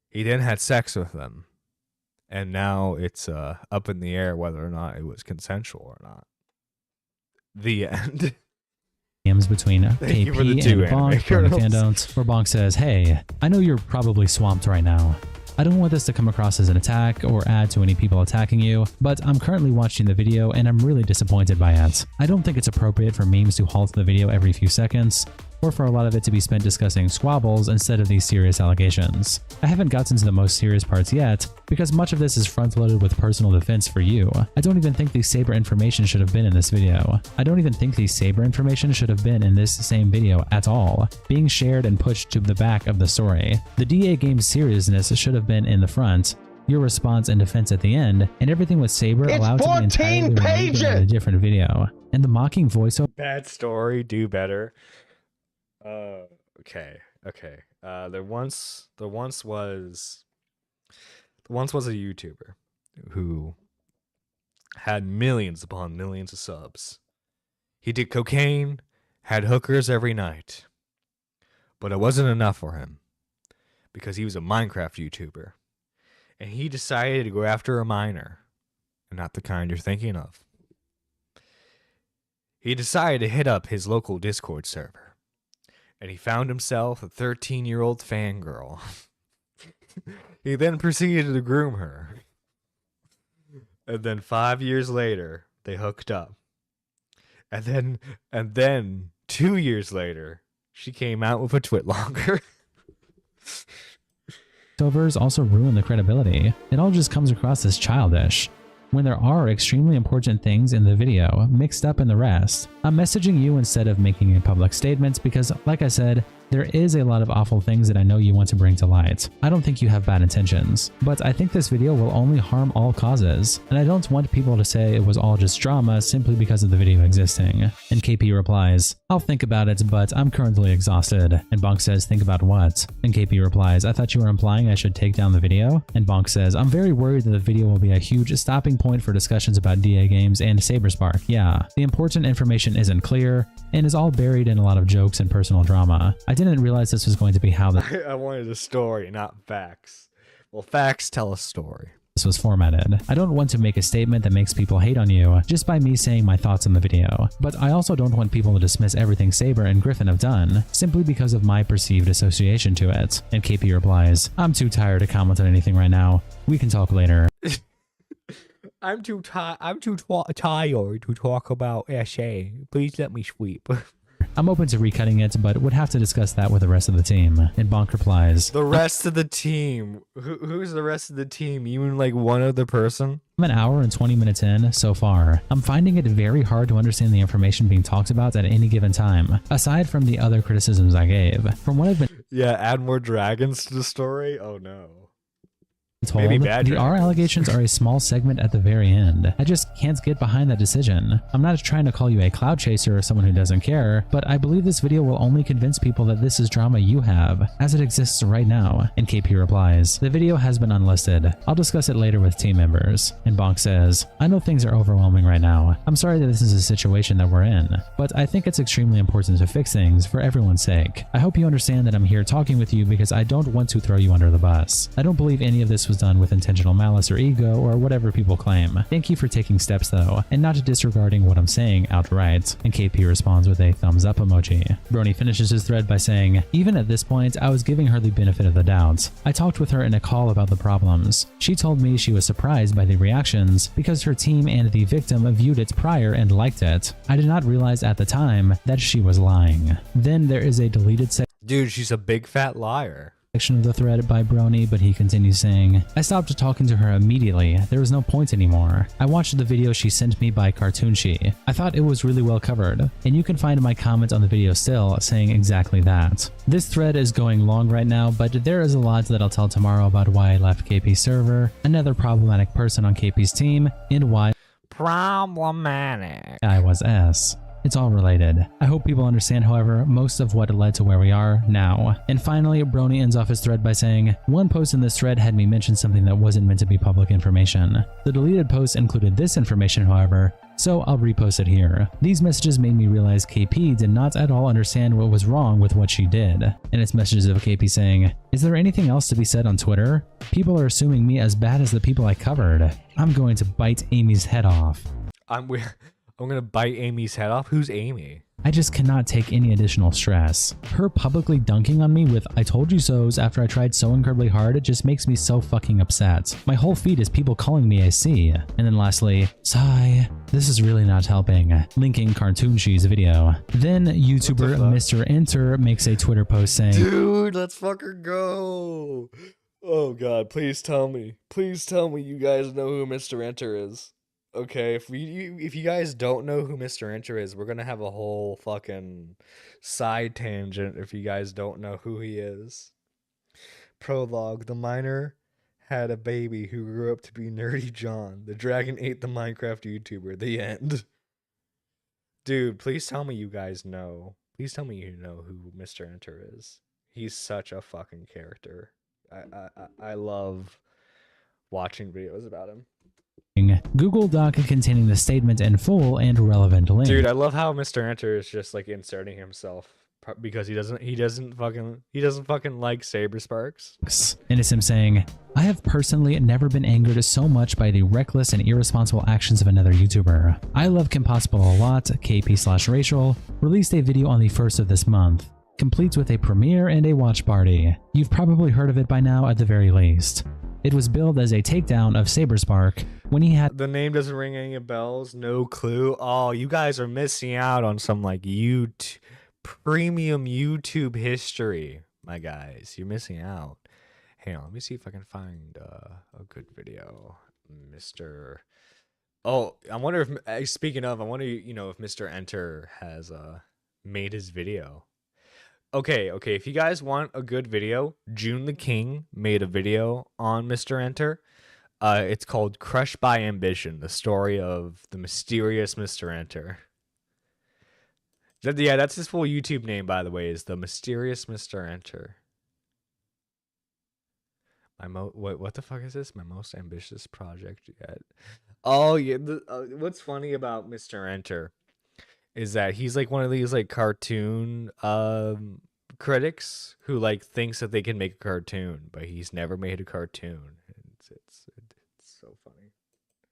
E: He then had sex with them. And now it's up in the air whether or not it was consensual or not. The end.
G: between KP and Bonk from Fandoms, where Bonk says, "Hey, I know you're probably swamped right now. I don't want this to come across as an attack or add to any people attacking you, but I'm currently watching the video and I'm really disappointed by it. I don't think it's appropriate for memes to halt the video every few seconds, or for a lot of it to be spent discussing squabbles instead of these serious allegations. I haven't gotten to the most serious parts yet, because much of this is front-loaded with personal defense for you. I don't even think the Saber information should have been in this video. I don't even think the Saber information should have been in this same video at all, being shared and pushed to the back of the story. The DA Games seriousness should have been in the front, your response and defense at the end, and everything with Saber allowed to be entirely removed in a different video. And the mocking voiceover—
E: Bad story, do better. Okay. There once was a YouTuber who had millions upon millions of subs. He did cocaine, had hookers every night, but it wasn't enough for him because he was a Minecraft YouTuber, and he decided to go after a minor, and not the kind you're thinking of. He decided to hit up his local Discord server. And he found himself a 13-year-old fangirl. He then proceeded to groom her. And then 5 years later, they hooked up. And then 2 years later, she came out with a twitlonger.
G: Voiceovers also ruin the credibility. It all just comes across as childish, when there are extremely important things in the video mixed up in the rest. I'm messaging you instead of making a public statement because, like I said, there is a lot of awful things that I know you want to bring to light. I don't think you have bad intentions, but I think this video will only harm all causes, and I don't want people to say it was all just drama simply because of the video existing." And KP replies, "I'll think about it, but I'm currently exhausted." And Bonk says, "Think about what?" And KP replies, "I thought you were implying I should take down the video." And Bonk says, "I'm very worried that the video will be a huge stopping point for discussions about DA Games and Saberspark. Yeah, the important information isn't clear and is all buried in a lot of jokes and personal drama. I didn't realize this was going to be how
E: I wanted a story, not facts. Well, facts tell a story.
G: This was formatted. I don't want to make a statement that makes people hate on you just by me saying my thoughts in the video, but I also don't want people to dismiss everything Saber and Griffin have done simply because of my perceived association to it." And KP replies, "I'm too tired to comment on anything right now. We can talk later."
E: I'm too tired to talk about SA. Please let me sweep.
G: I'm open to recutting it, but would have to discuss that with the rest of the team. And Bonk replies,
E: "The rest of the team? Who's the rest of the team? You mean like one other person?"
G: I'm an hour and 20 minutes in so far. I'm finding it very hard to understand the information being talked about at any given time, aside from the other criticisms I gave. From what I've been—
E: Yeah, add more dragons to the story? Oh no.
G: told,
E: Maybe bad
G: the R
E: dragons.
G: allegations are a small segment at the very end. I just can't get behind that decision. I'm not trying to call you a cloud chaser or someone who doesn't care, but I believe this video will only convince people that this is drama you have, as it exists right now. And KP replies, the video has been unlisted. I'll discuss it later with team members. And Bonk says, I know things are overwhelming right now. I'm sorry that this is a situation that we're in, but I think it's extremely important to fix things for everyone's sake. I hope you understand that I'm here talking with you because I don't want to throw you under the bus. I don't believe any of this was done with intentional malice or ego or whatever people claim. Thank you for taking steps though, and not disregarding what I'm saying outright. And KP responds with a thumbs up emoji. Brony finishes his thread by saying, even at this point, I was giving her the benefit of the doubt. I talked with her in a call about the problems. She told me she was surprised by the reactions because her team and the victim viewed it prior and liked it. I did not realize at the time that she was lying. Then there is a deleted section.
E: Dude, she's a big fat liar.
G: Of the thread by Brony, but he continues saying, I stopped talking to her immediately. There was no point anymore. I watched the video she sent me by Cartoonshi. I thought it was really well covered, and you can find my comment on the video still saying exactly that. This thread is going long right now, but there is a lot that I'll tell tomorrow about why I left KP's server, another problematic person on KP's team, and why
E: problematic
G: I was S. It's all related. I hope people understand, however, most of what led to where we are now. And finally, Brony ends off his thread by saying, one post in this thread had me mention something that wasn't meant to be public information. The deleted post included this information, however, so I'll repost it here. These messages made me realize KP did not at all understand what was wrong with what she did. And it's messages of KP saying, is there anything else to be said on Twitter? People are assuming me as bad as the people I covered. I'm going to bite Amy's head off.
E: I'm gonna bite Amy's head off? Who's Amy?
G: I just cannot take any additional stress. Her publicly dunking on me with I told you so's after I tried so incredibly hard, it just makes me so fucking upset. My whole feed is people calling me a C. And then lastly, sigh. This is really not helping. Linking Cartoonshi's video. Then YouTuber Mr. Enter makes a Twitter post saying,
E: dude, let's fucking go. Oh god, please tell me. Please tell me you guys know who Mr. Enter is. Okay, if you guys don't know who Mr. Enter is, we're gonna have a whole fucking side tangent if you guys don't know who he is. Prologue: the miner had a baby who grew up to be Nerdy John. The dragon ate the Minecraft YouTuber. The end. Dude, please tell me you guys know. Please tell me you know who Mr. Enter is. He's such a fucking character. I love watching videos about him.
G: Google Doc containing the statement in full and relevant link.
E: Dude, I love how Mr. Enter is just like inserting himself because he doesn't fucking like Sabersparks.
G: And it's him saying, I have personally never been angered so much by the reckless and irresponsible actions of another YouTuber. I love Kimpossible a lot. KP/Rachel released a video on the 1st of this month, complete with a premiere and a watch party. You've probably heard of it by now at the very least. It was billed as a takedown of Saberspark when he had—
E: the name doesn't ring any bells, no clue. Oh, you guys are missing out on some like premium YouTube history, my guys. You're missing out. Hang on, let me see if I can find a good video. Mr. Oh, I wonder if, speaking of, I wonder, you know, if Mr. Enter has made his video. Okay, if you guys want a good video, June the King made a video on Mr. Enter. It's called Crushed by Ambition, the story of the mysterious Mr. Enter. Yeah, that's his full YouTube name, by the way, is the mysterious Mr. Enter. What the fuck is this? My most ambitious project yet. Oh, yeah, what's funny about Mr. Enter is that he's like one of these like cartoon critics who like thinks that they can make a cartoon, but he's never made a cartoon. It's so funny.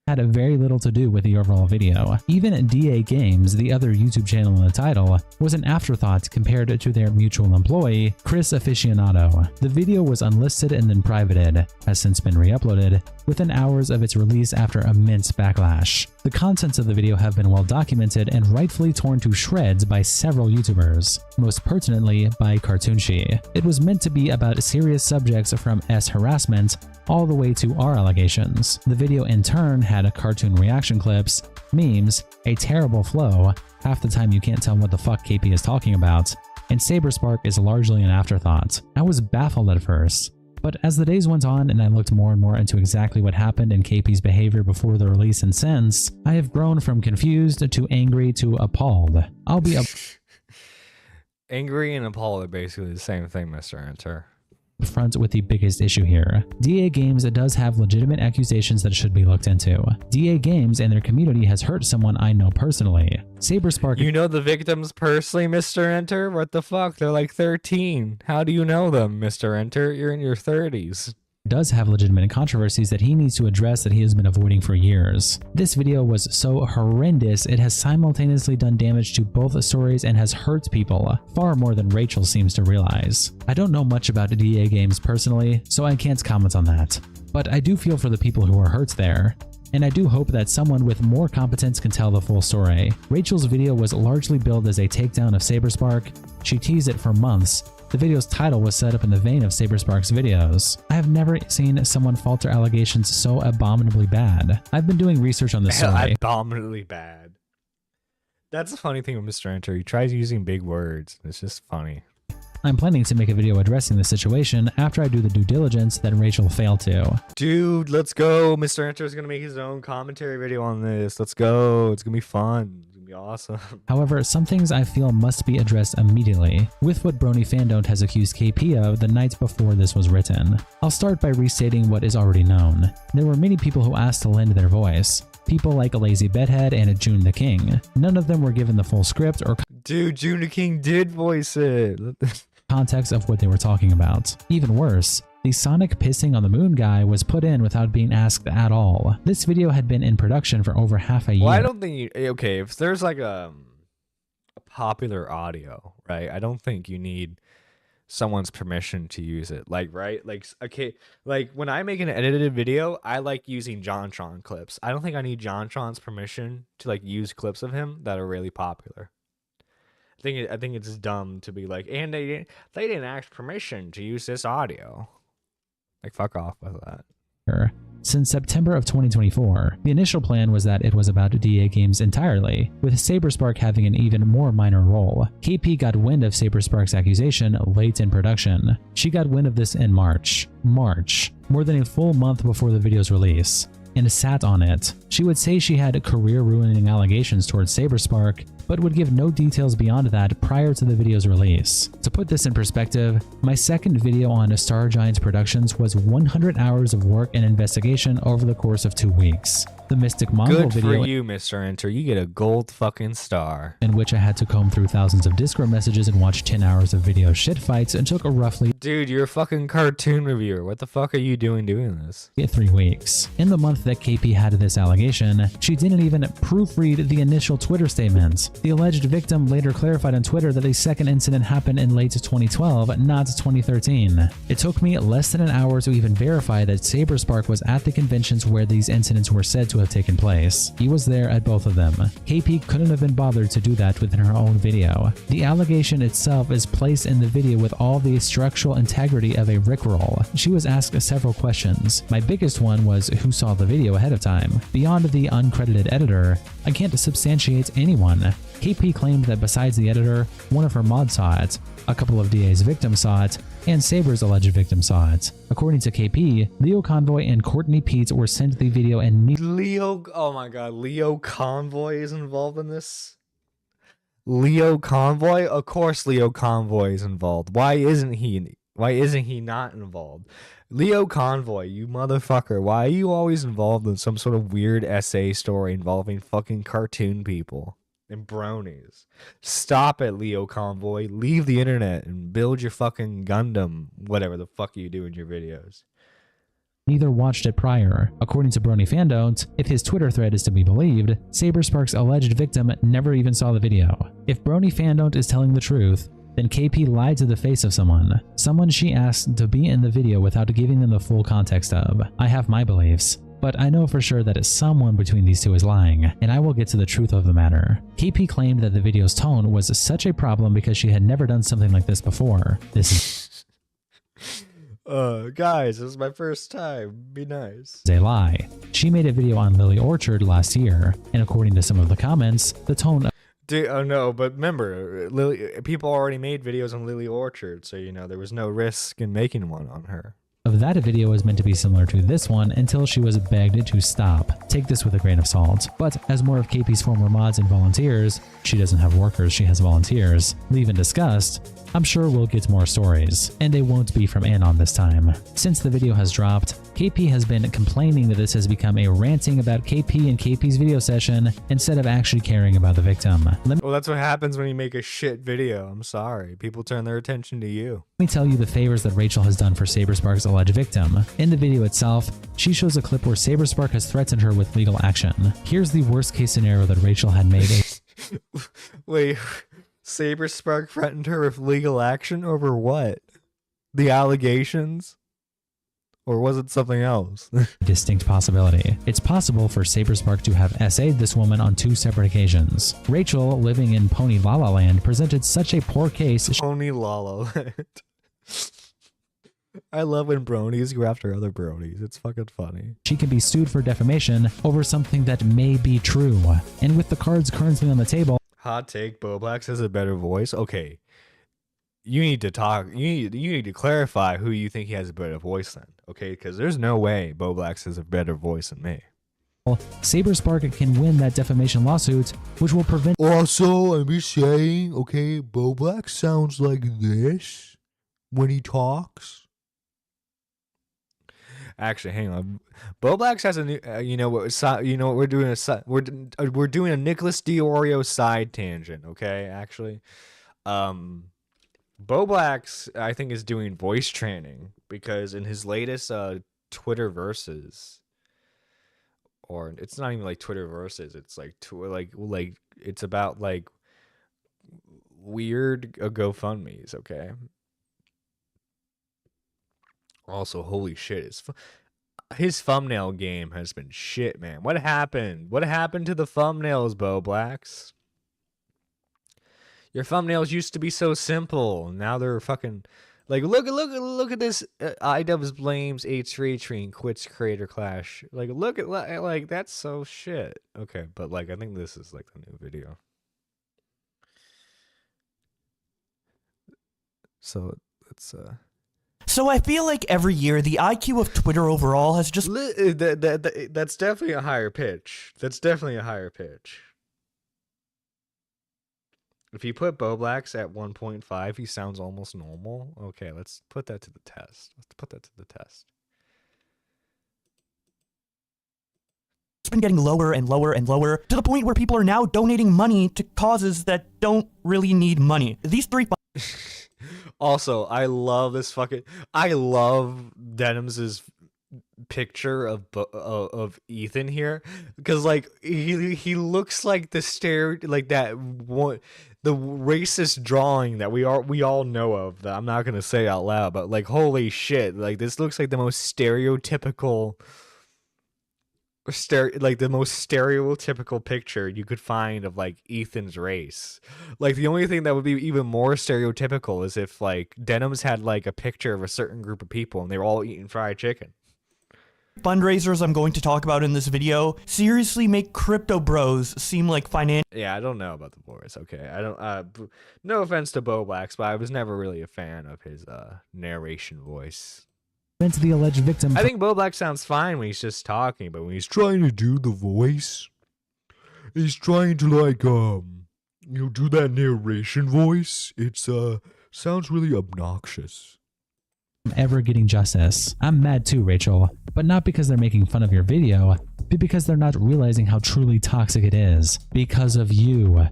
G: Had very little to do with the overall video. Even DA Games, the other YouTube channel in the title, was an afterthought compared to their mutual employee, Chris Aficionado. The video was unlisted and then privated, has since been re-uploaded, within hours of its release after immense backlash. The contents of the video have been well documented and rightfully torn to shreds by several YouTubers, most pertinently by Cartoonshi. It was meant to be about serious subjects from S harassment all the way to R allegations. The video in turn had cartoon reaction clips, memes, a terrible flow, half the time you can't tell what the fuck KP is talking about, and Saberspark is largely an afterthought. I was baffled at first, But as the days went on and I looked more and more into exactly what happened in KP's behavior before the release and since, I have grown from confused to angry to appalled. I'll be
E: Angry and appalled are basically the same thing, Mr. Enter.
G: upfront with the biggest issue here. DA Games does have legitimate accusations that should be looked into. DA Games and their community has hurt someone I know personally. Saberspark—
E: You know the victims personally, Mr. Enter? What the fuck? They're like 13. How do you know them, Mr. Enter? You're in your 30s.
G: Does have legitimate controversies that he needs to address that he has been avoiding for years. This video was so horrendous, it has simultaneously done damage to both stories and has hurt people, far more than Rachel seems to realize. I don't know much about DA Games personally, so I can't comment on that. But I do feel for the people who are hurt there. And I do hope that someone with more competence can tell the full story. Rachel's video was largely billed as a takedown of Saberspark. She teased it for months. The video's title was set up in the vein of Saberspark's videos. I have never seen someone falter allegations so abominably bad. I've been doing research on this story.
E: Abominably bad. That's the funny thing with Mr. Enter. He tries using big words. It's just funny.
G: I'm planning to make a video addressing the situation after I do the due diligence that Rachel failed to.
E: Dude, let's go. Mr. Enter is going to make his own commentary video on this. Let's go. It's going to be fun. It's going to be awesome.
G: However, some things I feel must be addressed immediately, with what Brony Fandom has accused KP of the night before this was written. I'll start by restating what is already known. There were many people who asked to lend their voice. People like Lazy Bedhead and June the King. None of them were given the full script or
E: Dude, June the King did voice it.
G: context of what they were talking about. Even worse, the Sonic pissing on the moon guy was put in without being asked at all. This video had been in production for over half a year.
E: Well, I don't think you... Okay, if there's like a popular audio, right? I don't think you need someone's permission to use it. Like, right? Like, okay, like when I make an edited video, I like using JonTron clips. I don't think I need JonTron's permission to like use clips of him that are really popular. I think it's dumb to be like, and they didn't ask permission to use this audio. Like, fuck off with that.
G: Since September of 2024, the initial plan was that it was about DA Games entirely, with Saberspark having an even more minor role. KP got wind of Saberspark's accusation late in production. She got wind of this in March, more than a full month before the video's release, and sat on it. She would say she had career-ruining allegations towards Saberspark, but would give no details beyond that prior to the video's release. To put this in perspective, my second video on Star Giants Productions was 100 hours of work and investigation over the course of 2 weeks. The Mystic Mongol
E: Good
G: video—
E: for you, Mr. Enter. You get a gold fucking star.
G: In which I had to comb through thousands of Discord messages and watch 10 hours of video shit fights and took a roughly—
E: Dude, you're a fucking cartoon reviewer. What the fuck are you doing this?
G: 3 weeks. In the month that KP had this allegation, she didn't even proofread the initial Twitter statements. The alleged victim later clarified on Twitter that a second incident happened in late 2012, not 2013. It took me less than an hour to even verify that Saberspark was at the conventions where these incidents were said to have taken place. He was there at both of them. KP couldn't have been bothered to do that within her own video. The allegation itself is placed in the video with all the structural integrity of a rickroll. She was asked several questions. My biggest one was who saw the video ahead of time. Beyond the uncredited editor, I can't substantiate anyone. KP claimed that besides the editor, one of her mods saw it, a couple of DA's victims saw it, and Saber's alleged victim saw it. According to KP, Leo Convoy and Courtney Pete were sent the video and
E: oh my god, Leo Convoy is involved in this? Leo Convoy? Of course Leo Convoy is involved. Why isn't he not involved? Leo Convoy, you motherfucker, why are you always involved in some sort of weird essay story involving fucking cartoon people and bronies? Stop it, Leo Convoy. Leave the internet and build your fucking Gundam, whatever the fuck you do in your videos.
G: Neither watched it prior. According to Brony Fandom, if his Twitter thread is to be believed, Saberspark's alleged victim never even saw the video. If Brony Fandom is telling the truth, then KP lied to the face of someone she asked to be in the video without giving them the full context of. I have my beliefs, but I know for sure that someone between these two is lying, and I will get to the truth of the matter. KP claimed that the video's tone was such a problem because she had never done something like this before. This is
E: guys, this is my first time. Be nice.
G: a lie. She made a video on Lily Orchard last year, and according to some of the comments, the tone—
E: Dude, oh no, but remember, people already made videos on Lily Orchard, so you know there was no risk in making one on her.
G: of that video was meant to be similar to this one until she was begged to stop. Take this with a grain of salt. But as more of KP's former mods and volunteers, she doesn't have workers, she has volunteers, leave in disgust, I'm sure we'll get more stories, and they won't be from Anon this time. Since the video has dropped, KP has been complaining that this has become a ranting about KP and KP's video session instead of actually caring about the victim.
E: Well, that's what happens when you make a shit video. I'm sorry. People turn their attention to you.
G: Let me tell you the favors that Rachel has done for Saberspark's alleged victim. In the video itself, she shows a clip where Saberspark has threatened her with legal action. Here's the worst case scenario that Rachel had made.
E: Wait, Saberspark threatened her with legal action over what? The allegations? Or was it something else?
G: Distinct possibility. It's possible for Saberspark to have SA'd this woman on 2 separate occasions. Rachel, living in Pony La La Land, presented such a poor case.
E: Pony La La Land. I love when bronies go after other bronies. It's fucking funny.
G: She can be sued for defamation over something that may be true. And with the cards currently on the table.
E: Hot take, Boblax has a better voice. Okay. You need to talk. You need to clarify who you think he has a better voice than. Okay, because there's no way Boblax has a better voice than me.
G: Saberspark can win that defamation lawsuit, which will prevent.
E: Also, I'm just saying, okay, Boblax sounds like this when he talks. Actually, hang on. Boblax has a new. You know what we're doing we're doing a Nicholas Diorio side tangent. Okay, actually, Boblax, I think, is doing voice training because in his latest Twitter verses, or it's not even like Twitter verses, it's like it's about like weird GoFundMes. Okay. Also, holy shit, his thumbnail game has been shit, man. What happened? What happened to the thumbnails, Boblax? Your thumbnails used to be so simple. Now they're fucking like look at this. iDubbbz blames H3 and quits Creator Clash. Like look at like that's so shit. Okay, but like I think this is like the new video. So it's
H: So I feel like every year the IQ of Twitter overall has just
E: that's definitely a higher pitch. That's definitely a higher pitch. If you put Boblax at 1.5, he sounds almost normal. Okay, let's put that to the test. Let's put that to the test.
H: It's been getting lower and lower and lower to the point where people are now donating money to causes that don't really need money. These 3
E: Also, I love Denim's picture of Ethan here because like he looks like the racist drawing that we all know of that I'm not gonna say out loud, but like holy shit, like this looks like the most stereotypical picture you could find of like Ethan's race. Like the only thing that would be even more stereotypical is if like Denim's had like a picture of a certain group of people and they were all eating fried chicken.
H: Fundraisers I'm going to talk about in this video seriously make crypto bros seem like financial.
E: Yeah, I don't know about the boys. Okay, I don't. No offense to Boblax, but I was never really a fan of his narration voice.
G: The alleged victim.
E: I think Boblax sounds fine when he's just talking, but when he's trying to do the voice, he's trying to like do that narration voice. It's sounds really obnoxious.
G: Ever getting justice. I'm mad too, Rachel, but not because they're making fun of your video, but because they're not realizing how truly toxic it is. Because of you.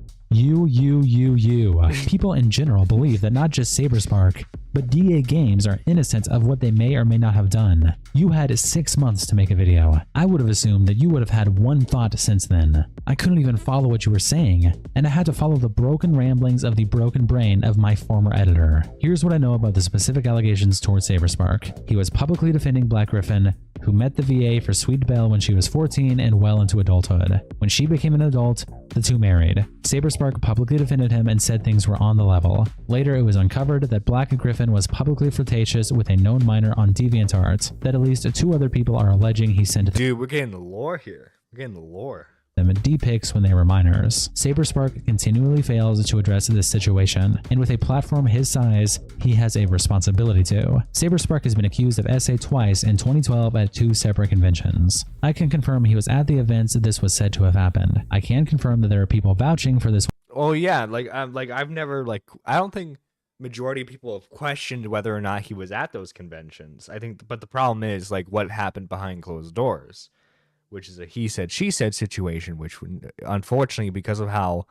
G: People in general believe that not just Saberspark, but DA Games are innocent of what they may or may not have done. You had 6 months to make a video. I would have assumed that you would have had one thought since then. I couldn't even follow what you were saying, and I had to follow the broken ramblings of the broken brain of my former editor. Here's what I know about the specific allegations towards Saberspark. He was publicly defending Black Griffin, who met the VA for Sweet Belle when she was 14 and well into adulthood. When she became an adult, the two married. Saberspark publicly defended him and said things were on the level. Later, it was uncovered that Black Griffin was publicly flirtatious with a known minor on DeviantArt, that at least 2 other people are alleging he sent.
E: Dude, we're getting the lore here. We're getting the lore.
G: them D-pics when they were minors. Saberspark continually fails to address this situation, and with a platform his size, he has a responsibility to. Saberspark has been accused of SA twice in 2012 at 2 separate conventions. I can confirm he was at the events this was said to have happened. I can confirm that there are people vouching for this.
E: Oh yeah, I've never I don't think majority of people have questioned whether or not he was at those conventions. I think, but the problem is what happened behind closed doors, which is a he said she said situation, which unfortunately, because of how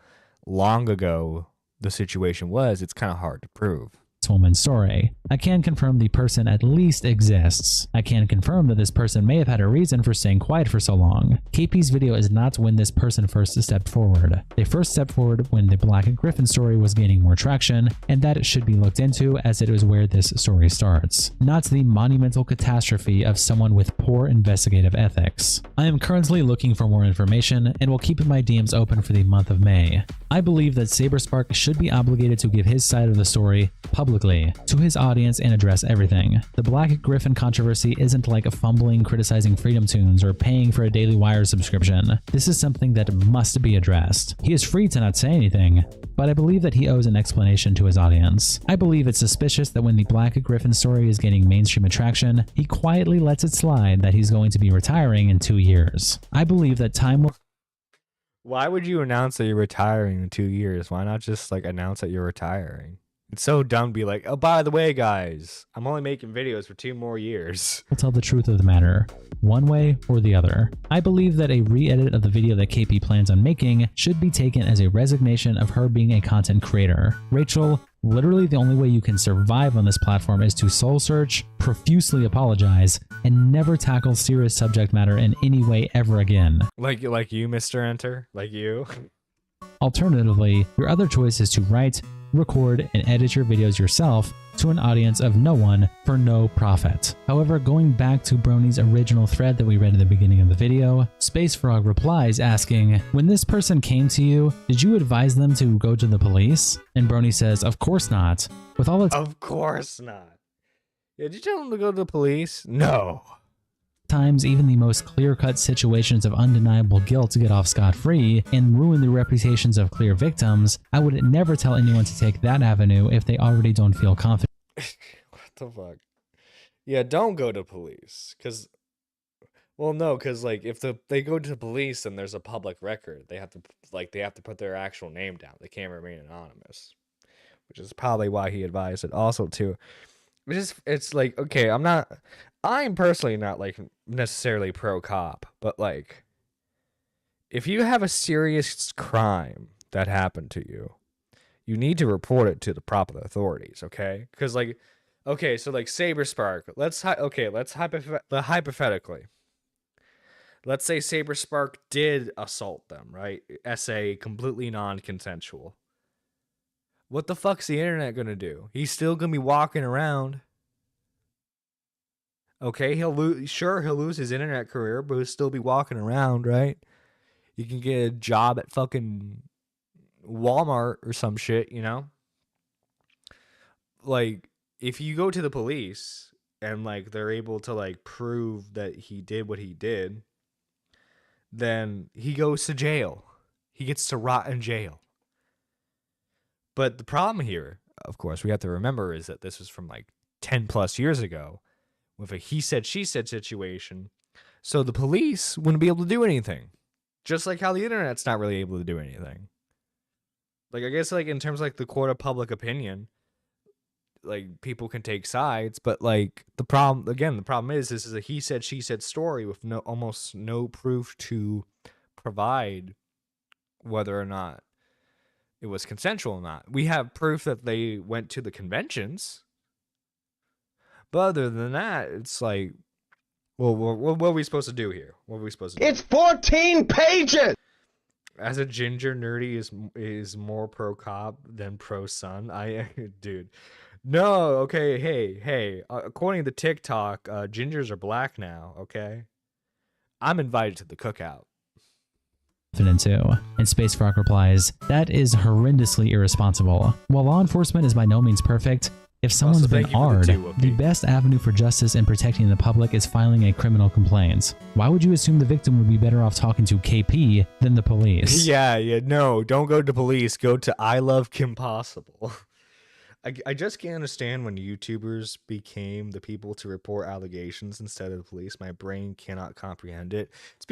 E: long ago the situation was, it's kind of hard to prove.
G: Woman's story. I can confirm the person at least exists. I can confirm that this person may have had a reason for staying quiet for so long. KP's video is not when this person first stepped forward. They first stepped forward when the Black Griffin story was gaining more traction, and that should be looked into as it is where this story starts, not the monumental catastrophe of someone with poor investigative ethics. I am currently looking for more information and will keep my DMs open for the month of May. I believe that Saberspark should be obligated to give his side of the story publicly to his audience and address everything. The Black Griffin controversy isn't like fumbling criticizing Freedom Tunes or paying for a Daily Wire subscription. This is something that must be addressed. He is free to not say anything, but I believe that he owes an explanation to his audience. I believe it's suspicious that when the Black Griffin story is gaining mainstream attraction, he quietly lets it slide that he's going to be retiring in 2 years. I believe that time will...
E: Why would you announce that you're retiring in 2 years? Why not just announce that you're retiring? It's so dumb to be like, oh, by the way, guys, I'm only making videos for 2 more years.
G: Will tell the truth of the matter, one way or the other. I believe that a re-edit of the video that KP plans on making should be taken as a resignation of her being a content creator. Rachel, literally the only way you can survive on this platform is to soul search, profusely apologize, and never tackle serious subject matter in any way ever again.
E: Like you, Mr. Enter? Like you?
G: Alternatively, your other choice is to write, record, and edit your videos yourself to an audience of no one for no profit. However, going back to Brony's original thread that we read at the beginning of the video, Space Frog replies asking, when this person came to you, did you advise them to go to the police? And Brony says, of course not. With all its
E: Of course not. Yeah, did you tell them to go to the police? No.
G: Times even the most clear-cut situations of undeniable guilt get off scot-free and ruin the reputations of clear victims, I would never tell anyone to take that avenue if they already don't feel confident.
E: What the fuck? Yeah, don't go to police. Because if they go to the police, then there's a public record. They have to put their actual name down. They can't remain anonymous, which is probably why he advised it. Also, too, it's like, okay, I'm personally not necessarily pro cop, but if you have a serious crime that happened to you, you need to report it to the proper authorities, okay? Because okay, so Saberspark, let's hypothetically, let's say Saberspark did assault them, right? SA completely non-consensual. What the fuck's the internet gonna do? He's still gonna be walking around. Okay, he'll lose his internet career, but he'll still be walking around, right? You can get a job at fucking Walmart or some shit, you know? If you go to the police and they're able to prove that he did what he did, then he goes to jail. He gets to rot in jail. But the problem here, of course, we have to remember is that this was from 10 plus years ago with a he said, she said situation. So the police wouldn't be able to do anything. Just like how the internet's not really able to do anything. I guess in terms of the court of public opinion, people can take sides, but the problem is this is a he said, she said story with almost no proof to provide whether or not it was consensual or not. We have proof that they went to the conventions. But other than that, it's well, what are we supposed to do here? What are we supposed to do?
A: It's 14 pages!
E: As a ginger, Nerdy is more pro cop than pro son. Dude. No, okay, hey. According to TikTok, gingers are black now, okay? I'm invited to the cookout.
G: Too. And Space Frog replies, that is horrendously irresponsible. While law enforcement is by no means perfect, If someone's been R'd, the best avenue for justice and protecting the public is filing a criminal complaint. Why would you assume the victim would be better off talking to KP than the police?
E: Yeah, no, don't go to police. Go to I Love Kim Possible. I just can't understand when YouTubers became the people to report allegations instead of the police. My brain cannot comprehend it. It's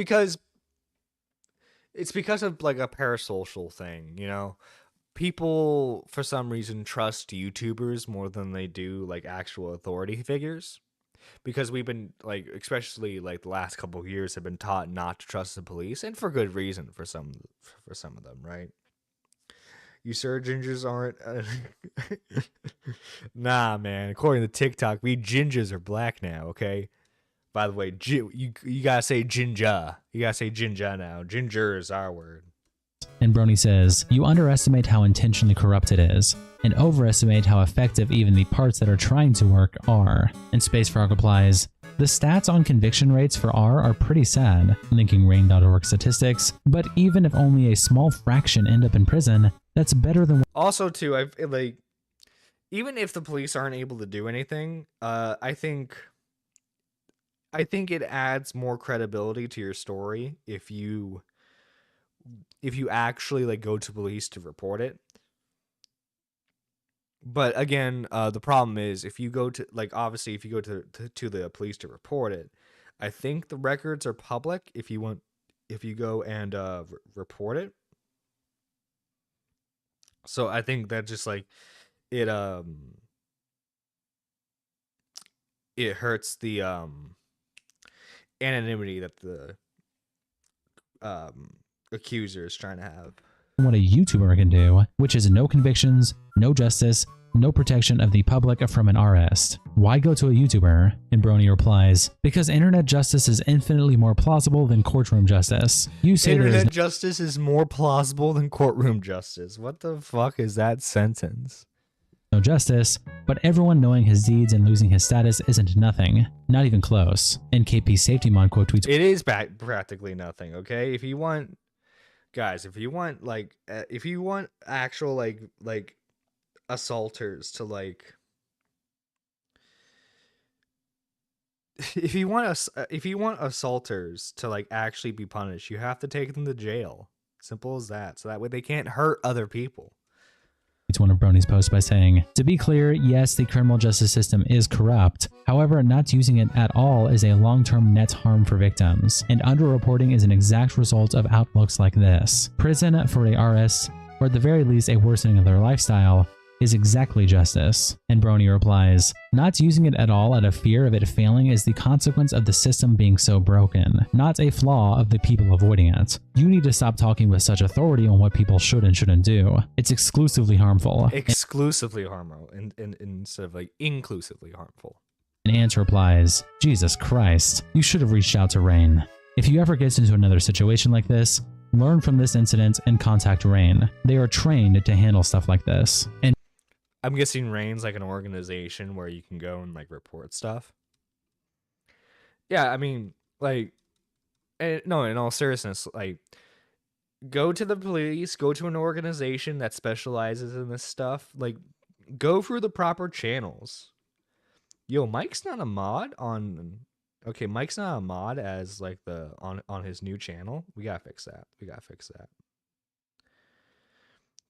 E: because of like a parasocial thing, you know? People for some reason trust YouTubers more than they do like actual authority figures, because we've been like, especially like the last couple of years, have been taught not to trust the police, and for good reason for some of them, right? You sure gingers aren't? Nah, man. According to TikTok, we gingers are black now. Okay. By the way, you gotta say ginger. You gotta say ginger now. Ginger is our word.
G: And Brony says, you underestimate how intentionally corrupt it is, and overestimate how effective even the parts that are trying to work are. And Space Frog replies, the stats on conviction rates for R are pretty sad, linking rain.org statistics, but even if only a small fraction end up in prison, that's better than—
E: Also, too, I've like, even if the police aren't able to do anything, I think it adds more credibility to your story if you actually like go to police to report it. But again, the problem is if you go to like, obviously if you go to the police to report it, I think the records are public if you go and report it. So I think that just like it hurts the anonymity that the accuser is trying to have.
G: What a YouTuber can do, which is no convictions, no justice, no protection of the public from an arrest. Why go to a YouTuber? And Brony replies, because internet justice is infinitely more plausible than courtroom justice. You say
E: internet justice is more plausible than courtroom justice. What the fuck is that sentence?
G: No justice, but everyone knowing his deeds and losing his status isn't nothing. Not even close. And KP Safety Mon quote tweets,
E: it is practically nothing, okay? If you want, guys, if you want actual like assaulters to like, if you want assaulters to like actually be punished, you have to take them to jail. Simple as that. So that way they can't hurt other people.
G: It's one of Brony's posts by saying, to be clear, yes, the criminal justice system is corrupt. However, not using it at all is a long-term net harm for victims, and underreporting is an exact result of outlooks like this. Prison for a RS, or at the very least a worsening of their lifestyle, is exactly justice. And Brony replies, not using it at all out of fear of it failing is the consequence of the system being so broken, not a flaw of the people avoiding it. You need to stop talking with such authority on what people should and shouldn't do. It's exclusively harmful.
E: Exclusively harmful, instead of like inclusively harmful.
G: And Ant replies, Jesus Christ, you should have reached out to Rain. If you ever get into another situation like this, learn from this incident and contact Rain. They are trained to handle stuff like this. And
E: I'm guessing Rain's like an organization where you can go and like report stuff. Yeah, I mean, like, no, in all seriousness, like, go to the police, go to an organization that specializes in this stuff. Like, go through the proper channels. Yo, Mike's not a mod on. Okay, Mike's not a mod as like on his new channel. We gotta fix that.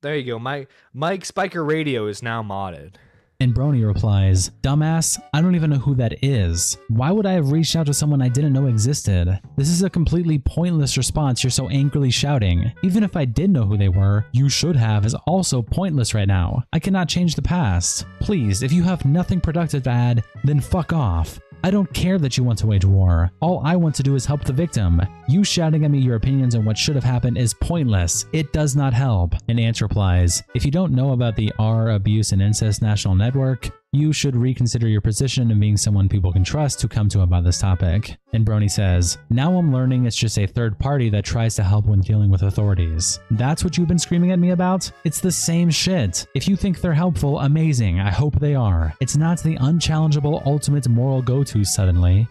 E: There you go. Mike Spiker Radio is now modded.
G: And Brony replies, dumbass, I don't even know who that is. Why would I have reached out to someone I didn't know existed? This is a completely pointless response you're so angrily shouting. Even if I did know who they were, you should have is also pointless right now. I cannot change the past. Please, if you have nothing productive to add, then fuck off. I don't care that you want to wage war. All I want to do is help the victim. You shouting at me your opinions on what should have happened is pointless. It does not help. And Ant replies, if you don't know about the R Abuse and Incest National Network, you should reconsider your position in being someone people can trust to come to about this topic. And Brony says, now I'm learning it's just a third party that tries to help when dealing with authorities. That's what you've been screaming at me about? It's the same shit. If you think they're helpful, amazing. I hope they are. It's not the unchallengeable ultimate moral go-to suddenly.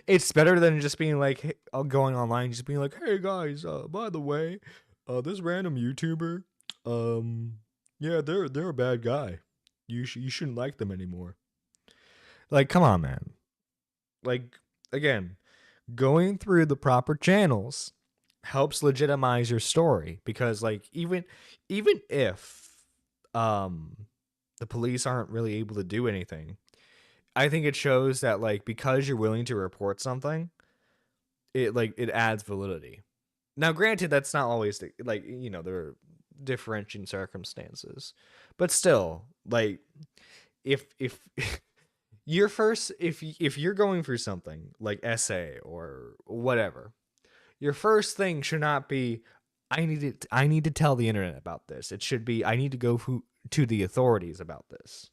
E: It's better than just being like, hey, going online, just being like, hey guys, by the way, this random YouTuber, yeah, they're a bad guy. you shouldn't like them anymore. Like, come on, man. Like, again, going through the proper channels helps legitimize your story, because like even if the police aren't really able to do anything, I think it shows that like because you're willing to report something, it adds validity. Now, granted, that's not always like, you know, there are differentiating circumstances, but still, like if if you're going through something like essay or whatever, your first thing should not be, I need to tell the internet about this. It should be, I need to go to the authorities about this.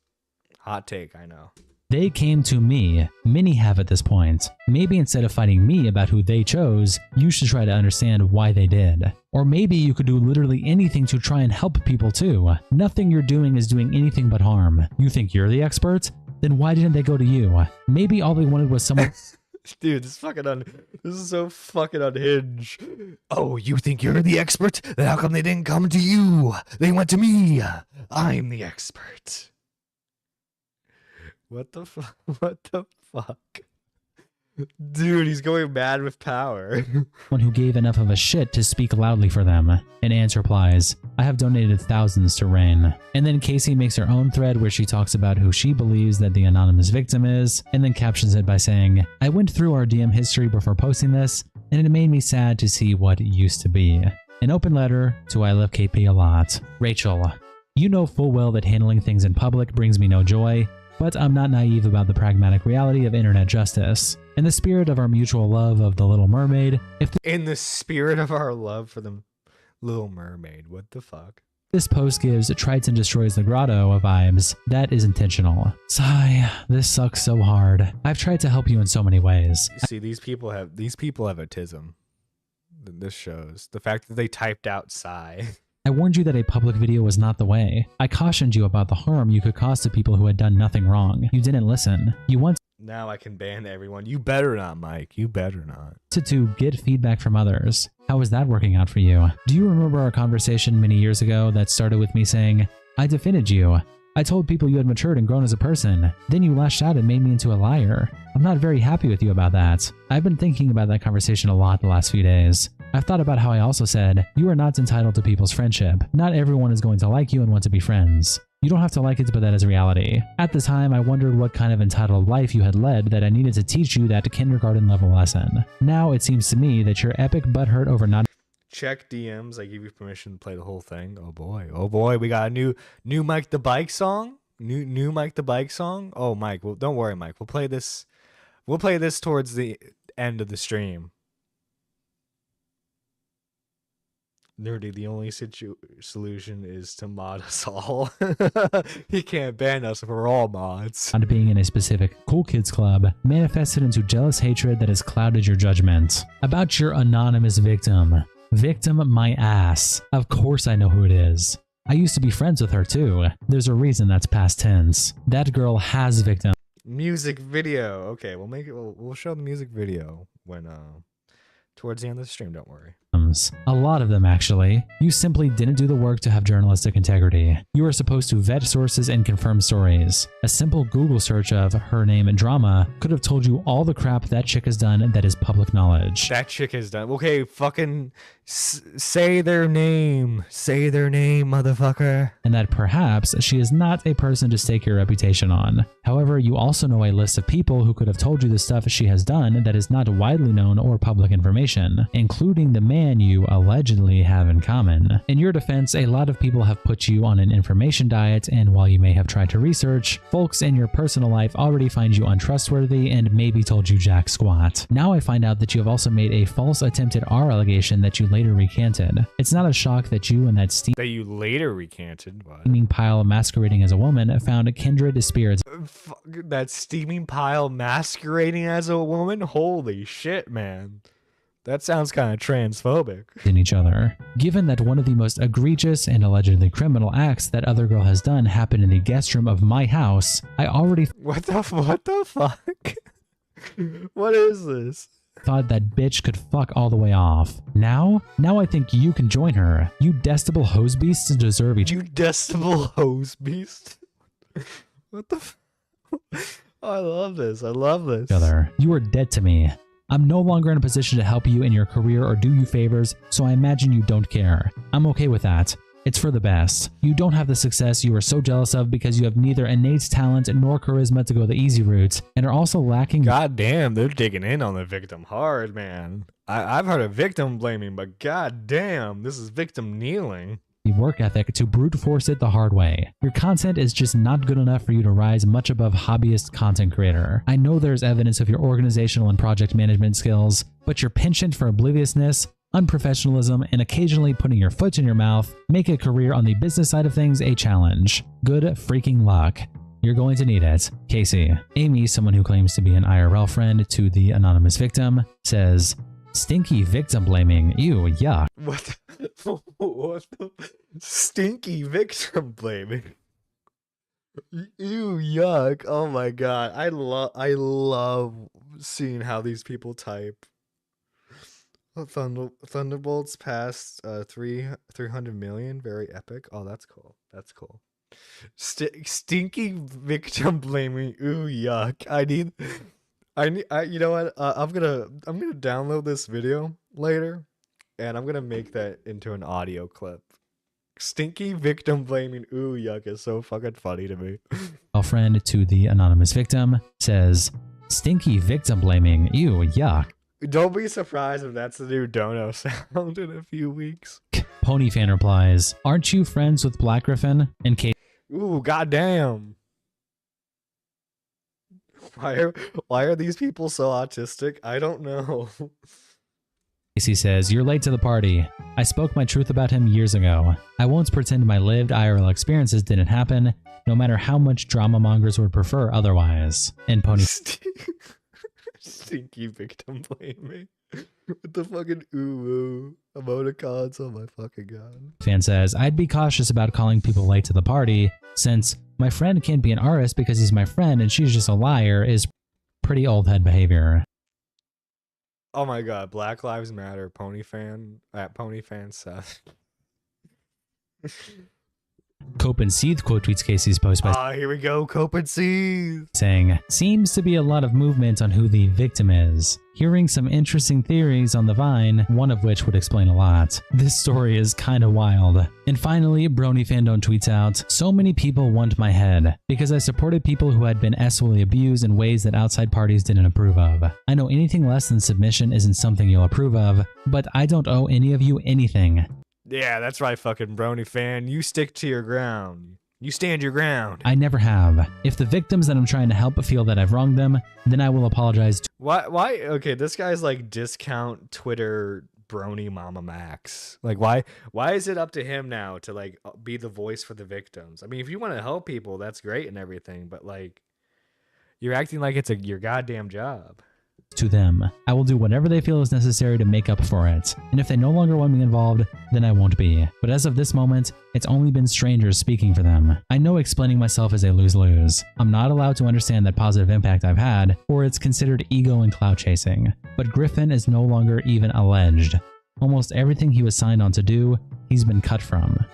E: Hot take, I know.
G: They came to me. Many have at this point. Maybe instead of fighting me about who they chose, you should try to understand why they did. Or maybe you could do literally anything to try and help people too. Nothing you're doing is doing anything but harm. You think you're the expert? Then why didn't they go to you? Maybe all they wanted was someone...
E: Dude, this is so fucking unhinged. Oh, you think you're the expert? Then how come they didn't come to you? They went to me. I'm the expert. What the fuck? What the fuck? Dude, he's going mad with power.
G: One who gave enough of a shit to speak loudly for them. And Ange replies, I have donated thousands to Rain. And then Casey makes her own thread where she talks about who she believes that the anonymous victim is, and then captions it by saying, I went through our DM history before posting this, and it made me sad to see what used to be. An open letter to I love KP a lot. Rachel, you know full well that handling things in public brings me no joy, but I'm not naive about the pragmatic reality of internet justice. In the spirit of our mutual love of The Little Mermaid,
E: in the spirit of our love for the Little Mermaid, what the fuck?
G: This post gives Triton destroys the grotto vibes. That is intentional. Sigh, this sucks so hard. I've tried to help you in so many ways.
E: See, these people have autism. This shows. The fact that they typed out sigh.
G: I warned you that a public video was not the way. I cautioned you about the harm you could cause to people who had done nothing wrong. You didn't listen. You wanted
E: Now I can ban everyone. You better not, Mike. You better not.
G: To get feedback from others. How is that working out for you? Do you remember our conversation many years ago that started with me saying, I defended you. I told people you had matured and grown as a person. Then you lashed out and made me into a liar. I'm not very happy with you about that. I've been thinking about that conversation a lot the last few days. I've thought about how I also said, you are not entitled to people's friendship. Not everyone is going to like you and want to be friends. You don't have to like it, but that is reality. At the time, I wondered what kind of entitled life you had led that I needed to teach you that kindergarten level lesson. Now it seems to me that your epic butthurt over not
E: check DMs. I give you permission to play the whole thing. Oh boy, we got a new Mike the Bike song. New Mike the Bike song. Oh, Mike, well, don't worry, Mike. We'll play this towards the end of the stream. Nerdy, the only solution is to mod us all. He can't ban us if we're all mods.
G: Not being in a specific cool kids club manifested into jealous hatred that has clouded your judgment. About your anonymous victim. Victim my ass. Of course I know who it is. I used to be friends with her too. There's a reason that's past tense. That girl has victim.
E: Music video. Okay, we'll show the music video when towards the end of the stream, don't worry.
G: A lot of them, actually. You simply didn't do the work to have journalistic integrity. You were supposed to vet sources and confirm stories. A simple Google search of her name and drama could have told you all the crap that chick has done that is public knowledge.
E: That chick has done. Okay, fucking say their name. Say their name, motherfucker.
G: And that perhaps she is not a person to stake your reputation on. However, you also know a list of people who could have told you the stuff she has done that is not widely known or public information, including the man you allegedly have in common. In your defense, a lot of people have put you on an information diet, and while you may have tried to research, folks in your personal life already find you untrustworthy and maybe told you jack squat. Now I find out that you have also made a false attempted R allegation that you later recanted. It's not a shock that you and that steaming pile masquerading as a woman found kindred spirits.
E: That steaming pile masquerading as a woman? Holy shit, man. That sounds kind of transphobic.
G: In each other. Given that one of the most egregious and allegedly criminal acts that other girl has done happened in the guest room of my house, I already
E: What the fuck? What is this?
G: Thought that bitch could fuck all the way off. Now I think you can join her. You detestable hose beasts deserve each
E: You detestable hose beast? What the Oh, I love this. I love this.
G: You are dead to me. I'm no longer in a position to help you in your career or do you favors, so I imagine you don't care. I'm okay with that. It's for the best. You don't have the success you are so jealous of because you have neither innate talent nor charisma to go the easy route, and are also lacking—
E: God damn, they're digging in on the victim hard, man. I've heard of victim blaming, but god damn, this is victim kneeling.
G: work ethic to brute force it the hard way. Your content is just not good enough for you to rise much above hobbyist content creator. I know there's evidence of your organizational and project management skills, but your penchant for obliviousness, unprofessionalism, and occasionally putting your foot in your mouth make a career on the business side of things a challenge. Good freaking luck. You're going to need it. Casey. Amy, someone who claims to be an IRL friend to the anonymous victim, says, "Stinky victim blaming. Ew, yuck."
E: What the stinky victim blaming? Ew, yuck. Oh my god. I love seeing how these people type. Thunderbolts past 300 million. Very epic. Oh, that's cool. That's cool. Stinky victim blaming. Ooh, yuck. You know what? I'm gonna download this video later, and I'm gonna make that into an audio clip. Stinky victim blaming. Ooh, yuck is so fucking funny to me.
G: A friend to the anonymous victim says, "Stinky victim blaming. Ew, yuck."
E: Don't be surprised if that's the new Dono sound in a few weeks.
G: Pony fan replies, "Aren't you friends with Black Griffin?" And Kate,
E: ooh, goddamn. Why are these people so autistic? I don't know.
G: Casey says, "You're late to the party. I spoke my truth about him years ago. I won't pretend my lived IRL experiences didn't happen, no matter how much drama mongers would prefer otherwise." And Pony
E: Stinky victim blaming. With the fucking ooh emoticons. Oh my fucking god.
G: fan says, "I'd be cautious about calling people late to the party, since my friend can't be an artist because he's my friend and she's just a liar is pretty old head behavior."
E: Oh my god, Black Lives Matter, Pony fan at Pony fan Seth.
G: Cope and Seeth quote tweets Casey's post by
E: here we go, Cope and Seeth,
G: saying, "Seems to be a lot of movement on who the victim is. Hearing some interesting theories on the Vine, one of which would explain a lot. This story is kinda wild." And finally, Brony Fandom tweets out, "So many people want my head, because I supported people who had been sexually abused in ways that outside parties didn't approve of. I know anything less than submission isn't something you'll approve of, but I don't owe any of you anything."
E: Yeah, that's right, fucking Brony fan. You stick to your ground. You stand your ground.
G: I never have. If the victims that I'm trying to help feel that I've wronged them, then I will apologize.
E: Why? Okay, this guy's like discount Twitter Brony Mama Max. Like, why is it up to him now to like be the voice for the victims? I mean, if you want to help people, that's great and everything, but like, you're acting like it's your goddamn job.
G: To them. I will do whatever they feel is necessary to make up for it. And if they no longer want me involved, then I won't be. But as of this moment, it's only been strangers speaking for them. I know explaining myself is a lose-lose. I'm not allowed to understand that positive impact I've had, or it's considered ego and clout chasing. But Griffin is no longer even alleged. Almost everything he was signed on to do, he's been cut from.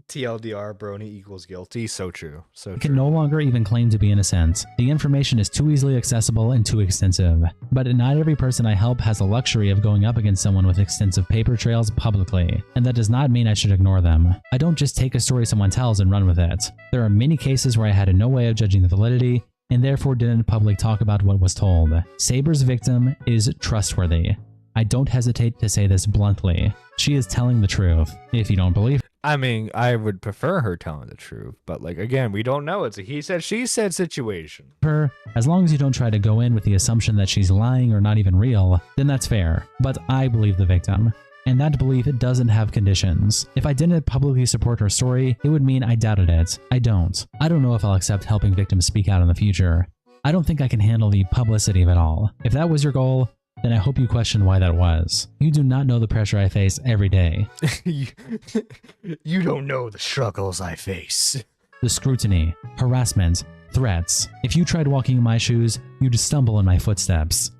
E: TLDR, Brony equals guilty. So true. So
G: He can no longer even claim to be innocent. The information is too easily accessible and too extensive. But not every person I help has the luxury of going up against someone with extensive paper trails publicly, and that does not mean I should ignore them. I don't just take a story someone tells and run with it. There are many cases where I had no way of judging the validity, and therefore didn't publicly talk about what was told. Saber's victim is trustworthy. I don't hesitate to say this bluntly. She is telling the truth. If you don't believe
E: I mean, I would prefer her telling the truth, but like, again, we don't know. It's a he said, she said situation.
G: her, as long as you don't try to go in with the assumption that she's lying or not even real, then that's fair. But I believe the victim. And that belief doesn't have conditions. If I didn't publicly support her story, it would mean I doubted it. I don't. I don't know if I'll accept helping victims speak out in the future. I don't think I can handle the publicity of it all. If that was your goal, then I hope you question why that was. You do not know the pressure I face every day.
E: You don't know the struggles I face.
G: The scrutiny, harassment, threats. If you tried walking in my shoes, you'd stumble in my footsteps.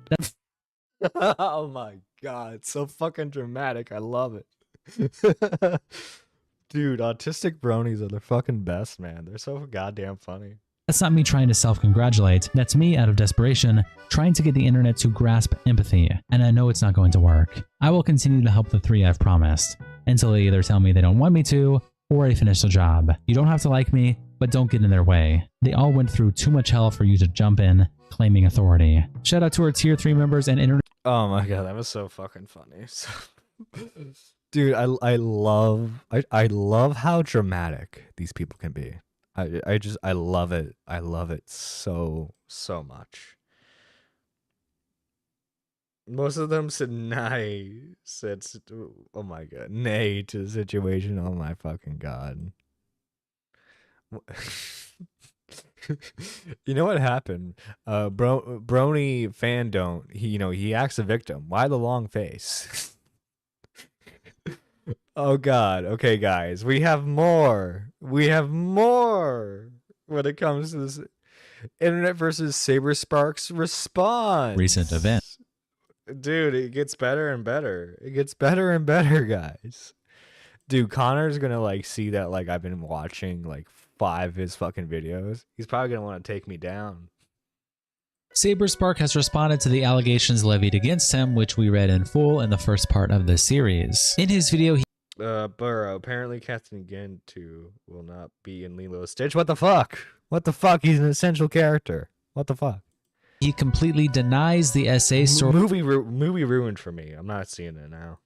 E: Oh my god, so fucking dramatic. I love it. Dude, autistic bronies are the fucking best, man. They're so goddamn funny.
G: That's not me trying to self-congratulate. That's me out of desperation, trying to get the internet to grasp empathy, and I know it's not going to work. I will continue to help the three I've promised, until they either tell me they don't want me to, or I finish the job. You don't have to like me, but don't get in their way. They all went through too much hell for you to jump in, claiming authority. Shout out to our tier 3 members and internet.
E: Oh my god, that was so fucking funny. Dude, I love how dramatic these people can be. I love it. I love it so much. Most of them said nay. Oh my god, nay to the situation. Oh my fucking god. You know what happened? Brony Fandom. He acts a victim. Why the long face? Oh god. Okay, guys, we have more. We have more when it comes to this internet versus Saberspark's response.
G: Recent event.
E: Dude, it gets better and better. It gets better and better, guys. Dude, Connor's gonna like see that like I've been watching like 5 of his fucking videos. He's probably gonna want to take me down.
G: Saberspark has responded to the allegations levied against him, which we read in full in the first part of this series. In his video,
E: Burrow, apparently Captain Gentoo will not be in Lilo Stitch. What the fuck? What the fuck? He's an essential character. What the fuck?
G: He completely denies the SA story.
E: Movie ruined for me. I'm not seeing it now.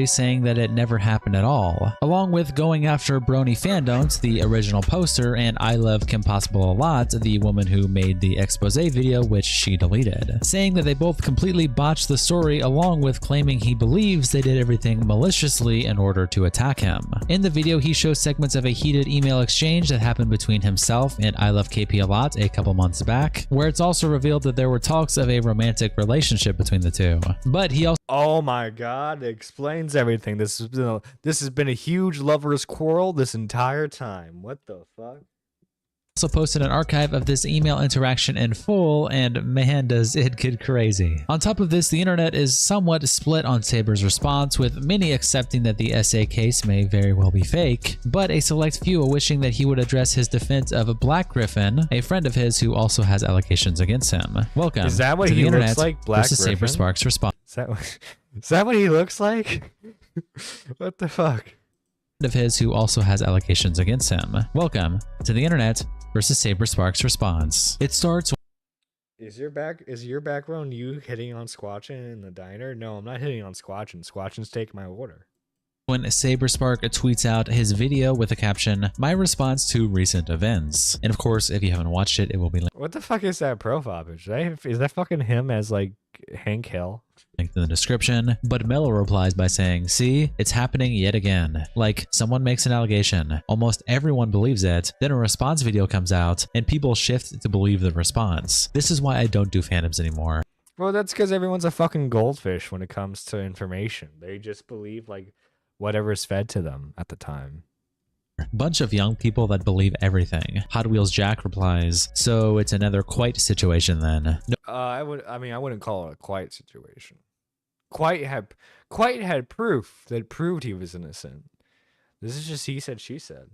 G: Saying that it never happened at all, along with going after Brony Fandom, the original poster, and I Love Kim Possible a Lot, the woman who made the expose video, which she deleted, saying that they both completely botched the story, along with claiming he believes they did everything maliciously in order to attack him. In the video, he shows segments of a heated email exchange that happened between himself and I Love KP a Lot a couple months back, where it's also revealed that there were talks of a romantic relationship between the two. But he also—
E: oh my god, explains everything. This has been a huge lovers quarrel this entire time. What the fuck?
G: Also posted an archive of this email interaction in full, and man does it get crazy. On top of this, the internet is somewhat split on Saber's response, with many accepting that the SA case may very well be fake, but a select few wishing that he would address his defense of Black Griffin, a friend of his who also has allegations against him. Welcome
E: is that what
G: to
E: he
G: the internet
E: looks like, Black
G: versus
E: Griffin?
G: Saberspark's response.
E: Is that what he looks like? What the fuck?
G: Of his who also has allegations against him. Welcome to the internet versus Saberspark's response. It starts.
E: Is your background you hitting on Squatchin in the diner? No, I'm not hitting on Squatchin. Squatchin's taking my order.
G: When Saberspark tweets out his video with the caption, "My response to recent events." And of course, if you haven't watched it, it will be linked.
E: What the fuck is that profile picture? Is that fucking him as like Hank Hill?
G: Linked in the description, but Mello replies by saying, "See, it's happening yet again. Like, someone makes an allegation, almost everyone believes it, then a response video comes out, and people shift to believe the response. This is why I don't do fandoms anymore."
E: Well, that's because everyone's a fucking goldfish when it comes to information. They just believe like whatever's fed to them at the time.
G: Bunch of young people that believe everything. Hot Wheels Jack replies, "So it's another quite situation then." No.
E: I wouldn't call it a quite situation. Quite had proof that proved he was innocent. This is just he said, she said.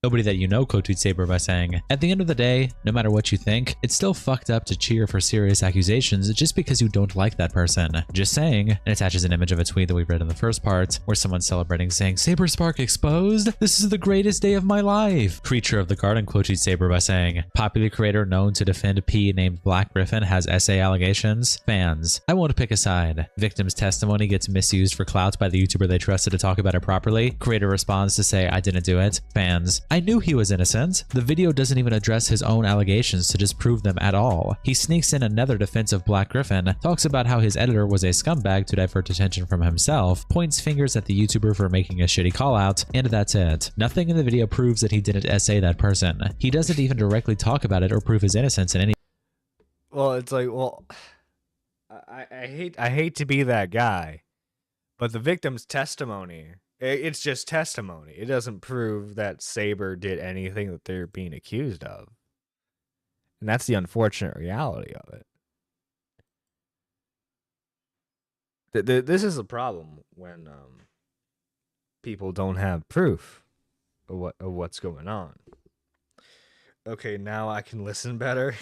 G: Nobody that you know quoted Saber by saying, "At the end of the day, no matter what you think, it's still fucked up to cheer for serious accusations just because you don't like that person. Just saying," and attaches an image of a tweet that we read in the first part, where someone's celebrating saying, "Saberspark exposed? This is the greatest day of my life." Creature of the Garden quoted Saber by saying, "Popular creator known to defend P named Black Griffin has SA allegations. Fans, I won't pick a side. Victim's testimony gets misused for clout by the YouTuber they trusted to talk about it properly. Creator responds to say, I didn't do it. Fans, I knew he was innocent. The video doesn't even address his own allegations to disprove them at all. He sneaks in another defense of Black Griffin, talks about how his editor was a scumbag to divert attention from himself, points fingers at the YouTuber for making a shitty call out, and that's it. Nothing in the video proves that he didn't SA that person. He doesn't even directly talk about it or prove his innocence in any."
E: Well, it's like, well, I hate to be that guy, but the victim's testimony, it's just testimony. It doesn't prove that Saber did anything that they're being accused of. And that's the unfortunate reality of it. This is a problem when people don't have proof of what's going on. Okay, now I can listen better.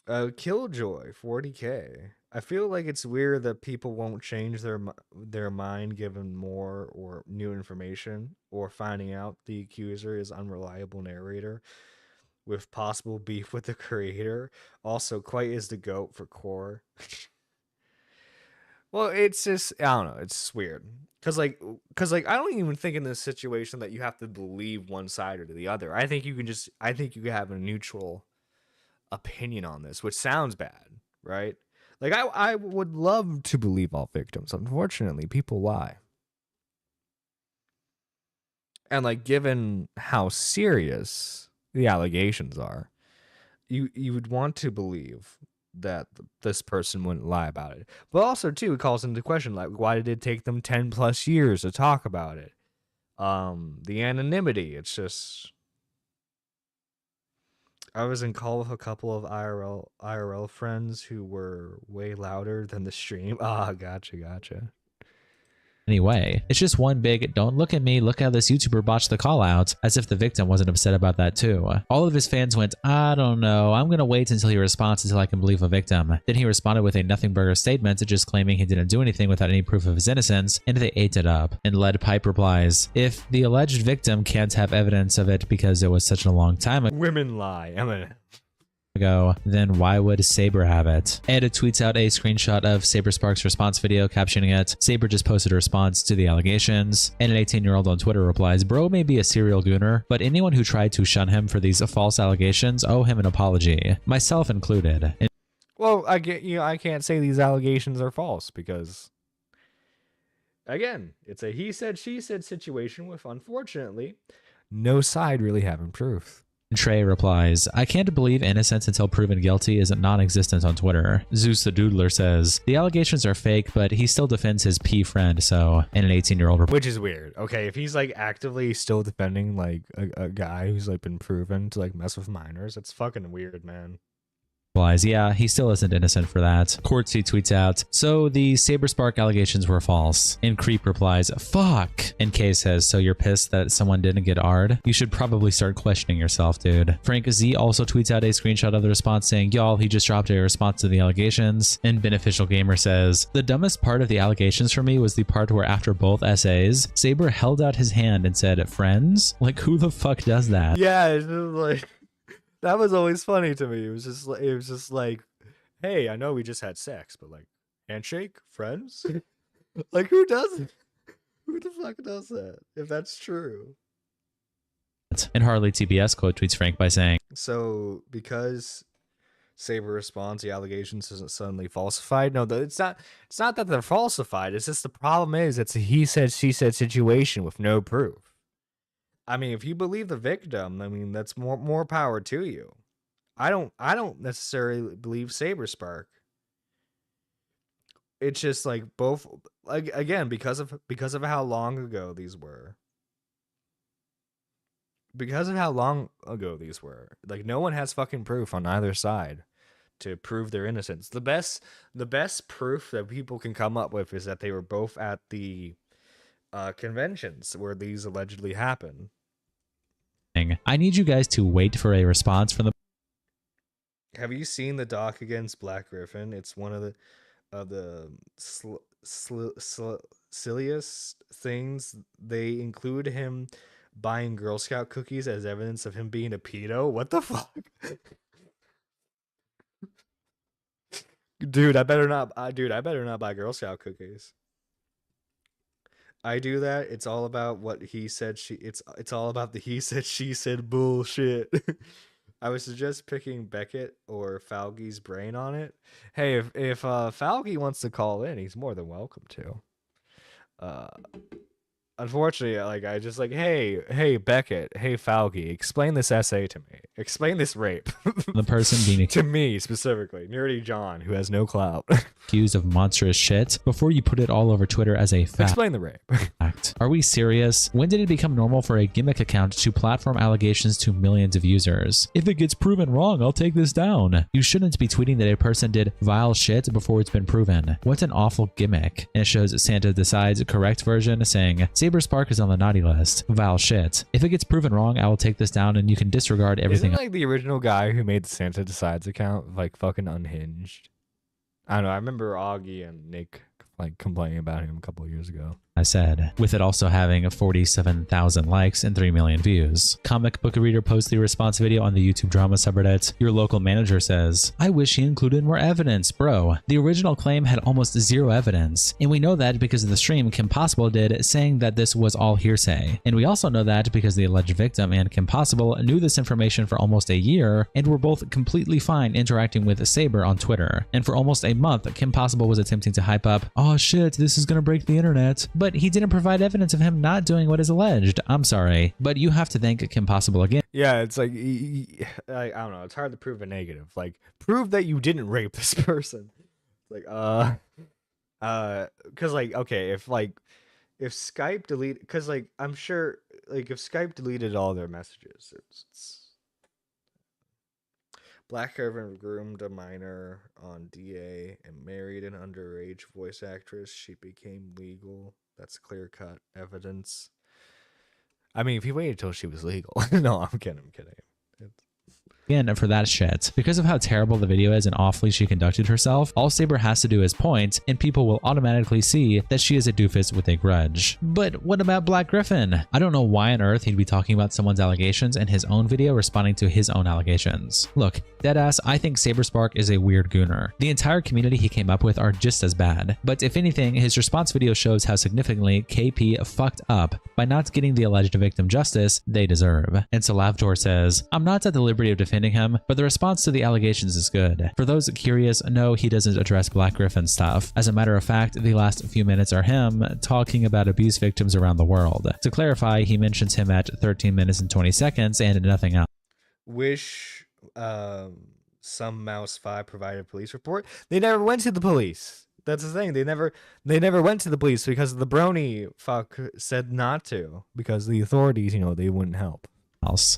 E: Killjoy, 40K. I feel like it's weird that people won't change their mind given more or new information, or finding out the accuser is unreliable narrator with possible beef with the creator. Also, quite is the GOAT for core. Well, it's just, I don't know, it's weird. Cause I don't even think in this situation that you have to believe one side or the other. I think you can have a neutral opinion on this, which sounds bad, right? Like I would love to believe all victims. Unfortunately, people lie. And like, given how serious the allegations are, you would want to believe that this person wouldn't lie about it. But also too, it calls into question, like, why did it take them 10 plus years to talk about it? The anonymity, it's just, I was in call with a couple of IRL friends who were way louder than the stream. Ah, gotcha.
G: Anyway, it's just one big don't look at me, look how this YouTuber botched the call out, as if the victim wasn't upset about that too. All of his fans went, I don't know, I'm gonna wait until he responds until I can believe a victim. Then he responded with a nothing burger statement, just claiming he didn't do anything without any proof of his innocence, and they ate it up. And Lead Pipe replies, if the alleged victim can't have evidence of it because it was such a long time ago,
E: women lie.
G: then why would Saber have it? And it tweets out a screenshot of Saberspark's response video captioning it, Saber just posted a response to the allegations, and an 18-year-old on Twitter replies, bro may be a serial gooner, but anyone who tried to shun him for these false allegations owe him an apology, myself included.
E: Well, I can't say these allegations are false because, again, it's a he said, she said situation with, unfortunately, no side really having proof.
G: Trey replies, I can't believe innocence until proven guilty is non-existent on Twitter. Zeus the Doodler says, the allegations are fake, but he still defends his P friend, so, and an 18-year-old
E: which is weird. Okay, if he's like actively still defending like a guy who's like been proven to like mess with minors, it's fucking weird, man.
G: replies, yeah, he still isn't innocent for that. Quartzy tweets out, so the Saberspark allegations were false. And Creep replies, fuck. And Kay says, so you're pissed that someone didn't get R'd? You should probably start questioning yourself, dude. Frank Z also tweets out a screenshot of the response saying, y'all, he just dropped a response to the allegations. And Beneficial Gamer says, the dumbest part of the allegations for me was the part where after both essays, Saber held out his hand and said, friends? Like, who the fuck does that?
E: Yeah, it's just like, that was always funny to me. It was just like, hey, I know we just had sex, but like, handshake, friends? Like, who does it? Who the fuck does that? If that's true.
G: And Harley TBS quote tweets Frank by saying,
E: so because Saber responds, the allegations isn't suddenly falsified. No, it's not that they're falsified. It's just the problem is it's a he said, she said situation with no proof. I mean, if you believe the victim, I mean, that's more power to you. I don't necessarily believe Saberspark. It's just like both, like, again, because of how long ago these were. Because of how long ago these were, like, no one has fucking proof on either side to prove their innocence. The best proof that people can come up with is that they were both at the conventions where these allegedly happened.
G: I need you guys to wait for a response from the.
E: Have you seen the doc against Black Griffin? It's one of the silliest things. They include him buying Girl Scout cookies as evidence of him being a pedo. What the fuck? Dude, I better not buy Girl Scout cookies. I do that. It's all about what he said. It's all about the he said, she said bullshit. I would suggest picking Beckett or Falgi's brain on it. Hey, if Falgi wants to call in, he's more than welcome to. Unfortunately, like, I just like, hey Beckett, hey Falgi, explain this essay to me. Explain this rape.
G: The person being
E: to me specifically, Nerdy John, who has no clout,
G: accused of monstrous shit before you put it all over Twitter as a fact.
E: Explain the rape.
G: fact. Are we serious? When did it become normal for a gimmick account to platform allegations to millions of users? If it gets proven wrong, I'll take this down. You shouldn't be tweeting that a person did vile shit before it's been proven. What an awful gimmick. And it shows Santa Decides correct version saying, Saberspark is on the naughty list. Vile shit. If it gets proven wrong, I will take this down and you can disregard everything.
E: Isn't like the original guy who made the Santa Decides account like fucking unhinged? I don't know. I remember Augie and Nick like complaining about him a couple of years ago.
G: I said, with it also having 47,000 likes and 3 million views. Comic Book Reader posts the response video on the YouTube drama subreddit. Your local manager says, I wish he included more evidence, bro. The original claim had almost zero evidence. And we know that because of the stream Kim Possible did saying that this was all hearsay. And we also know that because the alleged victim and Kim Possible knew this information for almost a year and were both completely fine interacting with Saber on Twitter. And for almost a month, Kim Possible was attempting to hype up, oh shit, this is gonna break the internet. But he didn't provide evidence of him not doing what is alleged. I'm sorry, but you have to thank Kim Possible again.
E: Yeah, it's like, I don't know. It's hard to prove a negative. Like, prove that you didn't rape this person. Like, because like, okay, if Skype deleted, because like, I'm sure, like, if Skype deleted all their messages, it's Black Irvin groomed a minor on DA and married an underage voice actress. She became legal. That's clear-cut evidence. I mean, if he waited till she was legal. No, I'm kidding.
G: Again for that shit. Because of how terrible the video is and awfully she conducted herself, all Saber has to do is point, and people will automatically see that she is a doofus with a grudge. But what about Black Griffin? I don't know why on earth he'd be talking about someone's allegations in his own video responding to his own allegations. Look, deadass, I think Saberspark is a weird gooner. The entire community he came up with are just as bad. But if anything, his response video shows how significantly KP fucked up by not getting the alleged victim justice they deserve. And Salavtor says, I'm not at the liberty of defending him, but the response to the allegations is good. For those curious, no, he doesn't address Black Griffin stuff. As a matter of fact, the last few minutes are him talking about abuse victims around the world. To clarify, he mentions him at 13 minutes and 20 seconds and nothing else.
E: Wish some Mouse 5 provided a police report. They never went to the police. That's the thing. They never went to the police because the brony fuck said not to, because the authorities, you know, they wouldn't help.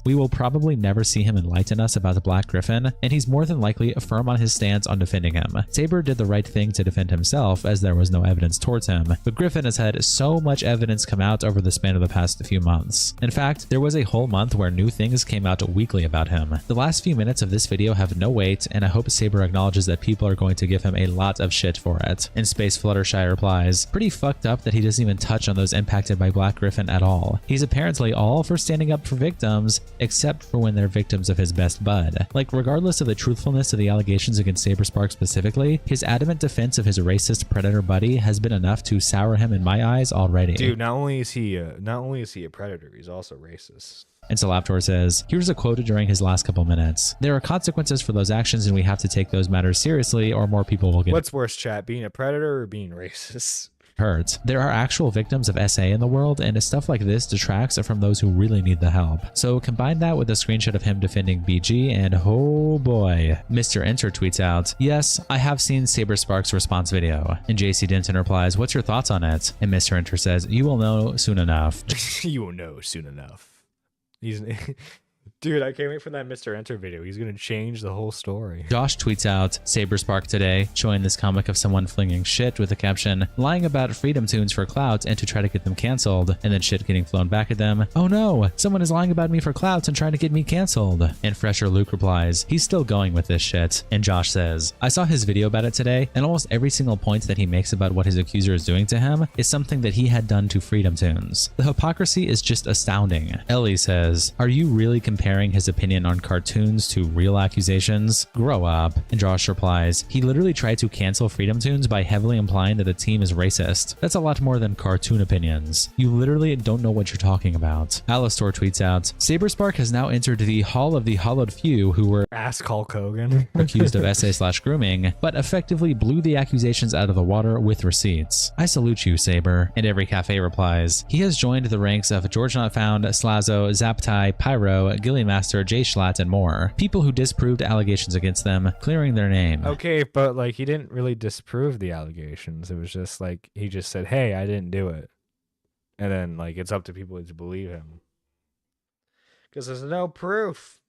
G: We will probably never see him enlighten us about the Black Griffin, and he's more than likely firm on his stance on defending him. Saber did the right thing to defend himself as there was no evidence towards him, but Griffin has had so much evidence come out over the span of the past few months. In fact, there was a whole month where new things came out weekly about him. The last few minutes of this video have no weight, and I hope Saber acknowledges that people are going to give him a lot of shit for it. And Space Fluttershy replies, pretty fucked up that he doesn't even touch on those impacted by Black Griffin at all. He's apparently all for standing up for victims, except for when they're victims of his best bud. Like, regardless of the truthfulness of the allegations against Saberspark specifically, his adamant defense of his racist predator buddy has been enough to sour him in my eyes already.
E: Dude, not only is he a predator, he's also racist.
G: And Salaptor says, here's a quote during his last couple minutes. There are consequences for those actions and we have to take those matters seriously or more people will get
E: What's worse, chat, being a predator or being racist?
G: hurt. There are actual victims of SA in the world, and stuff like this detracts from those who really need the help. So combine that with a screenshot of him defending BG, and oh boy. Mr. Enter tweets out, yes, I have seen Saberspark's response video. And JC Denton replies, what's your thoughts on it? And Mr. Enter says, you will know soon enough.
E: You will know soon enough. Dude, I can't wait for that Mr. Enter video. He's gonna change the whole story.
G: Josh tweets out Saberspark today, showing this comic of someone flinging shit with the caption, lying about Freedom Tunes for clout and to try to get them canceled, and then shit getting flown back at them. Oh no, someone is lying about me for clout and trying to get me canceled. And Fresher Luke replies, he's still going with this shit. And Josh says, I saw his video about it today, and almost every single point that he makes about what his accuser is doing to him is something that he had done to Freedom Tunes. The hypocrisy is just astounding. Ellie says, are you really comparing his opinion on cartoons to real accusations? Grow up. And Josh replies, he literally tried to cancel Freedom Tunes by heavily implying that the team is racist. That's a lot more than cartoon opinions. You literally don't know what you're talking about. Alistor tweets out, Saberspark has now entered the Hall of the Hollowed Few who were
E: Ask Hulk Hogan.
G: accused of SA/grooming, but effectively blew the accusations out of the water with receipts. I salute you, Saber. And Every Cafe replies, he has joined the ranks of George Not Found, Slazo, Zaptai, Pyro, Gilly Master, Jay Schlatt, and more. People who disproved allegations against them, clearing their name.
E: Okay, but like he didn't really disprove the allegations. It was just like he just said, hey, I didn't do it. And then, like, it's up to people to believe him. Because there's no proof.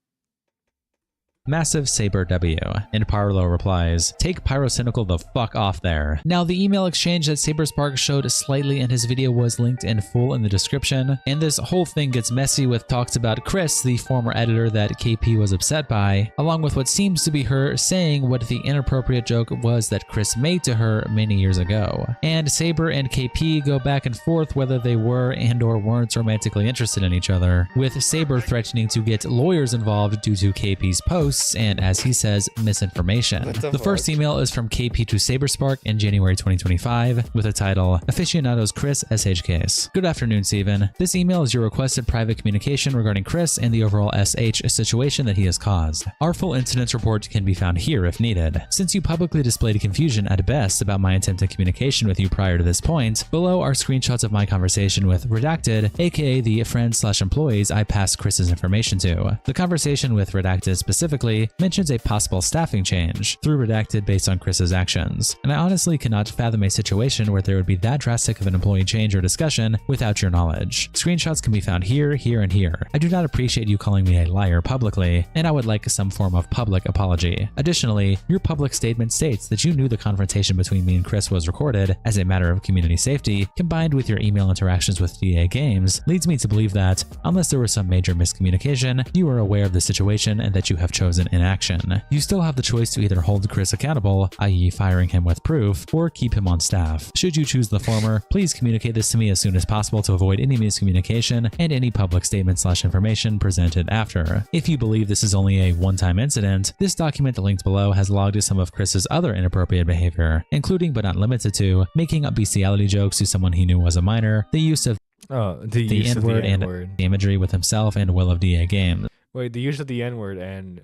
G: Massive Saber W. And Parlo replies, take Pyrocynical the fuck off there. Now, the email exchange that Saberspark showed slightly in his video was linked in full in the description, and this whole thing gets messy with talks about Chris, the former editor that KP was upset by, along with what seems to be her saying what the inappropriate joke was that Chris made to her many years ago. And Saber and KP go back and forth whether they were and or weren't romantically interested in each other, with Saber threatening to get lawyers involved due to KP's post and, as he says, misinformation. The first email is from KP to Saberspark in January 2025 with the title, Aficionados Chris SH Case. Good afternoon, Steven. This email is your requested private communication regarding Chris and the overall SH situation that he has caused. Our full incident report can be found here if needed. Since you publicly displayed confusion at best about my attempted communication with you prior to this point, below are screenshots of my conversation with Redacted, aka the friends/employees I passed Chris's information to. The conversation with Redacted specifically mentions a possible staffing change through Redacted based on Chris's actions, and I honestly cannot fathom a situation where there would be that drastic of an employee change or discussion without your knowledge. Screenshots can be found here, here, and here. I do not appreciate you calling me a liar publicly, and I would like some form of public apology. Additionally, your public statement states that you knew the confrontation between me and Chris was recorded as a matter of community safety, combined with your email interactions with DA Games, leads me to believe that, unless there was some major miscommunication, you are aware of the situation and that you have chosen inaction. You still have the choice to either hold Chris accountable, i.e. firing him with proof, or keep him on staff. Should you choose the former, please communicate this to me as soon as possible to avoid any miscommunication and any public statement/information presented after. If you believe this is only a one-time incident, this document linked below has logged some of Chris's other inappropriate behavior, including but not limited to making up bestiality jokes to someone he knew was a minor, the use of the N-word and the imagery with himself and will of DA Games.
E: Wait, the use of the N-word and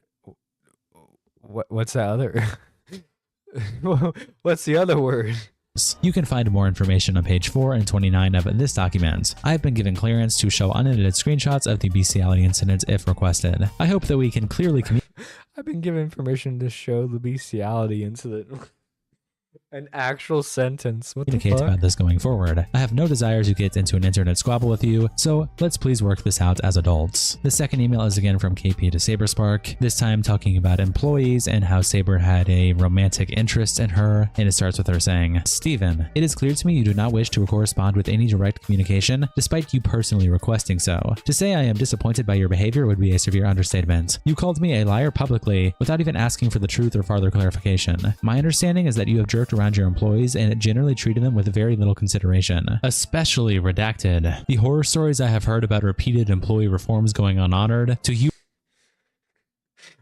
E: what's that other? What's the other word?
G: You can find more information on page 4 and 29 of this document. I've been given clearance to show unedited screenshots of the bestiality incident if requested. I hope that we can clearly
E: I've been given permission to show the bestiality incident. An actual sentence. What
G: communicate
E: the fuck?
G: About this going forward. I have no desire to get into an internet squabble with you, so let's please work this out as adults. The second email is again from KP to Saberspark, this time talking about employees and how Saber had a romantic interest in her, and it starts with her saying, Steven, it is clear to me you do not wish to correspond with any direct communication, despite you personally requesting so. To say I am disappointed by your behavior would be a severe understatement. You called me a liar publicly, without even asking for the truth or farther clarification. My understanding is that you have jerked around your employees and generally treated them with very little consideration, especially Redacted. The horror stories I have heard about repeated employee reforms going unhonored to you.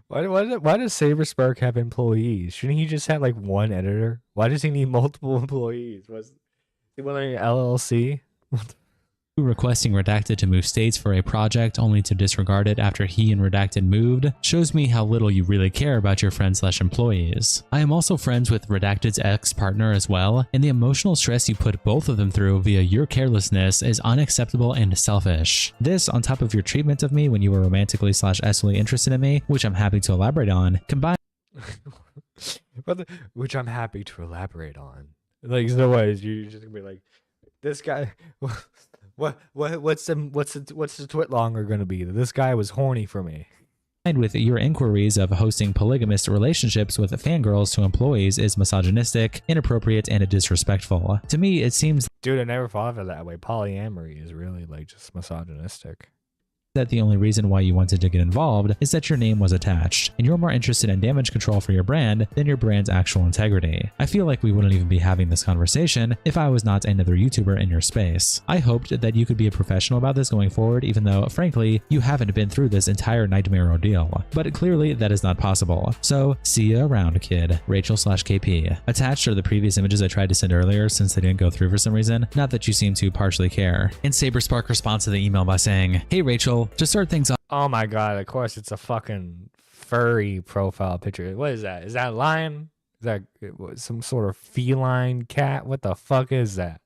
E: Why does Saberspark have employees? Shouldn't he just have like one editor? Why does he need multiple employees? Was he running an LLC?
G: Requesting Redacted to move states for a project only to disregard it after he and Redacted moved shows me how little you really care about your friends/employees. I am also friends with Redacted's ex-partner as well, and the emotional stress you put both of them through via your carelessness is unacceptable and selfish. This, on top of your treatment of me when you were romantically/sexually interested in me, which I'm happy to elaborate on, combined
E: which I'm happy to elaborate on. Like, so what? You're just gonna be like, this guy. What's the twit longer gonna be? This guy was horny for me.
G: With your inquiries of hosting polygamous relationships with fangirls to employees is misogynistic, inappropriate, and disrespectful. To me, it seems,
E: dude, I never thought of it that way. Polyamory is really like just misogynistic.
G: That the only reason why you wanted to get involved is that your name was attached, and you're more interested in damage control for your brand than your brand's actual integrity. I feel like we wouldn't even be having this conversation if I was not another YouTuber in your space. I hoped that you could be a professional about this going forward, even though, frankly, you haven't been through this entire nightmare ordeal. But clearly, that is not possible. So, see you around, kid. Rachel/KP. Attached are the previous images I tried to send earlier since they didn't go through for some reason, not that you seem to partially care. And Saberspark responds to the email by saying, Hey Rachel, to start things off.
E: Oh my god, of course it's a fucking furry profile picture. What is that? Is that a lion? Is that some sort of feline cat? What the fuck is that?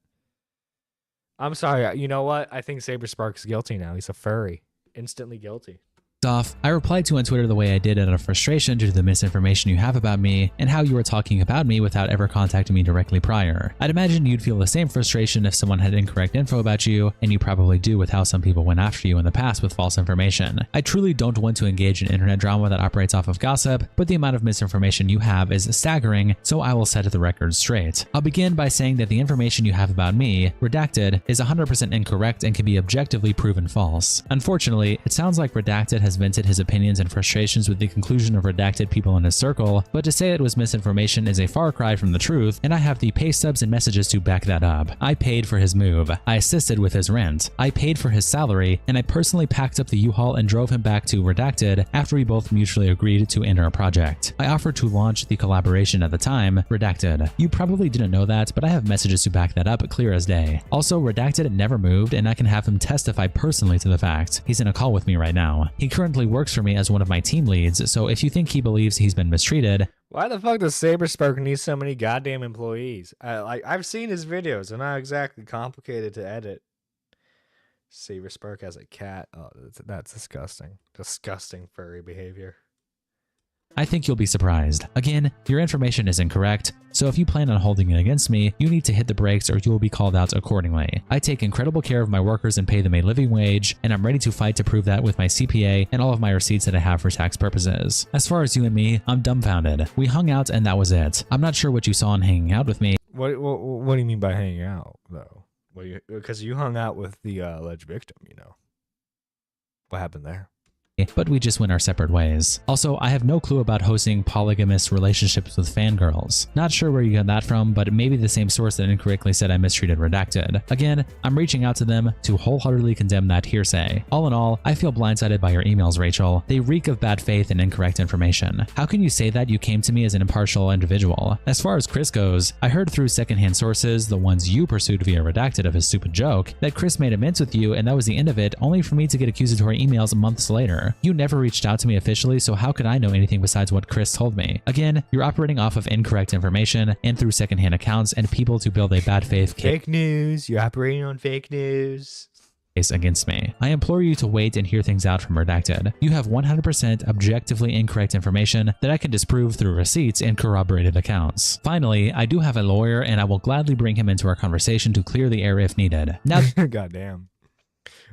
E: I'm sorry. You know what? I think Saberspark's guilty now. He's a furry. Instantly guilty.
G: off, I replied to on Twitter the way I did out of frustration due to the misinformation you have about me and how you were talking about me without ever contacting me directly prior. I'd imagine you'd feel the same frustration if someone had incorrect info about you, and you probably do with how some people went after you in the past with false information. I truly don't want to engage in internet drama that operates off of gossip, but the amount of misinformation you have is staggering, so I will set the record straight. I'll begin by saying that the information you have about me, redacted, is 100% incorrect and can be objectively proven false. Unfortunately, it sounds like Redacted has vented his opinions and frustrations with the conclusion of redacted people in his circle, but to say it was misinformation is a far cry from the truth, and I have the pay stubs and messages to back that up. I paid for his move, I assisted with his rent, I paid for his salary, and I personally packed up the U-Haul and drove him back to Redacted after we both mutually agreed to end our project. I offered to launch the collaboration at the time, Redacted. You probably didn't know that, but I have messages to back that up clear as day. Also, Redacted never moved, and I can have him testify personally to the fact. He's in a call with me right now. He currently works for me as one of my team leads, so if you think he believes he's been mistreated,
E: why the fuck does Saberspark need so many goddamn employees? I've seen his videos. They're not exactly complicated to edit. Saberspark has a cat. Oh, that's disgusting. Disgusting furry behavior.
G: I think you'll be surprised. Again, your information is incorrect, so if you plan on holding it against me, you need to hit the brakes or you will be called out accordingly. I take incredible care of my workers and pay them a living wage, and I'm ready to fight to prove that with my CPA and all of my receipts that I have for tax purposes. As far as you and me, I'm dumbfounded. We hung out and that was it. I'm not sure what you saw in hanging out with me.
E: What do you mean by hanging out, though? Because you hung out with the alleged victim, you know. What happened there?
G: But we just went our separate ways. Also, I have no clue about hosting polygamous relationships with fangirls. Not sure where you got that from, but maybe the same source that incorrectly said I mistreated Redacted. Again, I'm reaching out to them to wholeheartedly condemn that hearsay. All in all, I feel blindsided by your emails, Rachel. They reek of bad faith and incorrect information. How can you say that? You came to me as an impartial individual? As far as Chris goes, I heard through secondhand sources, the ones you pursued via Redacted of his stupid joke, that Chris made amends with you and that was the end of it, only for me to get accusatory emails months later. You never reached out to me officially, so how could I know anything besides what Chris told me? Again, you're operating off of incorrect information and through secondhand accounts and people to build a bad faith case.
E: Fake news. You're operating on fake news
G: Against me. I implore you to wait and hear things out from Redacted. You have 100% objectively incorrect information that I can disprove through receipts and corroborated accounts. Finally, I do have a lawyer and I will gladly bring him into our conversation to clear the air if needed. Now,
E: goddamn.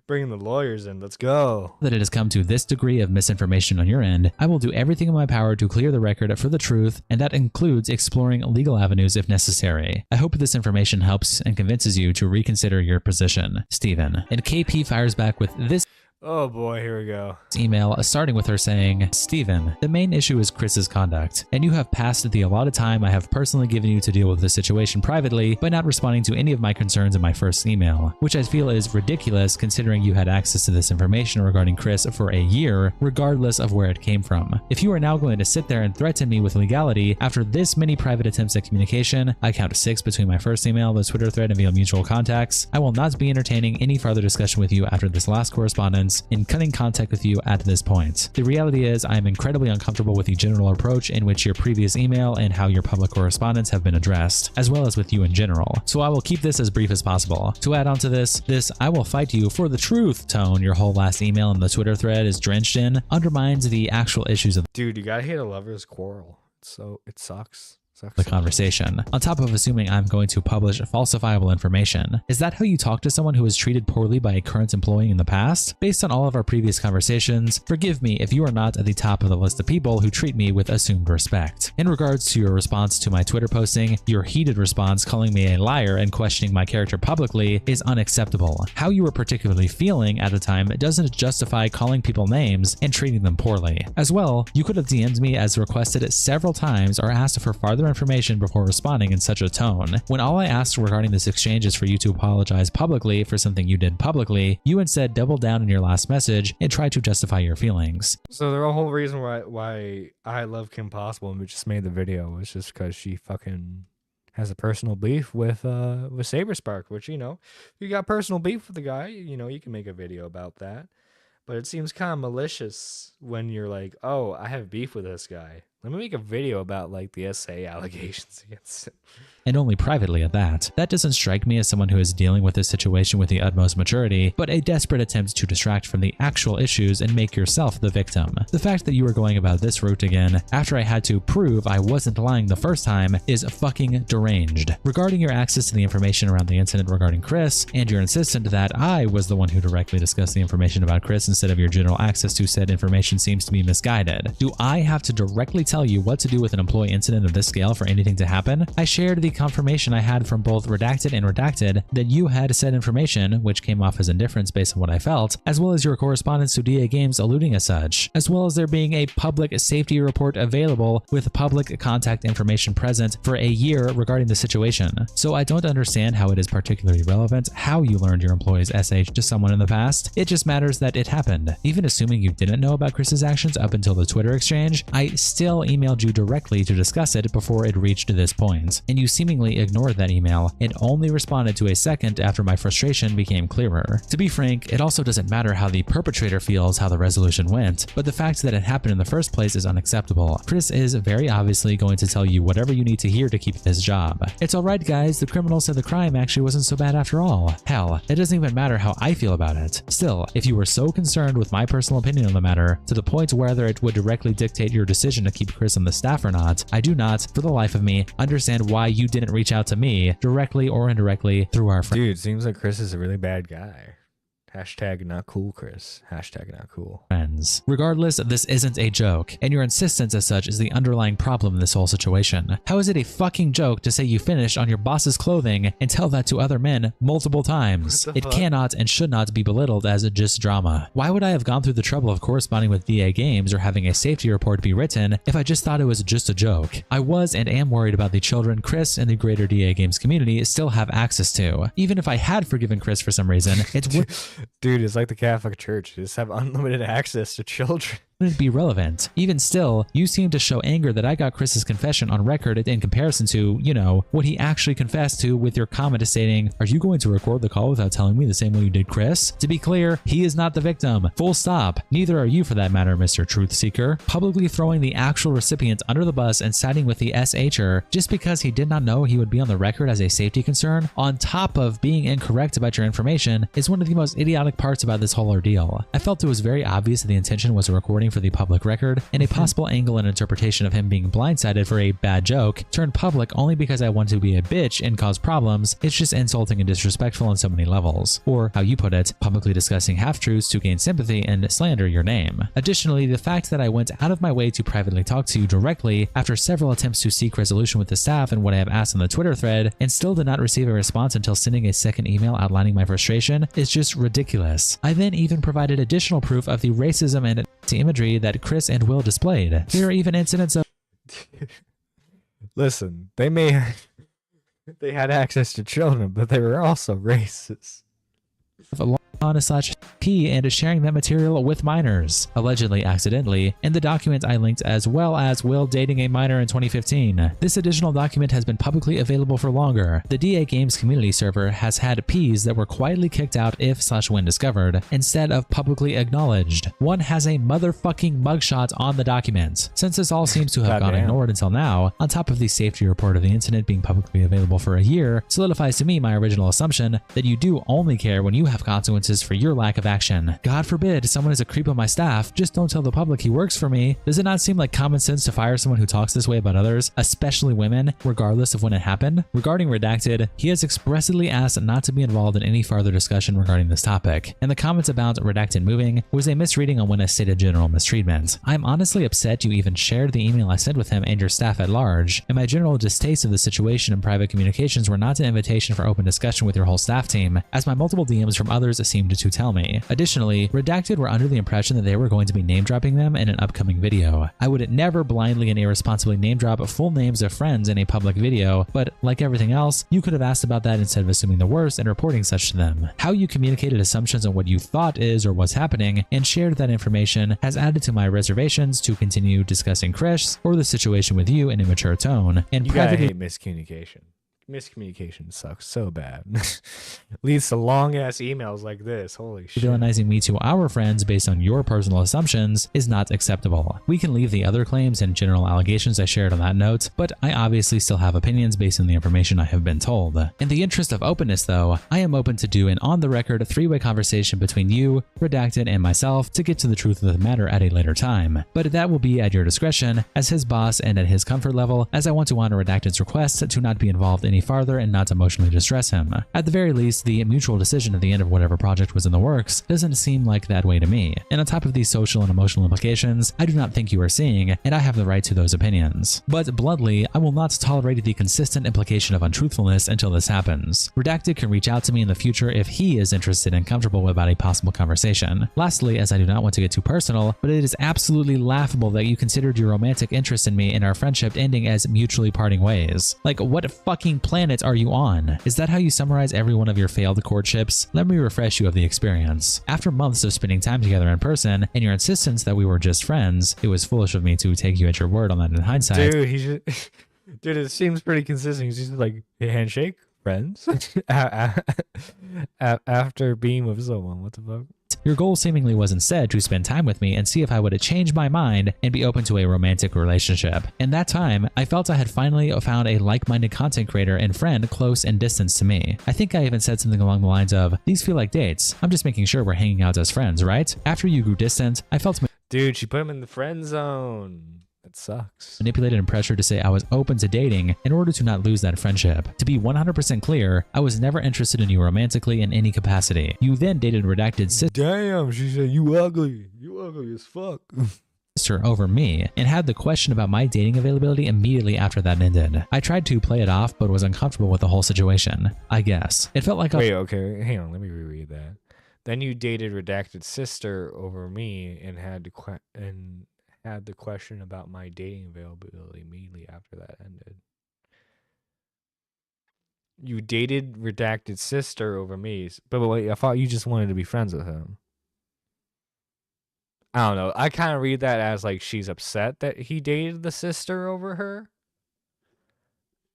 E: Bringing the lawyers in, let's go.
G: That it has come to this degree of misinformation on your end, I will do everything in my power to clear the record for the truth, and that includes exploring legal avenues if necessary. I hope this information helps and convinces you to reconsider your position. Steven. And KP fires back with this
E: Oh boy, here we go.
G: Email starting with her saying, Steven, the main issue is Chris's conduct, and you have passed the allotted time I have personally given you to deal with the situation privately by not responding to any of my concerns in my first email, which I feel is ridiculous considering you had access to this information regarding Chris for a year, regardless of where it came from. If you are now going to sit there and threaten me with legality after this many private attempts at communication, I count 6 between my first email, the Twitter thread, and via mutual contacts, I will not be entertaining any further discussion with you after this last correspondence in cutting contact with you at this point. The reality is I am incredibly uncomfortable with the general approach in which your previous email and how your public correspondence have been addressed, as well as with you in general. So I will keep this as brief as possible. To add on to this I will fight you for the truth tone your whole last email and the Twitter thread is drenched in undermines the actual issues of
E: Dude, you gotta hate a lover's quarrel. So it sucks.
G: The conversation, on top of assuming I'm going to publish falsifiable information. Is that how you talk to someone who was treated poorly by a current employee in the past? Based on all of our previous conversations, forgive me if you are not at the top of the list of people who treat me with assumed respect. In regards to your response to my Twitter posting, your heated response calling me a liar and questioning my character publicly is unacceptable. How you were particularly feeling at the time doesn't justify calling people names and treating them poorly. As well, you could have DM'd me as requested several times or asked for farther information before responding in such a tone. When all I asked regarding this exchange is for you to apologize publicly for something you did publicly, you instead doubled down in your last message and tried to justify your feelings.
E: So the whole reason why I love Kim Possible and we just made the video was just because she fucking has a personal beef with Saberspark, which, you know, if you got personal beef with the guy, you know, you can make a video about that. But it seems kind of malicious when you're like, oh, I have beef with this guy. Let me make a video about like the SA allegations against him.
G: And only privately at that. That doesn't strike me as someone who is dealing with this situation with the utmost maturity, but a desperate attempt to distract from the actual issues and make yourself the victim. The fact that you are going about this route again, after I had to prove I wasn't lying the first time, is fucking deranged. Regarding your access to the information around the incident regarding Chris, and your insistence that I was the one who directly discussed the information about Chris instead of your general access to said information seems to be misguided. Do I have to directly tell you what to do with an employee incident of this scale for anything to happen? I shared the confirmation I had from both Redacted and Redacted that you had said information, which came off as indifference based on what I felt, as well as your correspondence to DA Games alluding as such, as well as there being a public safety report available with public contact information present for a year regarding the situation. So I don't understand how it is particularly relevant how you learned your employee's SH to someone in the past. It just matters that it happened. Even assuming you didn't know about Chris's actions up until the Twitter exchange, I still emailed you directly to discuss it before it reached this point, and you seemingly ignored that email and only responded to a second after my frustration became clearer. To be frank, it also doesn't matter how the perpetrator feels how the resolution went, but the fact that it happened in the first place is unacceptable. Chris is very obviously going to tell you whatever you need to hear to keep this job. It's alright guys, the criminal said the crime actually wasn't so bad after all. Hell, it doesn't even matter how I feel about it. Still, if you were so concerned with my personal opinion on the matter, to the point whether it would directly dictate your decision to keep Chris on the staff or not, I do not, for the life of me, understand why you didn't reach out to me, directly or indirectly, through our friends.
E: Dude, seems like Chris is a really bad guy. Hashtag not cool, Chris. Hashtag not cool.
G: Regardless, this isn't a joke, and your insistence as such is the underlying problem in this whole situation. How is it a fucking joke to say you finished on your boss's clothing and tell that to other men multiple times? It cannot and should not be belittled as just drama. Why would I have gone through the trouble of corresponding with DA Games or having a safety report be written if I just thought it was just a joke? I was and am worried about the children Chris and the greater DA Games community still have access to. Even if I had forgiven Chris for some reason, it would...
E: Dude, it's like the Catholic Church. You just have unlimited access to children.
G: Wouldn't be relevant. Even still, you seem to show anger that I got Chris's confession on record in comparison to, you know, what he actually confessed to, with your comment stating, "Are you going to record the call without telling me the same way you did Chris?" To be clear, he is not the victim. Full stop. Neither are you for that matter, Mr. Truth Seeker. Publicly throwing the actual recipient under the bus and siding with the SHer just because he did not know he would be on the record as a safety concern, on top of being incorrect about your information, is one of the most idiotic parts about this whole ordeal. I felt it was very obvious that the intention was a recording for the public record, and a possible angle and interpretation of him being blindsided for a bad joke turned public only because I want to be a bitch and cause problems. It's just insulting and disrespectful on so many levels. Or, how you put it, publicly discussing half-truths to gain sympathy and slander your name. Additionally, the fact that I went out of my way to privately talk to you directly after several attempts to seek resolution with the staff and what I have asked on the Twitter thread, and still did not receive a response until sending a second email outlining my frustration, is just ridiculous. I then even provided additional proof of the racism and imagery that Chris and Will displayed. There are even incidents of...
E: Listen, they had access to children, but they were also racist.
G: /P and sharing that material with minors, allegedly accidentally, in the document I linked, as well as Will dating a minor in 2015. This additional document has been publicly available for longer. The DA Games community server has had Ps that were quietly kicked out when discovered, instead of publicly acknowledged. One has a motherfucking mugshot on the document. Since this all seems to have gone ignored until now, on top of the safety report of the incident being publicly available for a year, solidifies to me my original assumption that you do only care when you have consequences for your lack of action. God forbid someone is a creep on my staff, just don't tell the public he works for me. Does it not seem like common sense to fire someone who talks this way about others, especially women, regardless of when it happened? Regarding Redacted, he has expressly asked not to be involved in any further discussion regarding this topic, and the comments about Redacted moving was a misreading on when I stated general mistreatment. I'm honestly upset you even shared the email I sent with him and your staff at large, and my general distaste of the situation in private communications were not an invitation for open discussion with your whole staff team, as my multiple DMs from others seemed to tell me. Additionally, Redacted were under the impression that they were going to be name dropping them in an upcoming video. I would never blindly and irresponsibly name drop full names of friends in a public video, but like everything else, you could have asked about that instead of assuming the worst and reporting such to them. How you communicated assumptions on what you thought is or was happening and shared that information has added to my reservations to continue discussing Chris or the situation with you in a mature tone, and
E: you
G: privately
E: gotta hate miscommunication. Miscommunication sucks so bad. Leads to long ass emails like this. Holy shit.
G: Villainizing me to our friends based on your personal assumptions is not acceptable. We can leave the other claims and general allegations I shared on that note, but I obviously still have opinions based on the information I have been told. In the interest of openness though, I am open to do an on-the-record three-way conversation between you, Redacted, and myself to get to the truth of the matter at a later time. But that will be at your discretion, as his boss and at his comfort level, as I want to honor Redacted's request to not be involved any farther and not emotionally distress him. At the very least, the mutual decision at the end of whatever project was in the works doesn't seem like that way to me. And on top of these social and emotional implications, I do not think you are seeing, and I have the right to those opinions. But bluntly, I will not tolerate the consistent implication of untruthfulness until this happens. Redacted can reach out to me in the future if he is interested and comfortable about a possible conversation. Lastly, as I do not want to get too personal, but it is absolutely laughable that you considered your romantic interest in me and our friendship ending as mutually parting ways. Like, what fucking planet are you on? Is that how you summarize every one of your failed courtships? Let me refresh you of the experience. After months of spending time together in person and your insistence that we were just friends, it was foolish of me to take you at your word on that in hindsight.
E: Dude, dude, it seems pretty consistent. He's just like, hey, handshake, friends. After being with someone, what the fuck?
G: Your goal seemingly was instead to spend time with me and see if I would change my mind and be open to a romantic relationship. In that time, I felt I had finally found a like-minded content creator and friend close and distant to me. I think I even said something along the lines of, these feel like dates. I'm just making sure we're hanging out as friends, right? After you grew distant, I felt
E: Dude, she put him in the friend zone. That sucks.
G: Manipulated and pressured to say I was open to dating in order to not lose that friendship. To be 100% clear, I was never interested in you romantically in any capacity. You then dated Redacted
E: Damn, she said, you ugly as fuck.
G: Sister over me and had the question about my dating availability immediately after that ended. I tried to play it off but was uncomfortable with the whole situation. I guess. It felt like
E: Wait, okay, hang on, let me reread that. Then you dated Redacted's sister over me and had the question about my dating availability immediately after that ended. You dated Redacted's sister over me, but wait, I thought you just wanted to be friends with him. I don't know. I kind of read that as like she's upset that he dated the sister over her.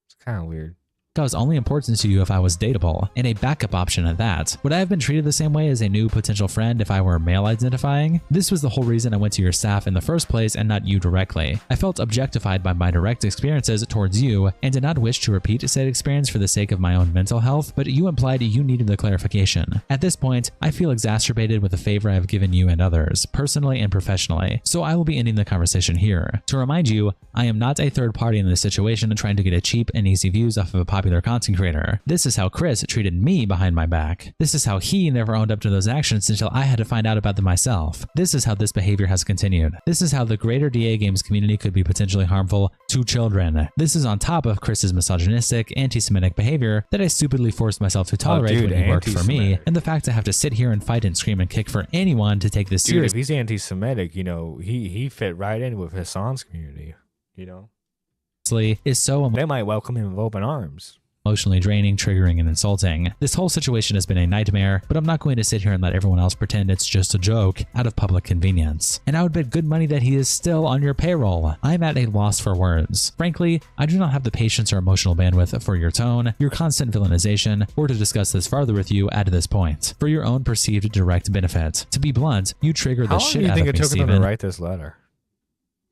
E: It's kind of weird.
G: I was only important to you if I was dateable, and a backup option at that. Would I have been treated the same way as a new potential friend if I were male identifying? This was the whole reason I went to your staff in the first place and not you directly. I felt objectified by my direct experiences towards you and did not wish to repeat said experience for the sake of my own mental health, but you implied you needed the clarification. At this point, I feel exacerbated with the favor I have given you and others, personally and professionally, so I will be ending the conversation here. To remind you, I am not a third party in this situation trying to get a cheap and easy views off of a popular content creator. This is how Chris treated me behind my back. This is how he never owned up to those actions until I had to find out about them myself. This is how this behavior has continued. This is how the greater DA games community could be potentially harmful to children. This is on top of Chris's misogynistic, anti-Semitic behavior that I stupidly forced myself to tolerate when he worked for me, and the fact I have to sit here and fight and scream and kick for anyone to take this seriously.
E: If he's anti-Semitic, you know, he fit right in with Hassan's community, you know?
G: Is so
E: they might welcome him with open arms.
G: Emotionally draining, triggering, and insulting. This whole situation has been a nightmare, but I'm not going to sit here and let everyone else pretend it's just a joke out of public convenience. And I would bet good money that he is still on your payroll. I'm at a loss for words. Frankly, I do not have the patience or emotional bandwidth for your tone, your constant villainization, or to discuss this farther with you at this point. For your own perceived direct benefit. To be blunt, you trigger the shit out of me,
E: How long do you think it took
G: Steven.
E: them to write this letter?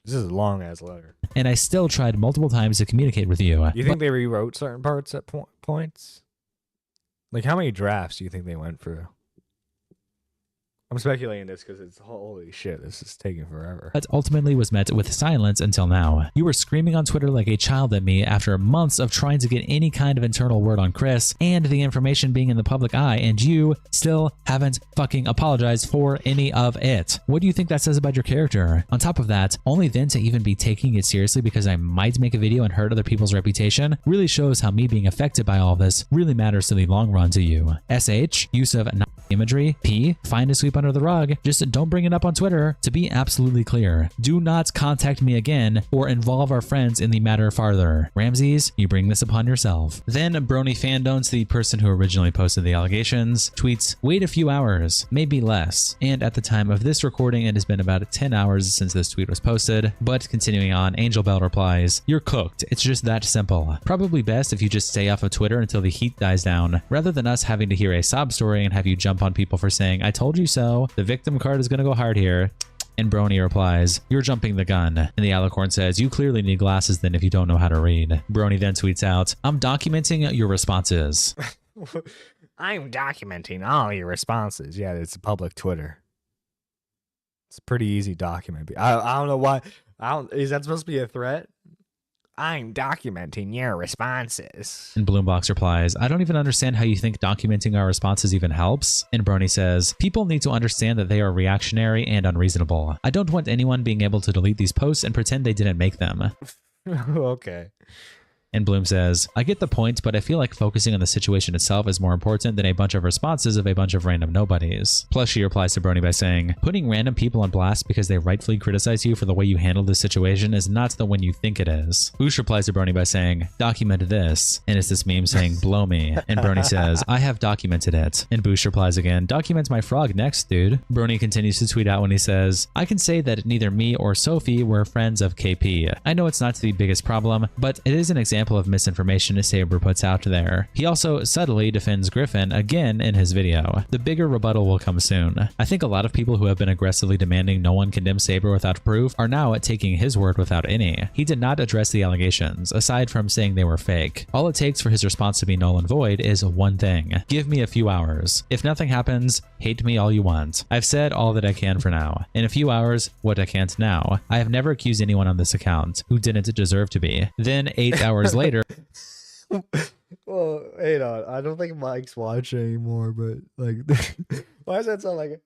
E: This is a long-ass letter.
G: And I still tried multiple times to communicate with you.
E: You think they rewrote certain parts at points? Like, how many drafts do you think they went through? I'm speculating this because it's holy shit, this is taking forever.
G: But ultimately was met with silence until now. You were screaming on Twitter like a child at me after months of trying to get any kind of internal word on Chris and the information being in the public eye, and you still haven't fucking apologized for any of it. What do you think that says about your character? On top of that, only then to even be taking it seriously because I might make a video and hurt other people's reputation really shows how me being affected by all of this really matters to the long run to you. SH, use of imagery. P, find a sweep under the rug. Just don't bring it up on Twitter. To be absolutely clear, do not contact me again or involve our friends in the matter farther. Ramses, you bring this upon yourself. Then Brony Fandones, the person who originally posted the allegations, tweets, wait a few hours, maybe less. And at the time of this recording, it has been about 10 hours since this tweet was posted. But continuing on, Angel Bell replies, you're cooked. It's just that simple. Probably best if you just stay off of Twitter until the heat dies down, rather than us having to hear a sob story and have you jump on people for saying, I told you so. The victim card is gonna go hard here. And Brony replies, you're jumping the gun. And the alicorn says, you clearly need glasses then if you don't know how to read. Brony then tweets out, I'm documenting your responses.
E: I'm documenting all your responses. Yeah, it's public Twitter. It's a pretty easy document. I don't know why. Is that supposed to be a threat? I'm documenting your responses.
G: And Bloombox replies, I don't even understand how you think documenting our responses even helps. And Brony says, people need to understand that they are reactionary and unreasonable. I don't want anyone being able to delete these posts and pretend they didn't make them.
E: Okay.
G: And Bloom says, I get the point, but I feel like focusing on the situation itself is more important than a bunch of responses of a bunch of random nobodies. Plus, she replies to Brony by saying, putting random people on blast because they rightfully criticize you for the way you handled this situation is not the one you think it is. Boosh replies to Brony by saying, document this. And it's this meme saying, blow me. And Brony says, I have documented it. And Boosh replies again, document my frog next, dude. Brony continues to tweet out when he says, I can say that neither me or Sophie were friends of KP. I know it's not the biggest problem, but it is an example of misinformation Saber puts out there. He also subtly defends Griffin again in his video. The bigger rebuttal will come soon. I think a lot of people who have been aggressively demanding no one condemn Saber without proof are now taking his word without any. He did not address the allegations, aside from saying they were fake. All it takes for his response to be null and void is one thing. Give me a few hours. If nothing happens, hate me all you want. I've said all that I can for now. In a few hours, what I can't now. I have never accused anyone on this account who didn't deserve to be. Then 8 hours later.
E: Well, hang on. I don't think Mike's watching anymore, but like, why does that sound like?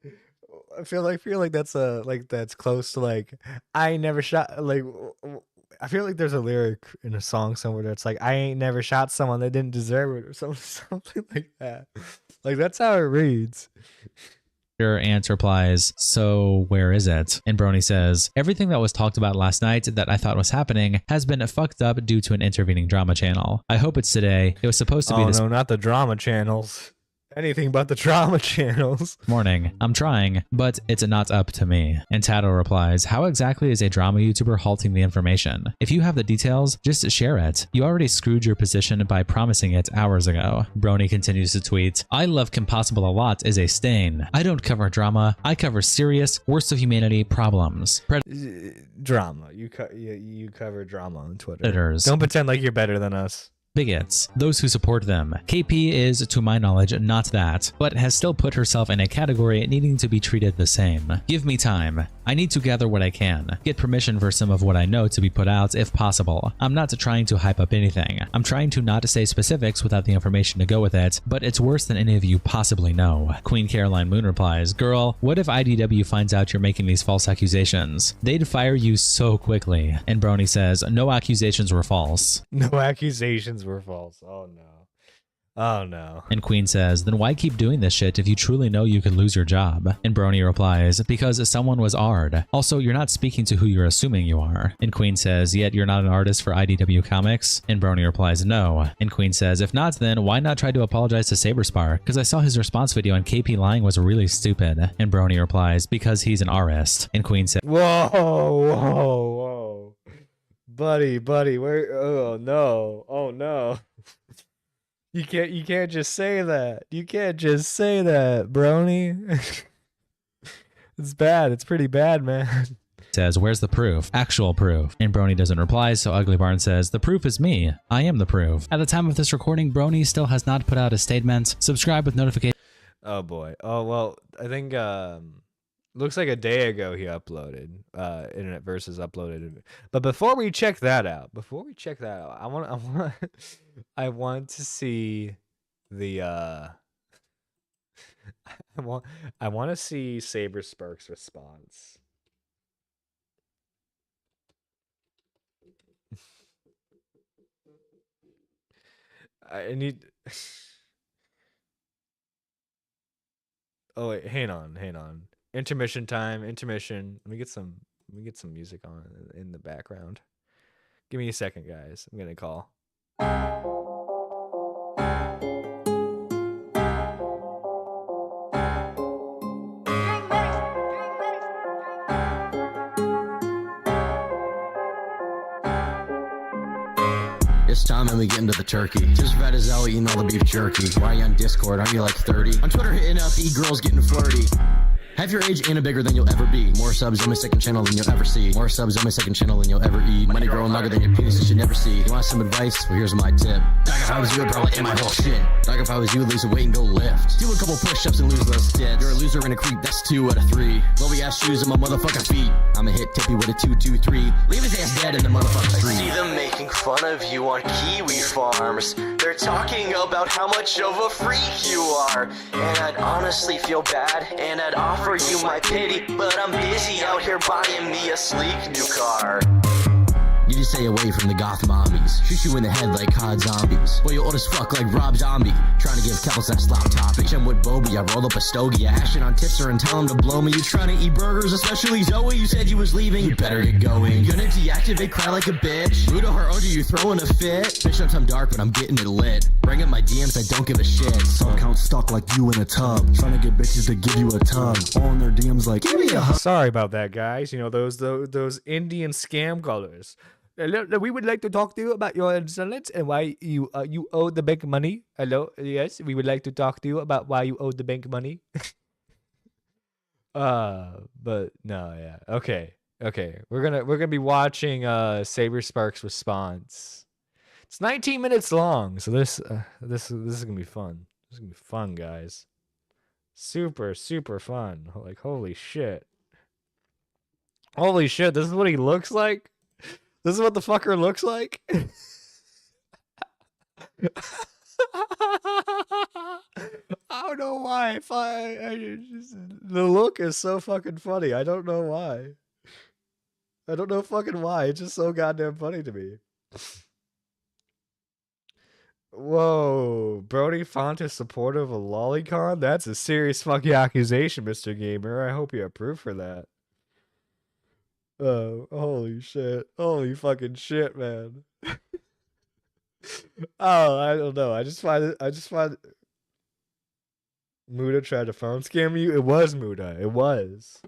E: I feel like that's that's close to like I ain't never shot like. I feel like there's a lyric in a song somewhere that's like I ain't never shot someone that didn't deserve it or something like that. Like that's how it reads.
G: Ant replies, so where is it? And Brony says, everything that was talked about last night that I thought was happening has been fucked up due to an intervening drama channel. I hope it's today. It was supposed to be this.
E: No, not the drama channels. Anything but the drama channels.
G: Morning. I'm trying, but it's not up to me. And Tato replies, how exactly is a drama YouTuber halting the information? If you have the details, just share it. You already screwed your position by promising it hours ago. Brony continues to tweet, I love Kimpossible a lot is a stain. I don't cover drama. I cover serious, worst of humanity problems.
E: Drama. You cover drama on Twitter.
G: Predators.
E: Don't pretend like you're better than us.
G: Bigots, those who support them. KP is, to my knowledge, not that, but has still put herself in a category needing to be treated the same. Give me time. I need to gather what I can, get permission for some of what I know to be put out if possible. I'm not trying to hype up anything. I'm trying to not say specifics without the information to go with it, but it's worse than any of you possibly know. Queen Caroline Moon replies, girl, what if IDW finds out you're making these false accusations? They'd fire you so quickly. And Brony says, no accusations were false.
E: No accusations were false. Oh no. Oh no.
G: And Queen says, then why keep doing this shit if you truly know you could lose your job? And Brony replies, because someone was Ard. Also, you're not speaking to who you're assuming you are. And Queen says, yet you're not an artist for IDW Comics? And Brony replies, no. And Queen says, if not, then why not try to apologize to Saberspark? Because I saw his response video and KP lying was really stupid. And Brony replies, because he's an artist. And Queen says,
E: whoa. Buddy, where? Oh no. You can't just say that. You can't just say that, Brony. It's bad. It's pretty bad, man.
G: Says, where's the proof? Actual proof. And Brony doesn't reply, so Ugly Barn says, the proof is me. I am the proof. At the time of this recording, Brony still has not put out a statement. Subscribe with notifications.
E: Oh boy. Oh well, I think looks like a day ago he uploaded. Internet Versus uploaded. But before we check that out, I want to see the I want to see Saberspark's response. I need Oh wait, hang on. Intermission time. Intermission. Let me get some music on in the background. Give me a second, guys. I'm gonna call.
I: It's time and we get into the turkey. Just red as hell eating all the beef jerky. Why are you on Discord? Aren't you like 30? On Twitter hitting up e-girls getting flirty. Half your age and a bigger than you'll ever be. More subs on my second channel than you'll ever see. More subs on my second channel than you'll ever eat. Money growing longer than your penis you should never see. You want some advice? Well, here's my tip. Dog, if I was you, I'd probably end my whole shit. Dog, if I was you, lose a weight and go lift. Do a couple push-ups and lose those tits. You're a loser and a creep, that's 2 out of 3. Lowy ass shoes on my motherfucking feet. I'ma hit Tippy with a 2-2-3. Leave his ass dead in the motherfucking street.
B: See them making fun of you on Kiwi farms. They're talking about how much of a freak you are. And I'd honestly feel bad, and I'd offer you my pity, but I'm busy out here buying me a sleek new car.
I: You just stay away from the goth mommies. Shoot you in the head like COD zombies. Boy, you old as fuck like Rob Zombie. Trying to give couples that slop topping. I'm with Bobby, I roll up a stogie. I ash it on tipster and tell him to blow me. You trying to eat burgers, especially Zoe. You said you was leaving, you better get going. Gonna deactivate, cry like a bitch. Buddha heart under you throwing a fit. Bitch, I'm dark, but I'm getting it lit. Bring up my DMs, I don't give a shit.
J: Some count stuck like you in a tub. Trying to get bitches to give you a tub. All in their DMs like, give me a hug.
E: Sorry about that, guys. You know, those Indian scam callers. We would like to talk to you about your insolence and why you owe the bank money. Hello, yes, we would like to talk to you about why you owe the bank money. But no, yeah, okay. We're gonna be watching Saberspark's response. It's 19 minutes long, so this is gonna be fun. This is gonna be fun, guys. Super fun. Like holy shit. This is what he looks like. This is what the fucker looks like? I don't know why. The look is so fucking funny. I don't know why. I don't know fucking why. It's just so goddamn funny to me. Whoa. Brody Font is supportive of Lolicon? That's a serious fucking accusation, Mr. Gamer. I hope you have proof for that. Oh, holy shit. Holy fucking shit, man. Oh, I don't know. I just find Muda tried to phone scam you. It was Muda. It was.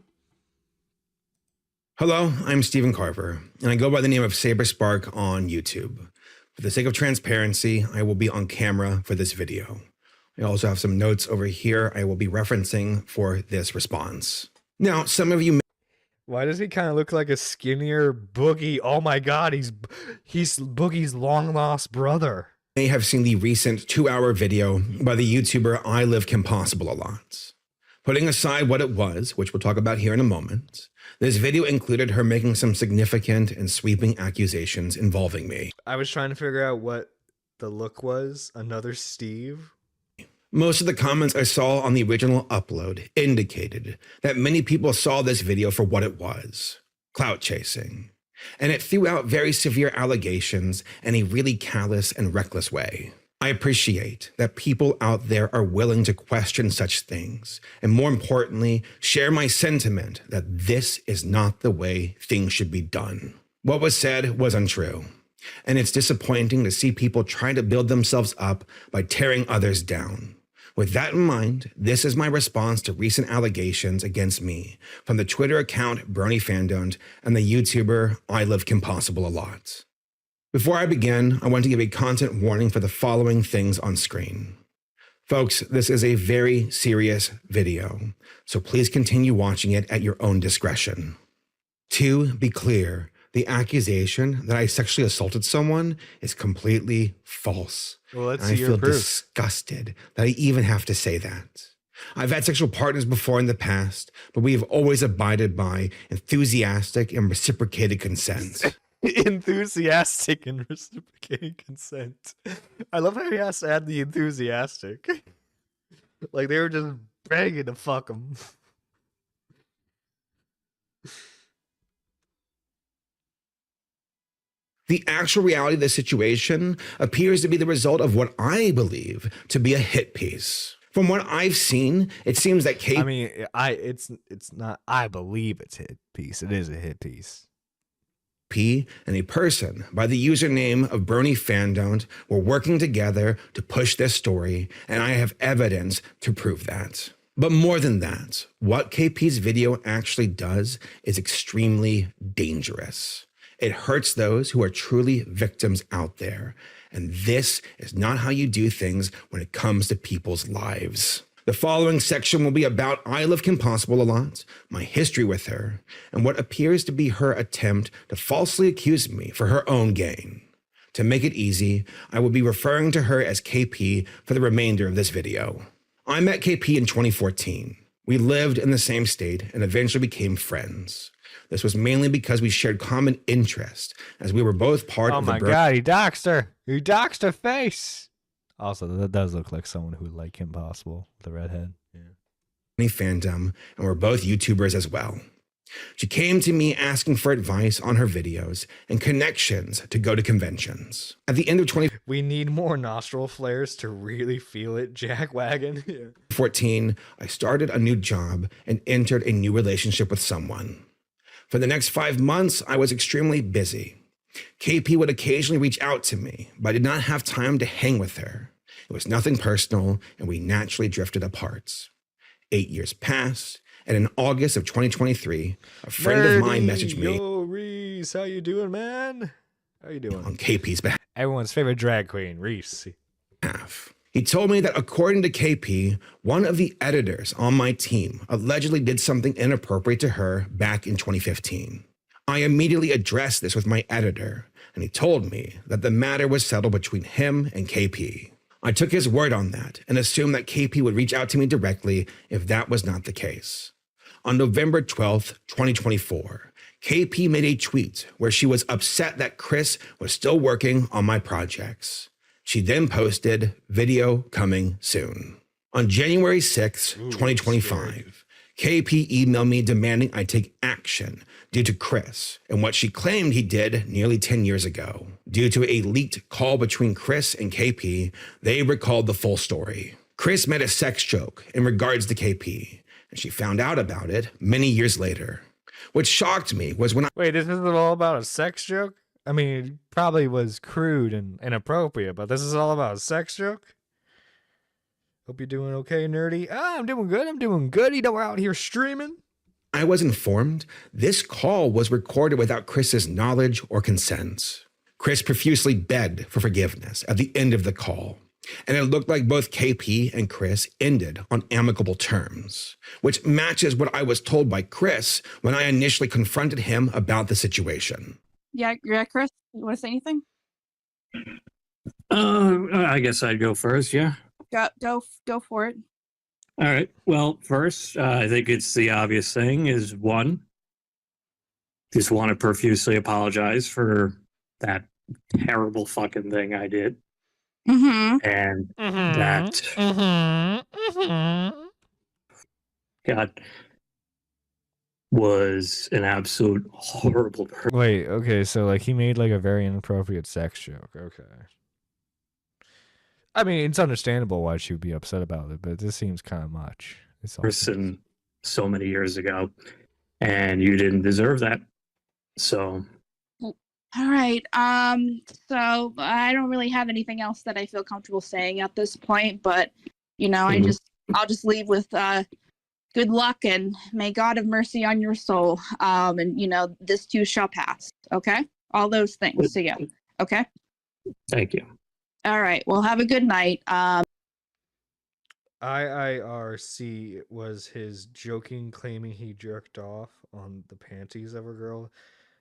K: Hello, I'm Stephen Carver, and I go by the name of Saberspark on YouTube. For the sake of transparency, I will be on camera for this video. I also have some notes over here I will be referencing for this response. Now, some of you
E: Why does he kind of look like a skinnier Boogie? Oh my god, he's Boogie's long lost brother.
K: May have seen the recent 2-hour video by the YouTuber I Live Impossible a lot. Putting aside what it was, which we'll talk about here in a moment, this video included her making some significant and sweeping accusations involving me.
E: I was trying to figure out what the look was. Another Steve?
K: Most of the comments I saw on the original upload indicated that many people saw this video for what it was, clout chasing, and it threw out very severe allegations in a really callous and reckless way. I appreciate that people out there are willing to question such things, and more importantly, share my sentiment that this is not the way things should be done. What was said was untrue, and it's disappointing to see people trying to build themselves up by tearing others down. With that in mind, this is my response to recent allegations against me from the Twitter account Brony Fandom and the YouTuber I Live Impossible a lot. Before I begin, I want to give a content warning for the following things on screen. Folks, this is a very serious video, so please continue watching it at your own discretion. To be clear, the accusation that I sexually assaulted someone is completely false.
E: Well, let's
K: I
E: see your
K: feel
E: proof.
K: disgusted that I even have to say that. I've had sexual partners before in the past, but we have always abided by enthusiastic and reciprocated consent.
E: Enthusiastic and reciprocating consent. I love how he has to add the enthusiastic. Like they were just begging to fuck him.
K: The actual reality of the situation appears to be the result of what I believe to be a hit piece. From what I've seen, it seems that KP...
E: I mean, it's not, I believe it's a hit piece. It is a hit piece.
K: and a person by the username of Brony Fandom were working together to push this story, and I have evidence to prove that. But more than that, what KP's video actually does is extremely dangerous. It hurts those who are truly victims out there, and this is not how you do things when it comes to people's lives. The following section will be about I Love Kim Possible a lot, my history with her, and what appears to be her attempt to falsely accuse me for her own gain. To make it easy, I will be referring to her as KP for the remainder of this video. I met KP in 2014. We lived in the same state and eventually became friends. This was mainly because we shared common interest, as we were both part of the...
E: Oh my god, he doxed her! He doxed her face! Also, that does look like someone who would like Kim Possible, the redhead. Yeah.
K: Fandom, and we're both YouTubers as well. She came to me asking for advice on her videos and connections to go to conventions. At the end of
E: We need more nostril flares to really feel it, Jackwagon. Yeah.
K: 2014, I started a new job and entered a new relationship with someone. For the next 5 months, I was extremely busy. KP would occasionally reach out to me, but I did not have time to hang with her. It was nothing personal, and we naturally drifted apart. 8 years passed, and in August of 2023, a friend of mine messaged me.
E: Yo, Reese, how you doing, man? How you doing?
K: On KP's behalf.
E: Everyone's favorite drag queen, Reese.
K: He told me that according to KP, one of the editors on my team allegedly did something inappropriate to her back in 2015. I immediately addressed this with my editor, and he told me that the matter was settled between him and KP. I took his word on that and assumed that KP would reach out to me directly if that was not the case. On November 12th, 2024, KP made a tweet where she was upset that Chris was still working on my projects. She then posted, "Video coming soon." On January 6th, 2025, KP emailed me demanding I take action due to Chris and what she claimed he did nearly 10 years ago. Due to a leaked call between Chris and KP, they recalled the full story. Chris made a sex joke in regards to KP, and she found out about it many years later. What shocked me was when
E: Wait, this isn't all about a sex joke? I mean, it probably was crude and inappropriate, but this is all about a sex joke? Hope you're doing okay, Nerdy. I'm doing good. I'm doing good. You know, we're out here streaming.
K: I was informed this call was recorded without Chris's knowledge or consent. Chris profusely begged for forgiveness at the end of the call, and it looked like both KP and Chris ended on amicable terms, which matches what I was told by Chris when I initially confronted him about the situation.
L: Yeah, Chris, you want to say anything?
M: I guess I'd go first, yeah.
L: Go for it.
M: All right. Well, first, I think it's the obvious thing is one, just want to profusely apologize for that terrible fucking thing I did.
L: Mm-hmm.
M: And that God was an absolute horrible person.
E: Wait, okay, so like he made like a very inappropriate sex joke. Okay. I mean, it's understandable why she would be upset about it, but this seems kind of much.
M: Person so many years ago, and you didn't deserve that. So.
L: All right. So I don't really have anything else that I feel comfortable saying at this point, but you know, I'll just leave with good luck and may God have mercy on your soul. And you know, this too shall pass. Okay, all those things. So yeah. Okay.
M: Thank you.
L: All right. Well, have a good night.
E: IIRC was his joking, claiming he jerked off on the panties of a girl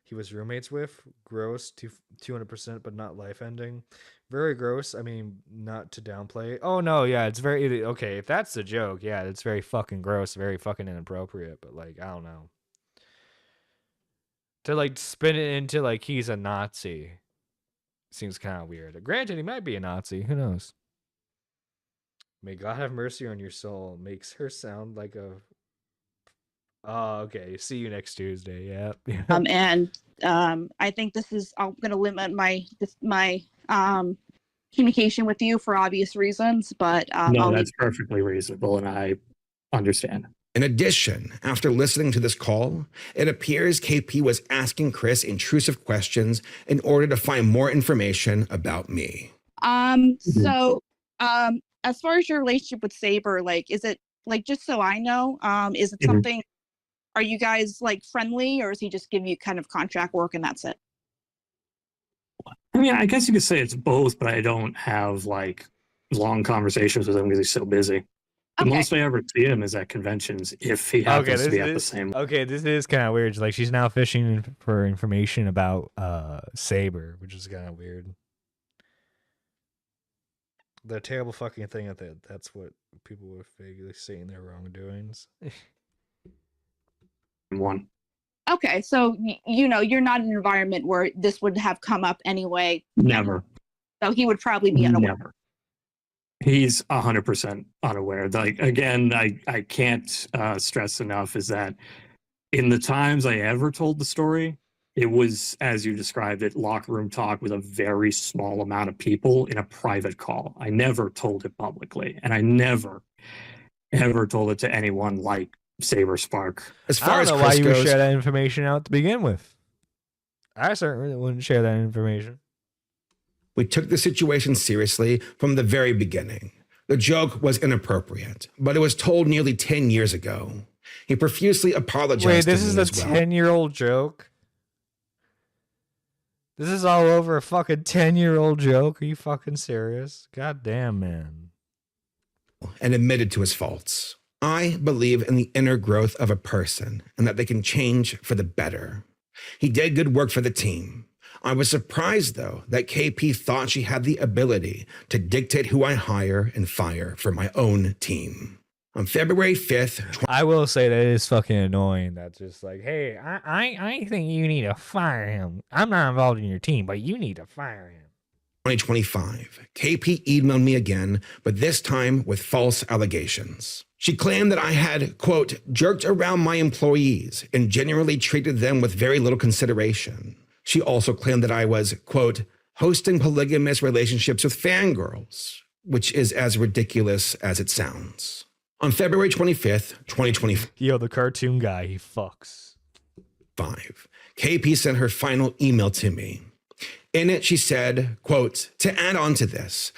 E: he was roommates with. Gross, 200%, but not life-ending. Very gross. I mean, not to downplay. Oh, no, yeah, it's very... Okay, if that's the joke, yeah, it's very fucking gross, very fucking inappropriate, but, like, I don't know. To, like, spin it into, like, he's a Nazi seems kind of weird. Granted, he might be a Nazi. Who knows? May God have mercy on your soul. Makes her sound like a... Oh, okay. See you next Tuesday. Yeah.
L: And I think this is... I'm going to limit my communication with you for obvious reasons, but
M: no, that's perfectly reasonable, and I understand.
K: In addition, after listening to this call, it appears KP was asking Chris intrusive questions in order to find more information about me.
L: So, as far as your relationship with Saber, like, is it, like, just so I know, is it something, are you guys, like, friendly, or is he just giving you kind of contract work and that's it?
M: I mean, I guess you could say it's both, but I don't have, like, long conversations with him because he's so busy. The most I ever see him is at conventions if he happens to be at the same.
E: Okay, this is kind of weird. Like, she's now fishing for information about Saber, which is kind of weird. The terrible fucking thing that's what people were vaguely saying their wrongdoings.
M: One.
L: Okay, so you know, you're not in an environment where this would have come up anyway.
M: Never.
L: So he would probably be unaware.
M: Never. He's 100% unaware. Like, again, I can't stress enough is that in the times I ever told the story, it was, as you described it, locker room talk with a very small amount of people in a private call. I never told it publicly, and I never, ever told it to anyone like Saberspark.
K: As far as
E: I don't know
K: Chris
E: why you would
K: goes,
E: share that information out to begin with. I certainly wouldn't share that information.
K: we took the situation seriously from the very beginning. The joke was inappropriate, but it was told nearly 10 years ago. He profusely apologized.
E: Wait, this
K: to
E: is
K: me
E: a
K: as well.
E: 10-year-old joke? This is all over a fucking 10-year-old joke? Are you fucking serious? God damn, man.
K: And admitted to his faults. I believe in the inner growth of a person and that they can change for the better. He did good work for the team. I was surprised, though, that KP thought she had the ability to dictate who I hire and fire for my own team. On February 5th,
E: I will say that it is fucking annoying. That's just like, hey, I think you need to fire him. I'm not involved in your team, but you need to fire him.
K: 2025, KP emailed me again, but this time with false allegations. She claimed that I had, quote, jerked around my employees and generally treated them with very little consideration. She also claimed that I was, quote, hosting polygamous relationships with fangirls, which is as ridiculous as it sounds. On February 25th, 2025.
E: Yo, the cartoon guy, he fucks.
K: KP sent her final email to me. In it, she said, quote, to add on to this,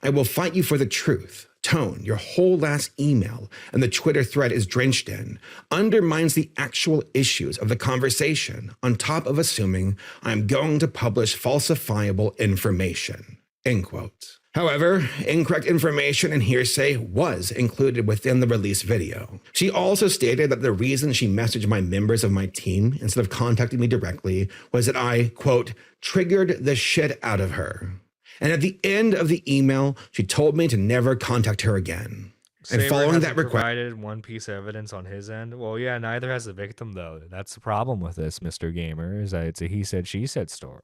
K: I will fight you for the truth. Tone, your whole last email and the Twitter thread is drenched in, undermines the actual issues of the conversation on top of assuming I'm going to publish falsifiable information, end quote. However, incorrect information and hearsay was included within the release video. She also stated that the reason she messaged my members of my team instead of contacting me directly was that I, quote, triggered the shit out of her. And at the end of the email, she told me to never contact her again. And following that request,
E: provided one piece of evidence on his end. Well, yeah, neither has the victim, though. That's the problem with this, Mr. Gamer, is that it's a he said, she said story.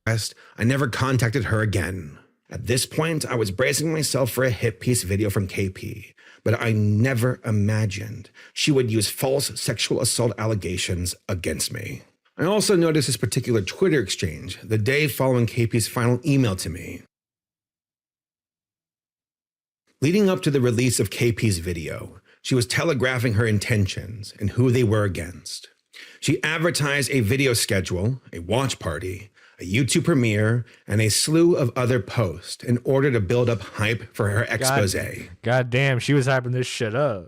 K: I never contacted her again. At this point, I was bracing myself for a hit piece video from KP, but I never imagined she would use false sexual assault allegations against me. I also noticed this particular Twitter exchange the day following KP's final email to me. Leading up to the release of KP's video, she was telegraphing her intentions and who they were against. She advertised a video schedule, a watch party, a YouTube premiere, and a slew of other posts in order to build up hype for her expose.
E: God damn, she was hyping this shit up.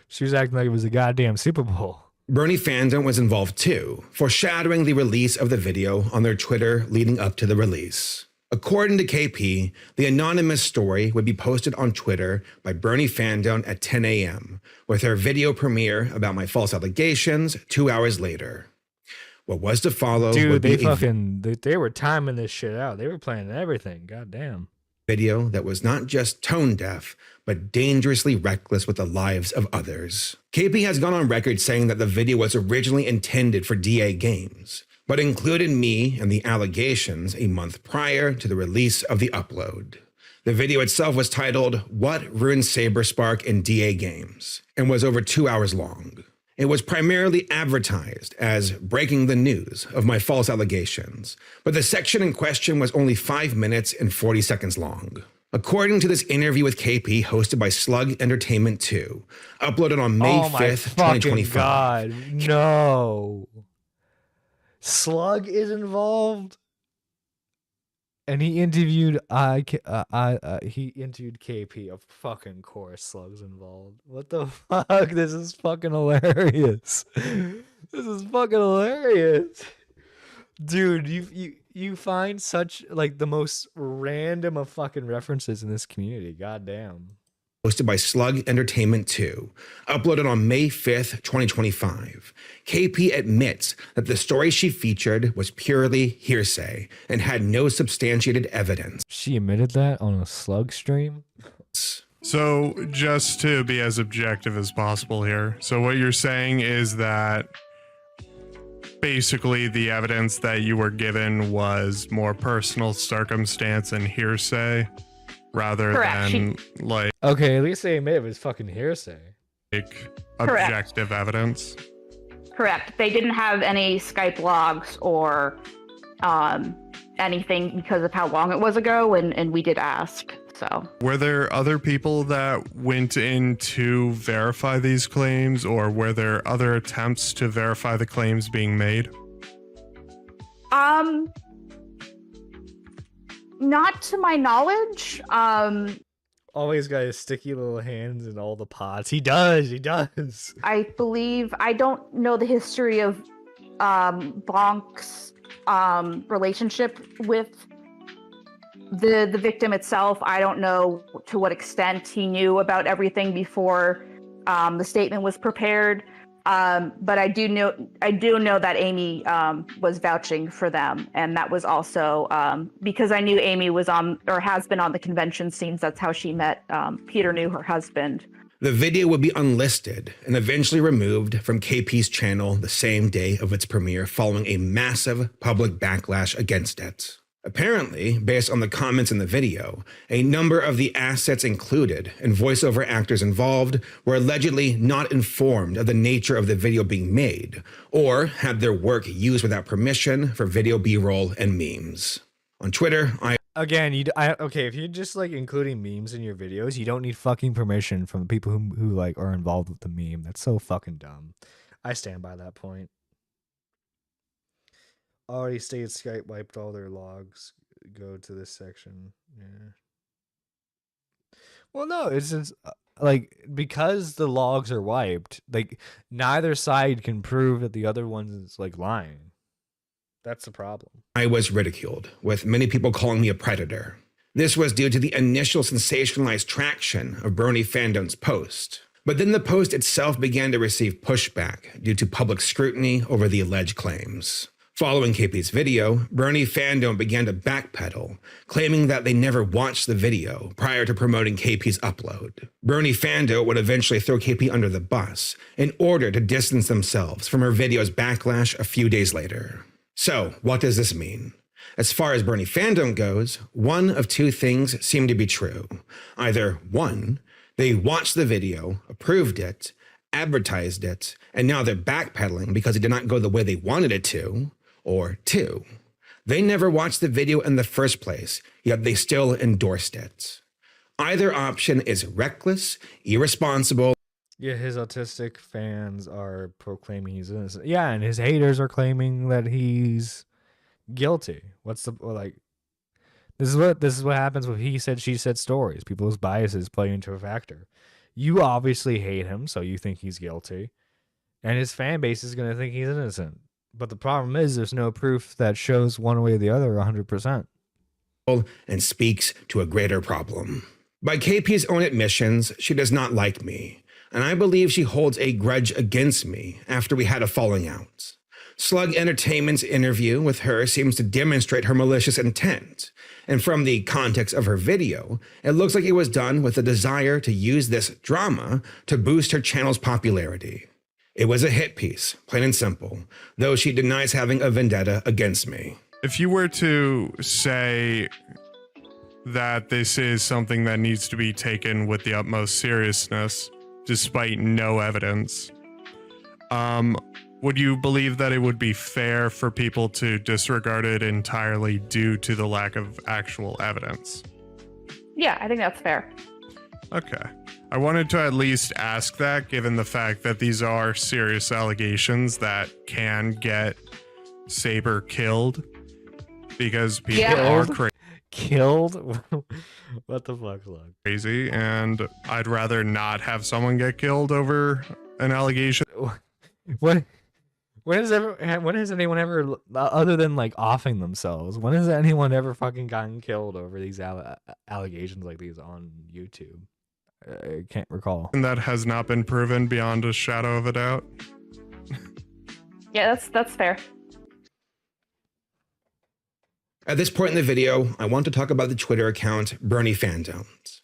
E: She was acting like it was a goddamn Super Bowl.
K: Bernie fandom was involved too, foreshadowing the release of the video on their Twitter leading up to the release. According to KP, the anonymous story would be posted on Twitter by Bernie fandom at 10 a.m., with her video premiere about my false allegations 2 hours later. What was to follow?
E: Dude, they were timing this shit out. They were planning everything. God damn.
K: Video that was not just tone deaf, but dangerously reckless with the lives of others. KP has gone on record saying that the video was originally intended for DA Games, but included me and the allegations a month prior to the release of the upload. The video itself was titled, What Ruined Saberspark in DA Games, and was over 2 hours long. It was primarily advertised as breaking the news of my false allegations, but the section in question was only 5 minutes and 40 seconds long. According to this interview with KP hosted by Slug Entertainment 2, uploaded on May 5th, 2025.
E: God, no. Slug is involved? And he interviewed he interviewed KP. Of fucking course, Slug's involved. What the fuck? This is fucking hilarious. This is fucking hilarious, dude. You find such like the most random of fucking references in this community. Goddamn.
K: Hosted by Slug Entertainment 2, uploaded on May 5th, 2025. KP admits that the story she featured was purely hearsay and had no substantiated evidence.
E: She admitted that on a Slug stream?
N: So, just to be as objective as possible here, so what you're saying is that basically the evidence that you were given was more personal circumstance and hearsay? Rather
O: Correct.
N: than like
E: okay, at least they admit it was fucking hearsay.
N: Like
O: Correct.
N: objective evidence.
O: Correct. They didn't have any Skype logs or anything because of how long it was ago, and we did ask. So
N: Were there other people that went in to verify these claims, or were there other attempts to verify the claims being made?
O: Not to my knowledge.
E: Always got his sticky little hands in all the pots. He does.
O: I believe, I don't know the history of Bonk's relationship with the victim itself. I don't know to what extent he knew about everything before the statement was prepared. But I do know that Amy was vouching for them, and that was also because I knew Amy was on or has been on the convention scenes. That's how she met. Peter knew her husband.
K: The video would be unlisted and eventually removed from KP's channel the same day of its premiere, following a massive public backlash against it. Apparently, based on the comments in the video, a number of the assets included and voiceover actors involved were allegedly not informed of the nature of the video being made, or had their work used without permission for video B-roll and memes. On Twitter,
E: okay, if you're just like including memes in your videos, you don't need fucking permission from the people who like are involved with the meme. That's so fucking dumb. I stand by that point. Already stated Skype wiped all their logs. Go to this section. Yeah. Well, no, it's just like because the logs are wiped, like neither side can prove that the other one's like lying. That's the problem.
K: I was ridiculed, with many people calling me a predator. This was due to the initial sensationalized traction of Brony Fandom's post. But then the post itself began to receive pushback due to public scrutiny over the alleged claims. Following KP's video, Brony Fandom began to backpedal, claiming that they never watched the video prior to promoting KP's upload. Brony Fandom would eventually throw KP under the bus in order to distance themselves from her video's backlash a few days later. So, what does this mean? As far as Brony Fandom goes, one of two things seem to be true. Either 1, they watched the video, approved it, advertised it, and now they're backpedaling because it did not go the way they wanted it to. Or 2, they never watched the video in the first place, yet they still endorsed it. Either option is reckless, irresponsible.
E: Yeah, his autistic fans are proclaiming he's innocent. Yeah, and his haters are claiming that he's guilty. What's the like? This is what happens with he said she said stories. People's biases play into a factor. You obviously hate him, so you think he's guilty, and his fan base is going to think he's innocent. But the problem is there's no proof that shows one way or the other 100%.
K: And speaks to a greater problem. By KP's own admissions, she does not like me, and I believe she holds a grudge against me after we had a falling out. Slug Entertainment's interview with her seems to demonstrate her malicious intent, and from the context of her video, it looks like it was done with a desire to use this drama to boost her channel's popularity. It was a hit piece, plain and simple, though she denies having a vendetta against me.
N: If you were to say that this is something that needs to be taken with the utmost seriousness, despite no evidence, would you believe that it would be fair for people to disregard it entirely due to the lack of actual evidence?
O: Yeah, I think that's fair.
N: Okay. I wanted to at least ask that, given the fact that these are serious allegations that can get Saber killed, because people are
E: Killed? What the fuck,
N: crazy, and I'd rather not have someone get killed over an allegation.
E: When has anyone ever, other than like offing themselves, when has anyone ever fucking gotten killed over these allegations like these on YouTube? I can't recall.
N: And that has not been proven beyond a shadow of a doubt.
O: Yeah, that's fair.
K: At this point in the video, I want to talk about the Twitter account Bernie Fandoms.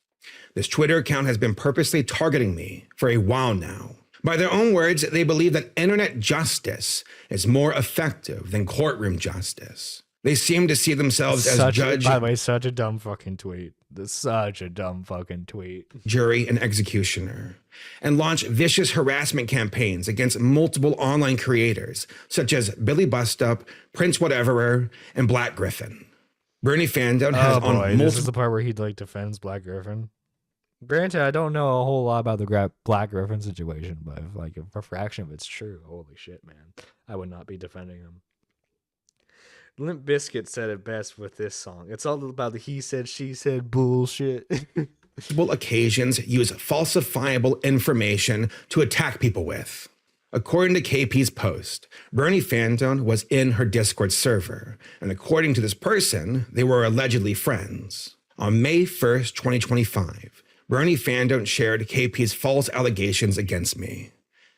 K: This Twitter account has been purposely targeting me for a while now. By their own words, they believe that internet justice is more effective than courtroom justice. They seem to see themselves as judge.
E: By the way, such a dumb fucking tweet. Such a dumb fucking tweet.
K: Jury, and executioner, and launch vicious harassment campaigns against multiple online creators, such as Billy Bustup, Prince Whateverer, and Black Griffin. Bernie Fandom has on multiple.
E: This is the part where he like defends Black Griffin. Granted, I don't know a whole lot about the Black Griffin situation, but if, like, if a fraction of it's true, holy shit, man, I would not be defending him. Limp Bizkit said it best with this song. It's all about the he said, she said bullshit.
K: Multiple occasions use falsifiable information to attack people with. According to KP's post, Bernie Fandom was in her Discord server, and according to this person, they were allegedly friends. On May 1st, 2025, Bernie Fandom shared KP's false allegations against me.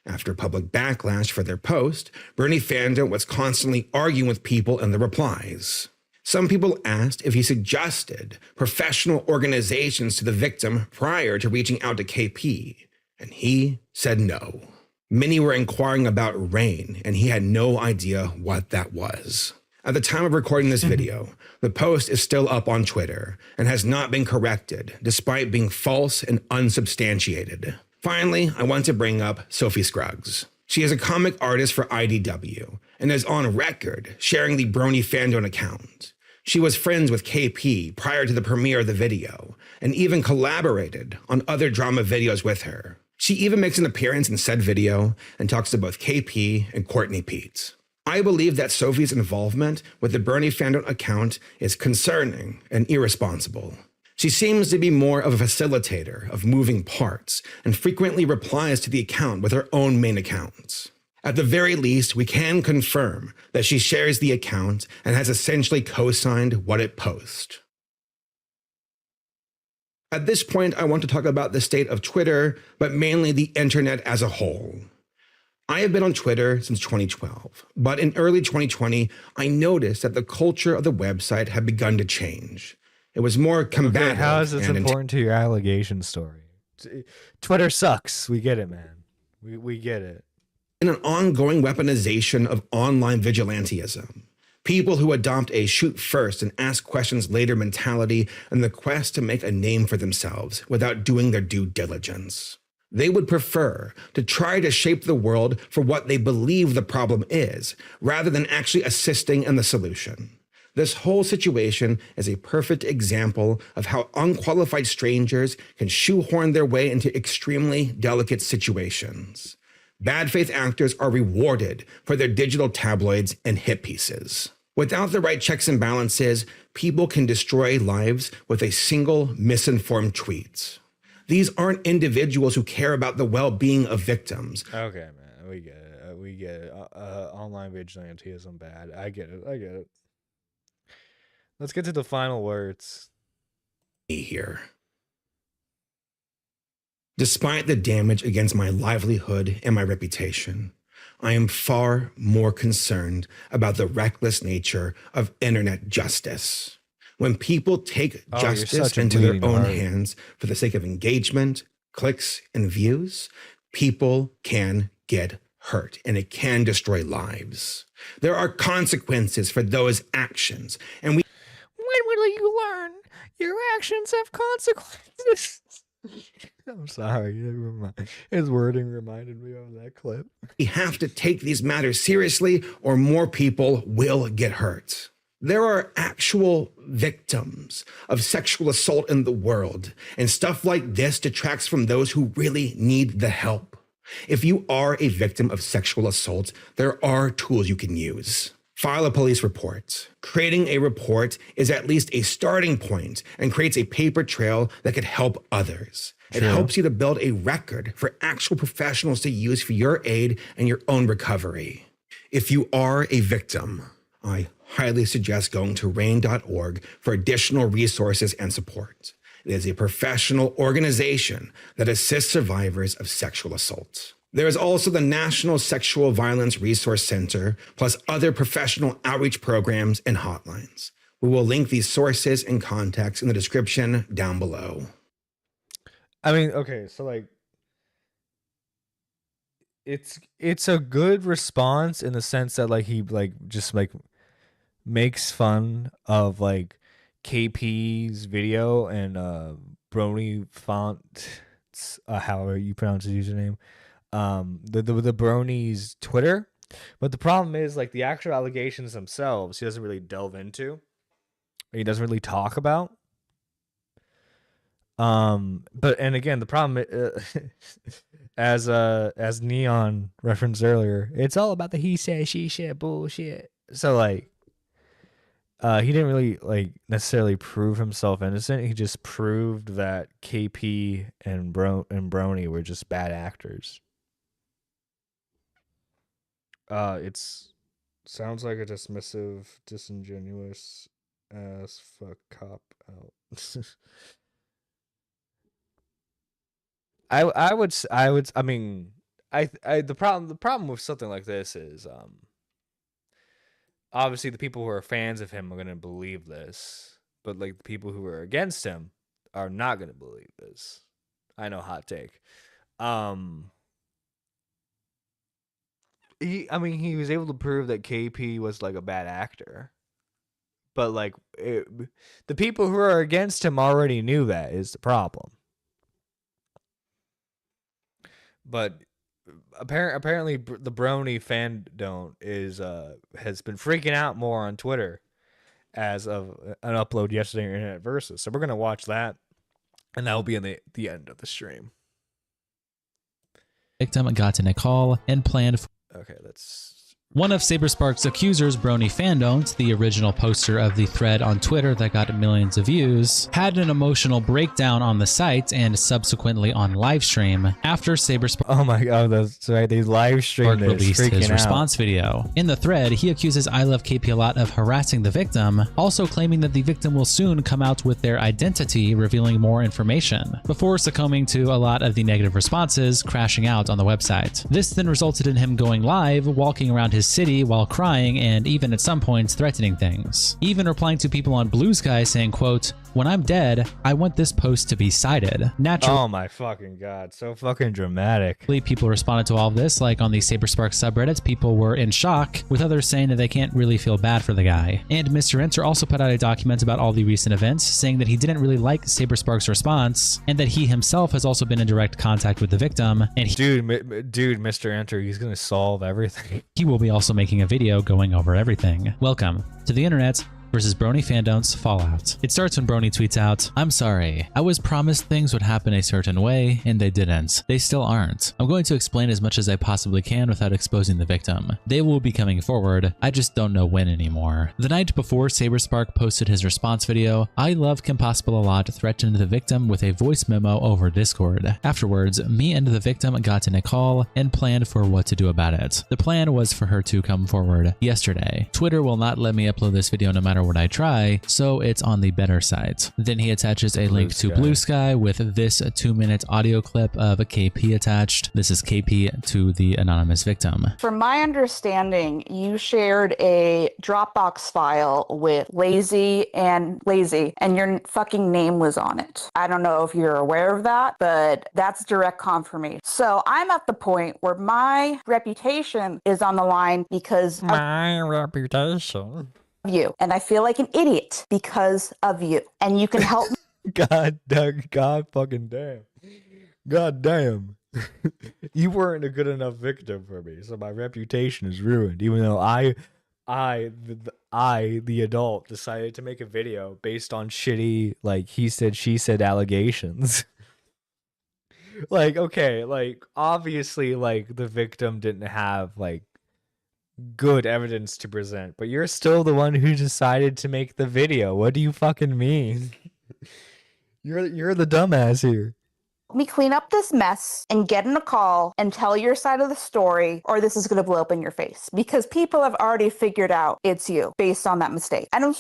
K: After public backlash for their post, Bernie Fandom was constantly arguing with people in the replies. Some people asked if he suggested professional organizations to the victim prior to reaching out to KP, and he said no. Many were inquiring about RAIN, and he had no idea what that was. At the time of recording this video, the post is still up on Twitter and has not been corrected, despite being false and unsubstantiated. Finally, I want to bring up Sophie Scruggs. She is a comic artist for IDW and is on record sharing the Brony Fandom account. She was friends with KP prior to the premiere of the video and even collaborated on other drama videos with her. She even makes an appearance in said video and talks to both KP and Courtney Pete. I believe that Sophie's involvement with the Bernie Fandom account is concerning and irresponsible. She seems to be more of a facilitator of moving parts and frequently replies to the account with her own main accounts. At the very least, we can confirm that she shares the account and has essentially co-signed what it posts. At this point, I want to talk about the state of Twitter, but mainly the internet as a whole. I have been on Twitter since 2012, but in early 2020, I noticed that the culture of the website had begun to change. It was more combative.
E: Okay, how is this important to your allegation story? Twitter sucks. We get it, man. We get it.
K: In an ongoing weaponization of online vigilantism. People who adopt a shoot first and ask questions later mentality in the quest to make a name for themselves without doing their due diligence. They would prefer to try to shape the world for what they believe the problem is, rather than actually assisting in the solution. This whole situation is a perfect example of how unqualified strangers can shoehorn their way into extremely delicate situations. Bad faith actors are rewarded for their digital tabloids and hit pieces. Without the right checks and balances, people can destroy lives with a single misinformed tweet. These aren't individuals who care about the well-being of victims.
E: Okay, man, we get it. We get it. Online vigilantism bad. I get it. Let's get to the final words.
K: Here. Despite the damage against my livelihood and my reputation, I am far more concerned about the reckless nature of internet justice. When people take justice into their own hands for the sake of engagement, clicks, and views, people can get hurt and it can destroy lives. There are consequences for those actions, and
E: when will you learn your actions have consequences? I'm sorry. Never mind. His wording reminded me of that clip.
K: We have to take these matters seriously or more people will get hurt. There are actual victims of sexual assault in the world, and stuff like this detracts from those who really need the help. If you are a victim of sexual assault, there are tools you can use. File a police report. Creating a report is at least a starting point and creates a paper trail that could help others. It helps you to build a record for actual professionals to use for your aid and your own recovery. If you are a victim, I highly suggest going to rain.org for additional resources and support. It is a professional organization that assists survivors of sexual assault. There is also the National Sexual Violence Resource Center, plus other professional outreach programs and hotlines. We will link these sources and contacts in the description down below.
E: I mean, okay, so like, it's a good response in the sense that like he like just like makes fun of like KP's video and Brony Font, however you pronounce his username, the Brony's Twitter. But the problem is like the actual allegations themselves he doesn't really delve into, or he doesn't really talk about. But and again, the problem as Neon referenced earlier, it's all about the he said she said bullshit. So like he didn't really like necessarily prove himself innocent. He just proved that KP and Brony were just bad actors. It's sounds like a dismissive, disingenuous ass fuck cop out. The problem with something like this is obviously the people who are fans of him are going to believe this, but like the people who are against him are not going to believe this. I know, hot take. He was able to prove that KP was like a bad actor, but like the people who are against him already knew that is the problem. But apparently the Brony fandom has been freaking out more on Twitter as of an upload yesterday in Internet Versus. So we're gonna watch that, and that will be in the end of the stream.
G: Victim got in a call and planned for.
E: Okay, let's.
G: One of Saberspark's accusers, Brony Fandom, the original poster of the thread on Twitter that got millions of views, had an emotional breakdown on the site and subsequently on livestream after Saberspark.
E: Oh my god, that's right. They live streamed
G: released his response video. In the thread, he accuses I Love KP a Lot of harassing the victim, also claiming that the victim will soon come out with their identity, revealing more information, before succumbing to a lot of the negative responses, crashing out on the website. This then resulted in him going live, walking around his city while crying and even at some points threatening things. Even replying to people on Blue Sky saying, quote, "When I'm dead, I want this post to be cited." Naturally,
E: oh my fucking god, so fucking dramatic.
G: People responded to all of this, like on the Saberspark subreddits, people were in shock, with others saying that they can't really feel bad for the guy. And Mr. Enter also put out a document about all the recent events, saying that he didn't really like Saberspark's response, and that he himself has also been in direct contact with the victim. And
E: dude, Mr. Enter, he's gonna solve everything.
G: He will be also making a video going over everything. Welcome to the internet versus Brony Fandom's Fallout. It starts when Brony tweets out, "I'm sorry. I was promised things would happen a certain way, and they didn't. They still aren't. I'm going to explain as much as I possibly can without exposing the victim. They will be coming forward. I just don't know when anymore." The night before Saberspark posted his response video, I Love Kim Possible a Lot threatened the victim with a voice memo over Discord. Afterwards, me and the victim got in a call and planned for what to do about it. The plan was for her to come forward yesterday. Twitter will not let me upload this video no matter what I try, so it's on the better site. Then he attaches a link to Blue Sky with this 2-minute audio clip of KP attached. This is KP to the anonymous victim.
O: From my understanding, you shared a Dropbox file with Lazy, and your fucking name was on it. I don't know if you're aware of that, but that's direct confirmation. So I'm at the point where my reputation is on the line because
E: my reputation.
O: You, and I feel like an idiot because of you, and you can help me
E: God fucking damn. God damn. You weren't a good enough victim for me, so my reputation is ruined. Even though the adult, decided to make a video based on shitty, like, he said, she said allegations. Like, okay, like, obviously, like, the victim didn't have, like, good evidence to present, but you're still the one who decided to make the video. What do you fucking mean? You're the dumbass here.
O: Me clean up this mess and get in a call and tell your side of the story, or this is going to blow up in your face, because people have already figured out it's you based on that mistake. And I'm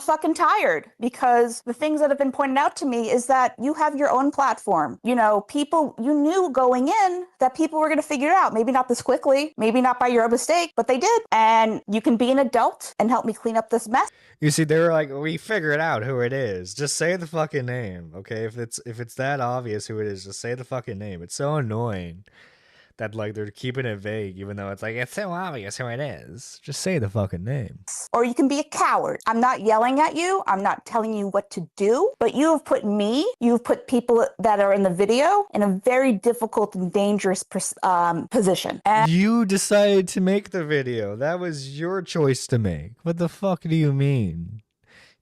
O: fucking tired, because the things that have been pointed out to me is that you have your own platform. You know, people, you knew going in that people were going to figure it out. Maybe not this quickly, maybe not by your own mistake, but they did. And you can be an adult and help me clean up this mess.
E: You see, they were like, we figured out who it is. Just say the fucking name, okay? If it's that obvious who it is, just say the fucking name. It's so annoying that, like, they're keeping it vague, even though it's like, it's so obvious who it is. Just say the fucking name.
O: Or you can be a coward. I'm not yelling at you. I'm not telling you what to do, but you've put people that are in the video in a very difficult and dangerous position. And
E: You decided to make the video. That was your choice to make. What the fuck do you mean?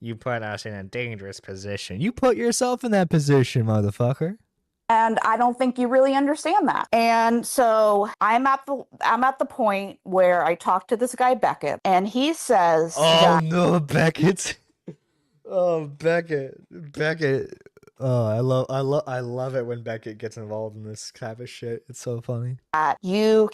E: You put us in a dangerous position. You put yourself in that position, motherfucker.
O: And I don't think you really understand that. And so I'm at the point where I talk to this guy Beckett, and he says,
E: "Oh no, Beckett! Oh, Beckett! Oh, I love it when Beckett gets involved in this type of shit. It's so funny.
O: You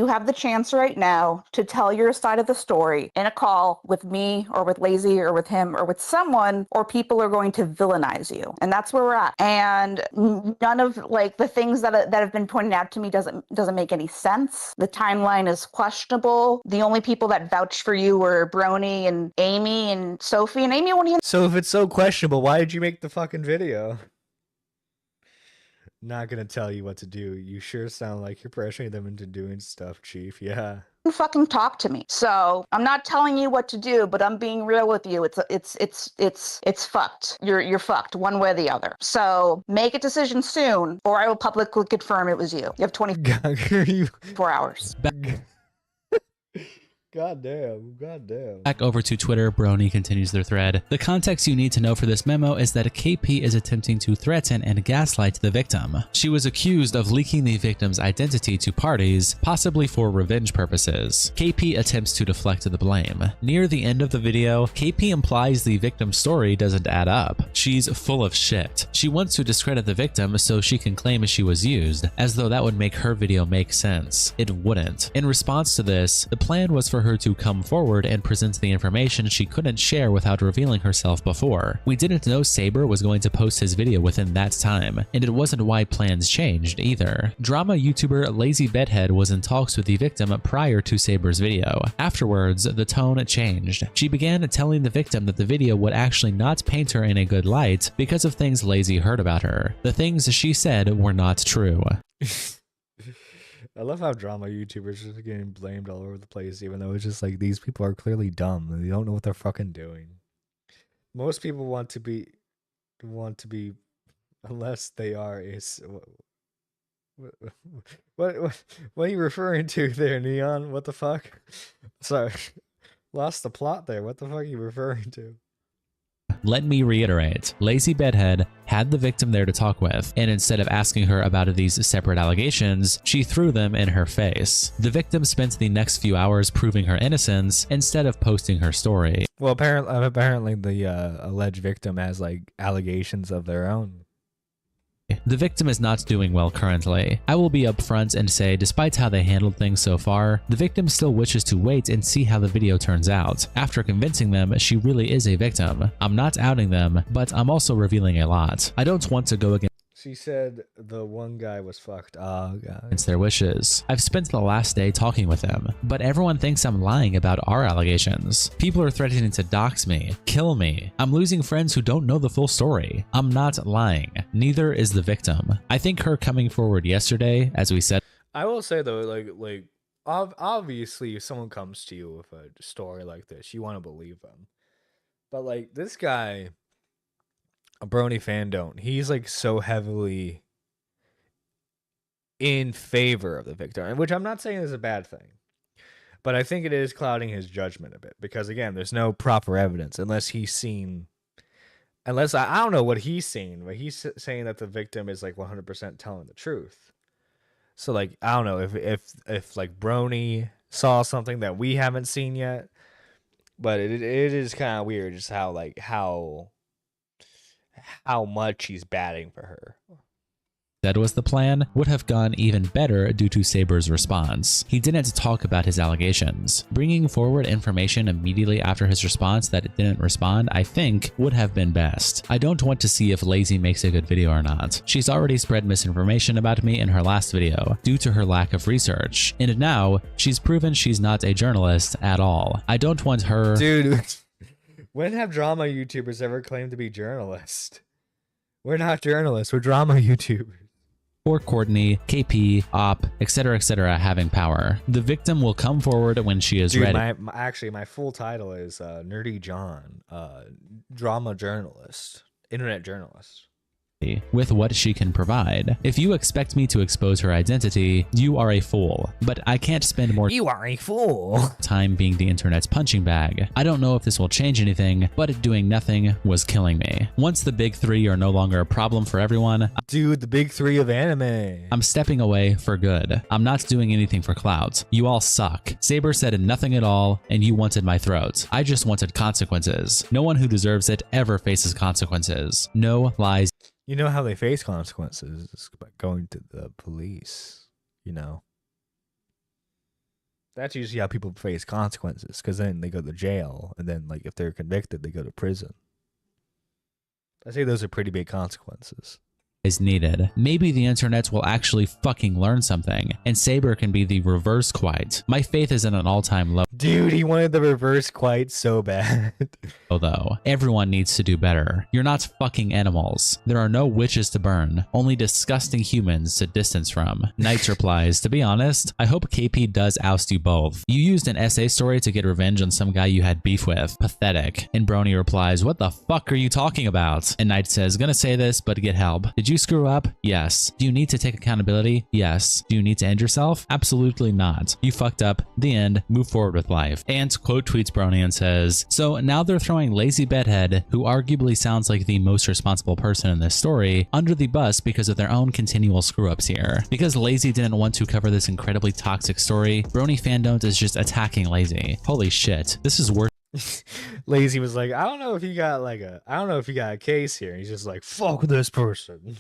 O: have the chance right now to tell your side of the story in a call with me or with Lazy or with him or with someone, or people are going to villainize you. And that's where we're at. And none of, like, the things that have been pointed out to me doesn't make any sense. The timeline is questionable. The only people that vouched for you were Brony and Amy and Sophie, and Amy won't even.
E: So if it's so questionable, why did you make the fucking video? Not gonna tell you what to do. You sure sound like you're pressuring them into doing stuff, Chief. Yeah.
O: Fucking talk to me. So I'm not telling you what to do, but I'm being real with you. It's fucked. You're fucked one way or the other. So make a decision soon, or I will publicly confirm it was you. You have 24 hours.
E: God damn.
G: Back over to Twitter, Brony continues their thread. The context you need to know for this memo is that KP is attempting to threaten and gaslight the victim. She was accused of leaking the victim's identity to parties, possibly for revenge purposes. KP attempts to deflect the blame. Near the end of the video, KP implies the victim's story doesn't add up. She's full of shit. She wants to discredit the victim so she can claim she was used, as though that would make her video make sense. It wouldn't. In response to this, the plan was for her to come forward and present the information she couldn't share without revealing herself before. We didn't know Saber was going to post his video within that time, and it wasn't why plans changed either. Drama YouTuber Lazy Bedhead was in talks with the victim prior to Saber's video. Afterwards, the tone changed. She began telling the victim that the video would actually not paint her in a good light because of things Lazy heard about her. The things she said were not true.
E: I love how drama YouTubers are getting blamed all over the place, even though it's just like, these people are clearly dumb. They don't know what they're fucking doing. Most people want to be, unless they are what are you referring to there, Neon? What the fuck? Sorry, lost the plot there. What the fuck are you referring to?
G: Let me reiterate, Lazy Bedhead had the victim there to talk with, and instead of asking her about these separate allegations, she threw them in her face. The victim spent the next few hours proving her innocence instead of posting her story.
E: Well, apparently the alleged victim has, like, allegations of their own.
G: The victim is not doing well currently. I will be upfront and say, despite how they handled things so far, the victim still wishes to wait and see how the video turns out. After convincing them she really is a victim, I'm not outing them, but I'm also revealing a lot. I don't want to go against
E: She said the one guy was fucked. Oh, God.
G: It's their wishes. I've spent the last day talking with them, but everyone thinks I'm lying about our allegations. People are threatening to dox me, kill me. I'm losing friends who don't know the full story. I'm not lying. Neither is the victim. I think her coming forward yesterday, as we said.
E: I will say though, like obviously if someone comes to you with a story like this, you want to believe them. But like this guy, Brony Fandom, he's like so heavily in favor of the victim, which I'm not saying is a bad thing, but I think it is clouding his judgment a bit because, again, there's no proper evidence unless I don't know what he's seen, but he's saying that the victim is like 100% telling the truth. So like, I don't know if like Brony saw something that we haven't seen yet, but it is kind of weird just how much he's batting for her.
G: That was the plan would have gone even better due to Saber's response. He didn't talk about his allegations. Bringing forward information immediately after his response that it didn't respond, I think, would have been best. I don't want to see if Lazy makes a good video or not. She's already spread misinformation about me in her last video due to her lack of research, and now she's proven she's not a journalist at all. I don't want her—
E: Dude, when have drama YouTubers ever claimed to be journalists? We're not journalists, we're drama YouTubers.
G: Or Courtney, KP, Op, etc., having power. The victim will come forward when she is ready.
E: My full title is Nerdy John, drama journalist, internet journalist.
G: With what she can provide. If you expect me to expose her identity, you are a fool. But I can't spend more—
E: You are a fool.
G: —time being the internet's punching bag. I don't know if this will change anything, but doing nothing was killing me. Once the big three are no longer a problem for everyone—
E: Dude, the big three of anime.
G: I'm stepping away for good. I'm not doing anything for clout. You all suck. Saber said nothing at all, and you wanted my throat. I just wanted consequences. No one who deserves it ever faces consequences. No lies.
E: You know how they face consequences? It's by going to the police, you know. That's usually how people face consequences, because then they go to jail, and then, like, if they're convicted, they go to prison. I say those are pretty big consequences.
G: Is needed. Maybe the internet will actually fucking learn something, and Saber can be the reverse quite. My faith is at an all-time low.
E: Dude, he wanted the reverse quite so bad.
G: Although, everyone needs to do better. You're not fucking animals. There are no witches to burn, only disgusting humans to distance from. Knights replies, to be honest, I hope KP does oust you both. You used an essay story to get revenge on some guy you had beef with. Pathetic. And Brony replies, what the fuck are you talking about? And Knight says, gonna say this, but get help. Did you screw up? Yes. Do you need to take accountability? Yes. Do you need to end yourself? Absolutely not. You fucked up. The end. Move forward with life. And quote tweets Brony and says, so now they're throwing Lazy Bedhead, who arguably sounds like the most responsible person in this story, under the bus because of their own continual screw-ups here. Because Lazy didn't want to cover this incredibly toxic story, Brony Fandom is just attacking Lazy. Holy shit. This is worse.
E: Lazy was like, I don't know if you got a case here. He's just like, fuck this person.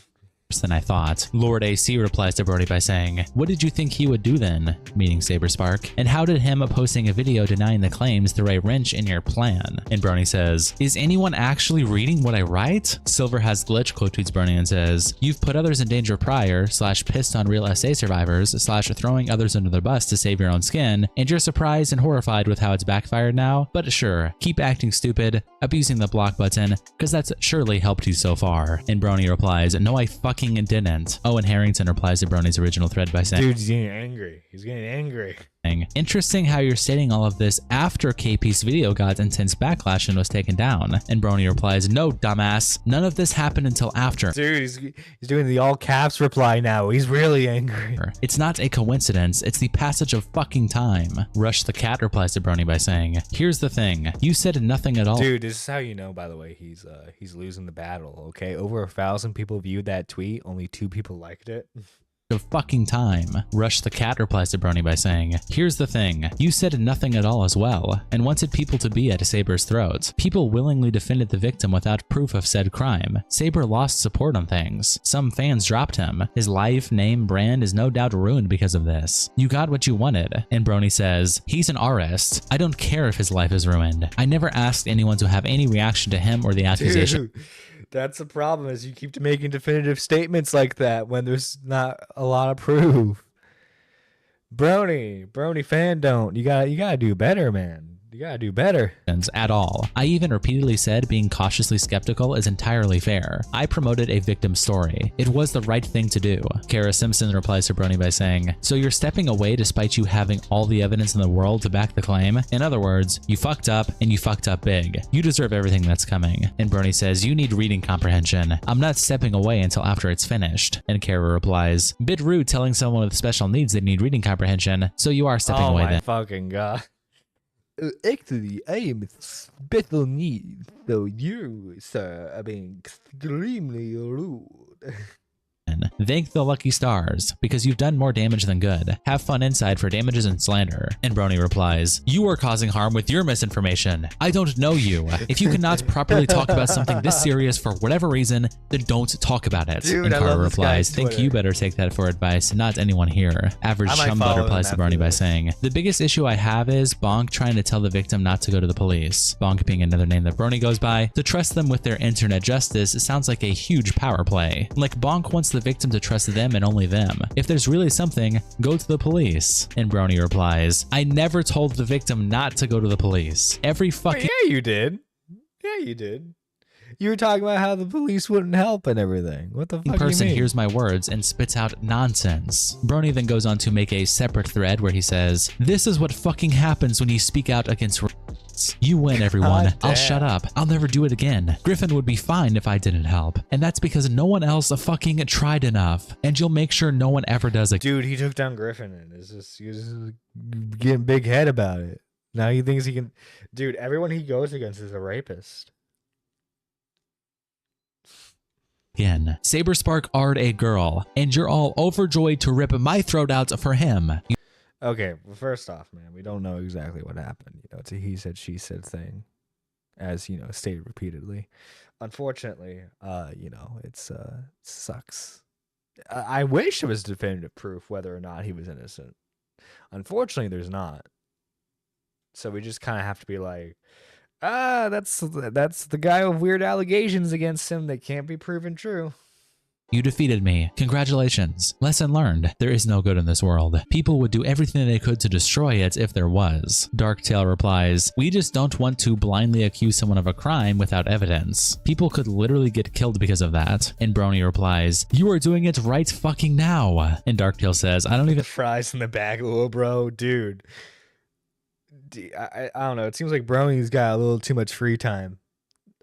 G: Than I thought. Lord AC replies to Brody by saying, what did you think he would do then? Meaning Saberspark. And how did him posting a video denying the claims throw a wrench in your plan? And Brony says, is anyone actually reading what I write? Silver has glitch quote tweets Brony and says, you've put others in danger prior, / pissed on real SA survivors, / throwing others under the bus to save your own skin, and you're surprised and horrified with how it's backfired now? But sure, keep acting stupid, abusing the block button, because that's surely helped you so far. And Brony replies, no I fucking didn't. Owen Harrington replies to Brony's original thread by saying,
E: dude, he's getting angry. He's getting angry.
G: Interesting how you're stating all of this after KP's video got intense backlash and was taken down. And Brony replies, no, dumbass. None of this happened until after.
E: Dude, he's doing the all caps reply now. He's really angry.
G: It's not a coincidence. It's the passage of fucking time. Rush the Cat replies to Brony by saying, here's the thing. You said nothing at all.
E: Dude, this is how you know, by the way, he's losing the battle, okay? Over 1,000 people viewed that tweet. Only 2 people liked it.
G: Of fucking time. Rush the Cat replies to Brony by saying, here's the thing, you said nothing at all as well, and wanted people to be at Saber's throat. People willingly defended the victim without proof of said crime. Saber lost support on things. Some fans dropped him. His life, name, brand is no doubt ruined because of this. You got what you wanted. And Brony says, he's an artist. I don't care if his life is ruined. I never asked anyone to have any reaction to him or the accusation.
E: Dude. That's the problem, is you keep making definitive statements like that when there's not a lot of proof. Brony Fandom, you gotta do better, man. You gotta do better.
G: At all. I even repeatedly said being cautiously skeptical is entirely fair. I promoted a victim story. It was the right thing to do. Kara Simpson replies to Brony by saying, so you're stepping away despite you having all the evidence in the world to back the claim? In other words, you fucked up and you fucked up big. You deserve everything that's coming. And Brony says, you need reading comprehension. I'm not stepping away until after it's finished. And Kara replies, bit rude telling someone with special needs they need reading comprehension, so you are stepping away then.
E: Oh my fucking god. Actually, I am special needs, so you, sir, are being extremely rude.
G: Thank the lucky stars, because you've done more damage than good. Have fun inside for damages and slander. And Brony replies, you are causing harm with your misinformation. I don't know you. If you cannot properly talk about something this serious for whatever reason, then don't talk about it.
E: Dude,
G: and Kara replies,
E: think
G: you better take that for advice, not anyone here. Average Chumbutt replies to Brony by saying, the biggest issue I have is Bonk trying to tell the victim not to go to the police. Bonk being another name that Brony goes by. To trust them with their internet justice sounds like a huge power play. Like Bonk wants the victim to trust them and only them. If there's really something, go to the police. And Brony replies, I never told the victim not to go to the police. Every fucking—
E: yeah, you did. Yeah, you did. You were talking about how the police wouldn't help and everything. What the fuck
G: person
E: do you mean?
G: hears my words and spits out nonsense. Brony then goes on to make a separate thread where he says, this is what fucking happens when you speak out against racists. You win, everyone. I'll shut up. I'll never do it again. Griffin would be fine if I didn't help. And that's because no one else fucking tried enough. And you'll make sure no one ever does again.
E: Dude, he took down Griffin and he's just getting big head about it. Now he thinks he can. Dude, everyone he goes against is a rapist.
G: Again. Saberspark ard a girl, and you're all overjoyed to rip my throat out for him.
E: Okay, well, first off, man, we don't know exactly what happened. You know, it's a he said, she said thing, as you know, stated repeatedly. Unfortunately, you know, it's sucks. I wish there was definitive proof whether or not he was innocent. Unfortunately, there's not. So we just kind of have to be like, that's the guy with weird allegations against him that can't be proven true.
G: You defeated me. Congratulations. Lesson learned. There is no good in this world. People would do everything they could to destroy it if there was. Darktail replies, we just don't want to blindly accuse someone of a crime without evidence. People could literally get killed because of that. And Brony replies, you are doing it right fucking now. And Darktail says, I don't even—
E: The fries in the back, little bro, dude. I don't know. It seems like Brony's got a little too much free time.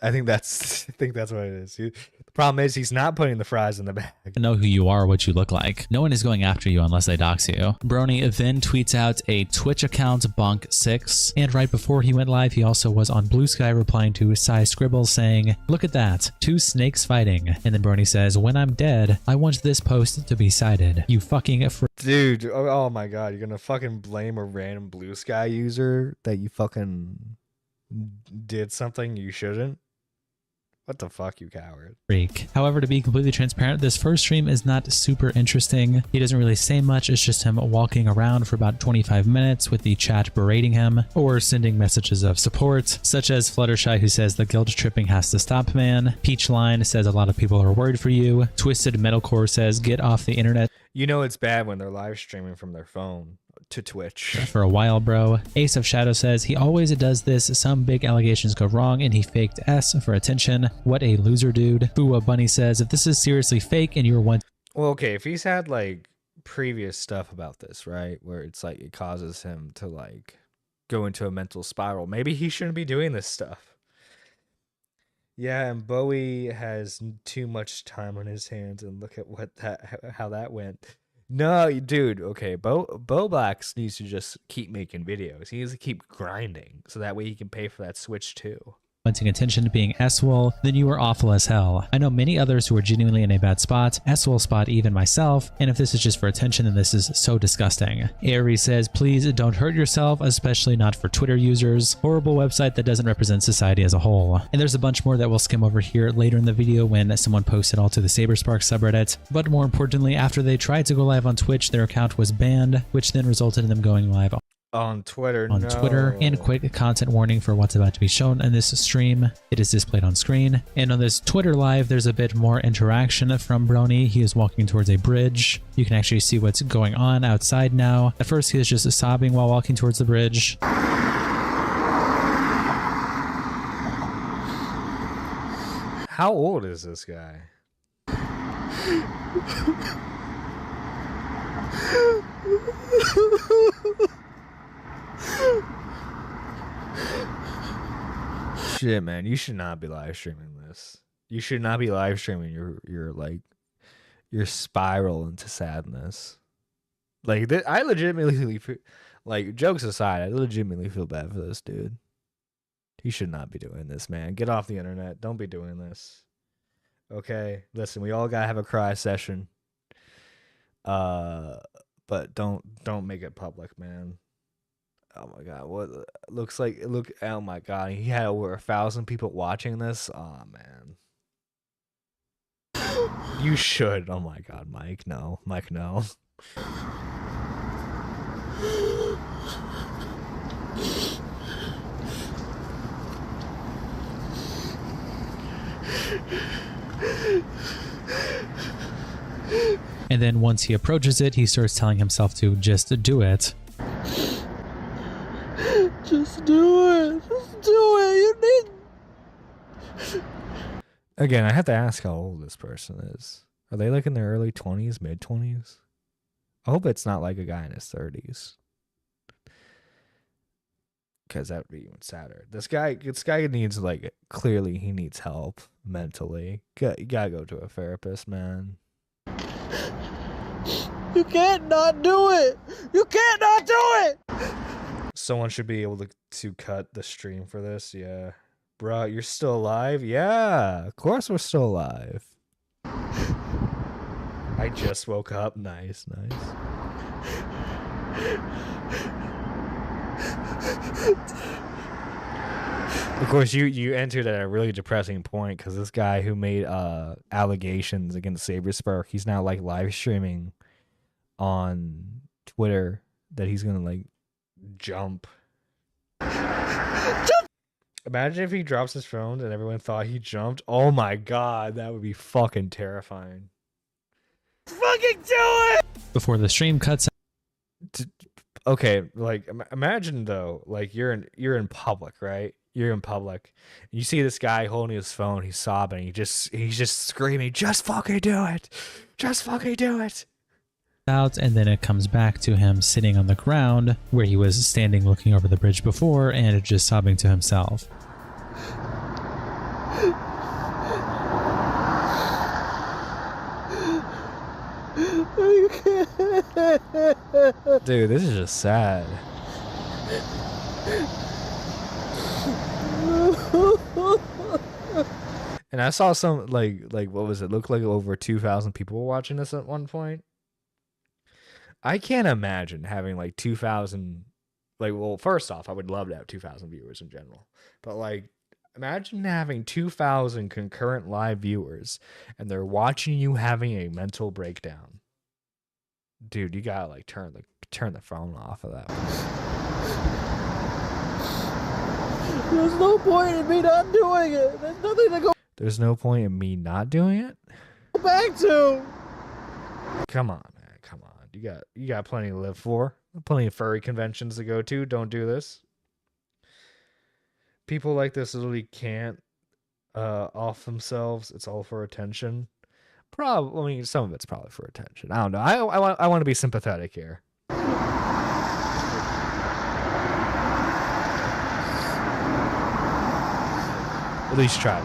E: I think that's what it is. The problem is he's not putting the fries in the bag.
G: Know who you are or what you look like. No one is going after you unless they dox you. Brony then tweets out a Twitch account, Bonk6, and right before he went live, he also was on Blue Sky replying to Sai Scribble saying, look at that, 2 snakes fighting. And then Brony says, when I'm dead, I want this post to be cited. You fucking
E: dude, oh my god, you're gonna fucking blame a random Blue Sky user that you fucking did something you shouldn't? What the fuck, you coward.
G: Freak. However, to be completely transparent, this first stream is not super interesting. He doesn't really say much. It's just him walking around for about 25 minutes with the chat berating him or sending messages of support, such as Fluttershy, who says the guilt tripping has to stop, man. Peachline says a lot of people are worried for you. Twisted Metalcore says get off the internet.
E: You know it's bad when they're live streaming from their phone to Twitch.
G: For a while, bro. Ace of Shadow says he always does this. Some big allegations go wrong and he faked S for attention. What a loser, dude. Fua Bunny says if this is seriously fake and you're one—
E: well, okay, if he's had like previous stuff about this, right, where it's like it causes him to like go into a mental spiral, maybe he shouldn't be doing this stuff. Yeah, and Bowie has too much time on his hands, and look at how that went. No, dude, okay, Bo Blacks needs to just keep making videos. He needs to keep grinding, so that way he can pay for that Switch too.
G: Wanting attention to being S-Wool, then you are awful as hell. I know many others who are genuinely in a bad spot, S-Wool spot even myself, and if this is just for attention, then this is so disgusting. Aries says, please don't hurt yourself, especially not for Twitter users. Horrible website that doesn't represent society as a whole. And there's a bunch more that we'll skim over here later in the video when someone posted all to the Saberspark subreddit. But more importantly, after they tried to go live on Twitch, their account was banned, which then resulted in them going live
E: on Twitter.
G: Twitter. And quick content warning for what's about to be shown in this stream. It is displayed on screen. And on this Twitter live, there's a bit more interaction from Brony. He is walking towards a bridge. You can actually see what's going on outside now. At first, he was just sobbing while walking towards the bridge.
E: How old is this guy? Shit, man, you should not be live streaming this. You should not be live streaming your spiral into sadness. Like, I legitimately feel, like, jokes aside, I legitimately feel bad for this dude. He should not be doing this, man. Get off the internet. Don't be doing this. Okay, listen, we all gotta have a cry session. But don't make it public, man. Oh my god, what looks like oh my god, he had over 1,000 people watching this. Oh man. You should. Oh my god, Mike, no. Mike, no.
G: And then once he approaches it, he starts telling himself to just do it.
B: Just do it. Just do it. You need.
E: Again, I have to ask how old this person is. Are they like in their early 20s, mid 20s? I hope it's not like a guy in his 30s. Because that would be even sadder. This guy needs, like, clearly he needs help mentally. You gotta go to a therapist, man.
B: You can't not do it. You can't not do it.
E: Someone should be able to cut the stream for this. Yeah. Bro, you're still alive? Yeah. Of course we're still alive. I just woke up. Nice, nice. Of course, you entered at a really depressing point because this guy who made allegations against Saberspark, he's now like live streaming on Twitter that he's gonna like jump. Imagine if he drops his phone and everyone thought he jumped. Oh my god, that would be fucking terrifying.
B: Fucking do it!
G: Before the stream cuts out.
E: Okay, like imagine though, like you're in public, right? You're in public. You see this guy holding his phone, he's sobbing, he's just screaming, just fucking do it. Just fucking do it.
G: Out, and then it comes back to him sitting on the ground where he was standing looking over the bridge before and just sobbing to himself.
E: Dude, this is just sad. And I saw some like what was it? Looked like over 2,000 people were watching this at one point. I can't imagine having like 2,000. Like, well, first off, I would love to have 2,000 viewers in general, but like, imagine having 2,000 concurrent live viewers and they're watching you having a mental breakdown. Dude, you gotta like turn the phone off of that.
B: There's no point in me not doing it. There's nothing to go.
E: There's no point in me not doing it.
B: Back to.
E: Come on, man. Come on. You got plenty to live for. Plenty of furry conventions to go to. Don't do this. People like this literally can't off themselves. It's all for attention. Probably. I mean, some of it's probably for attention. I don't know. I want to be sympathetic here. At least try.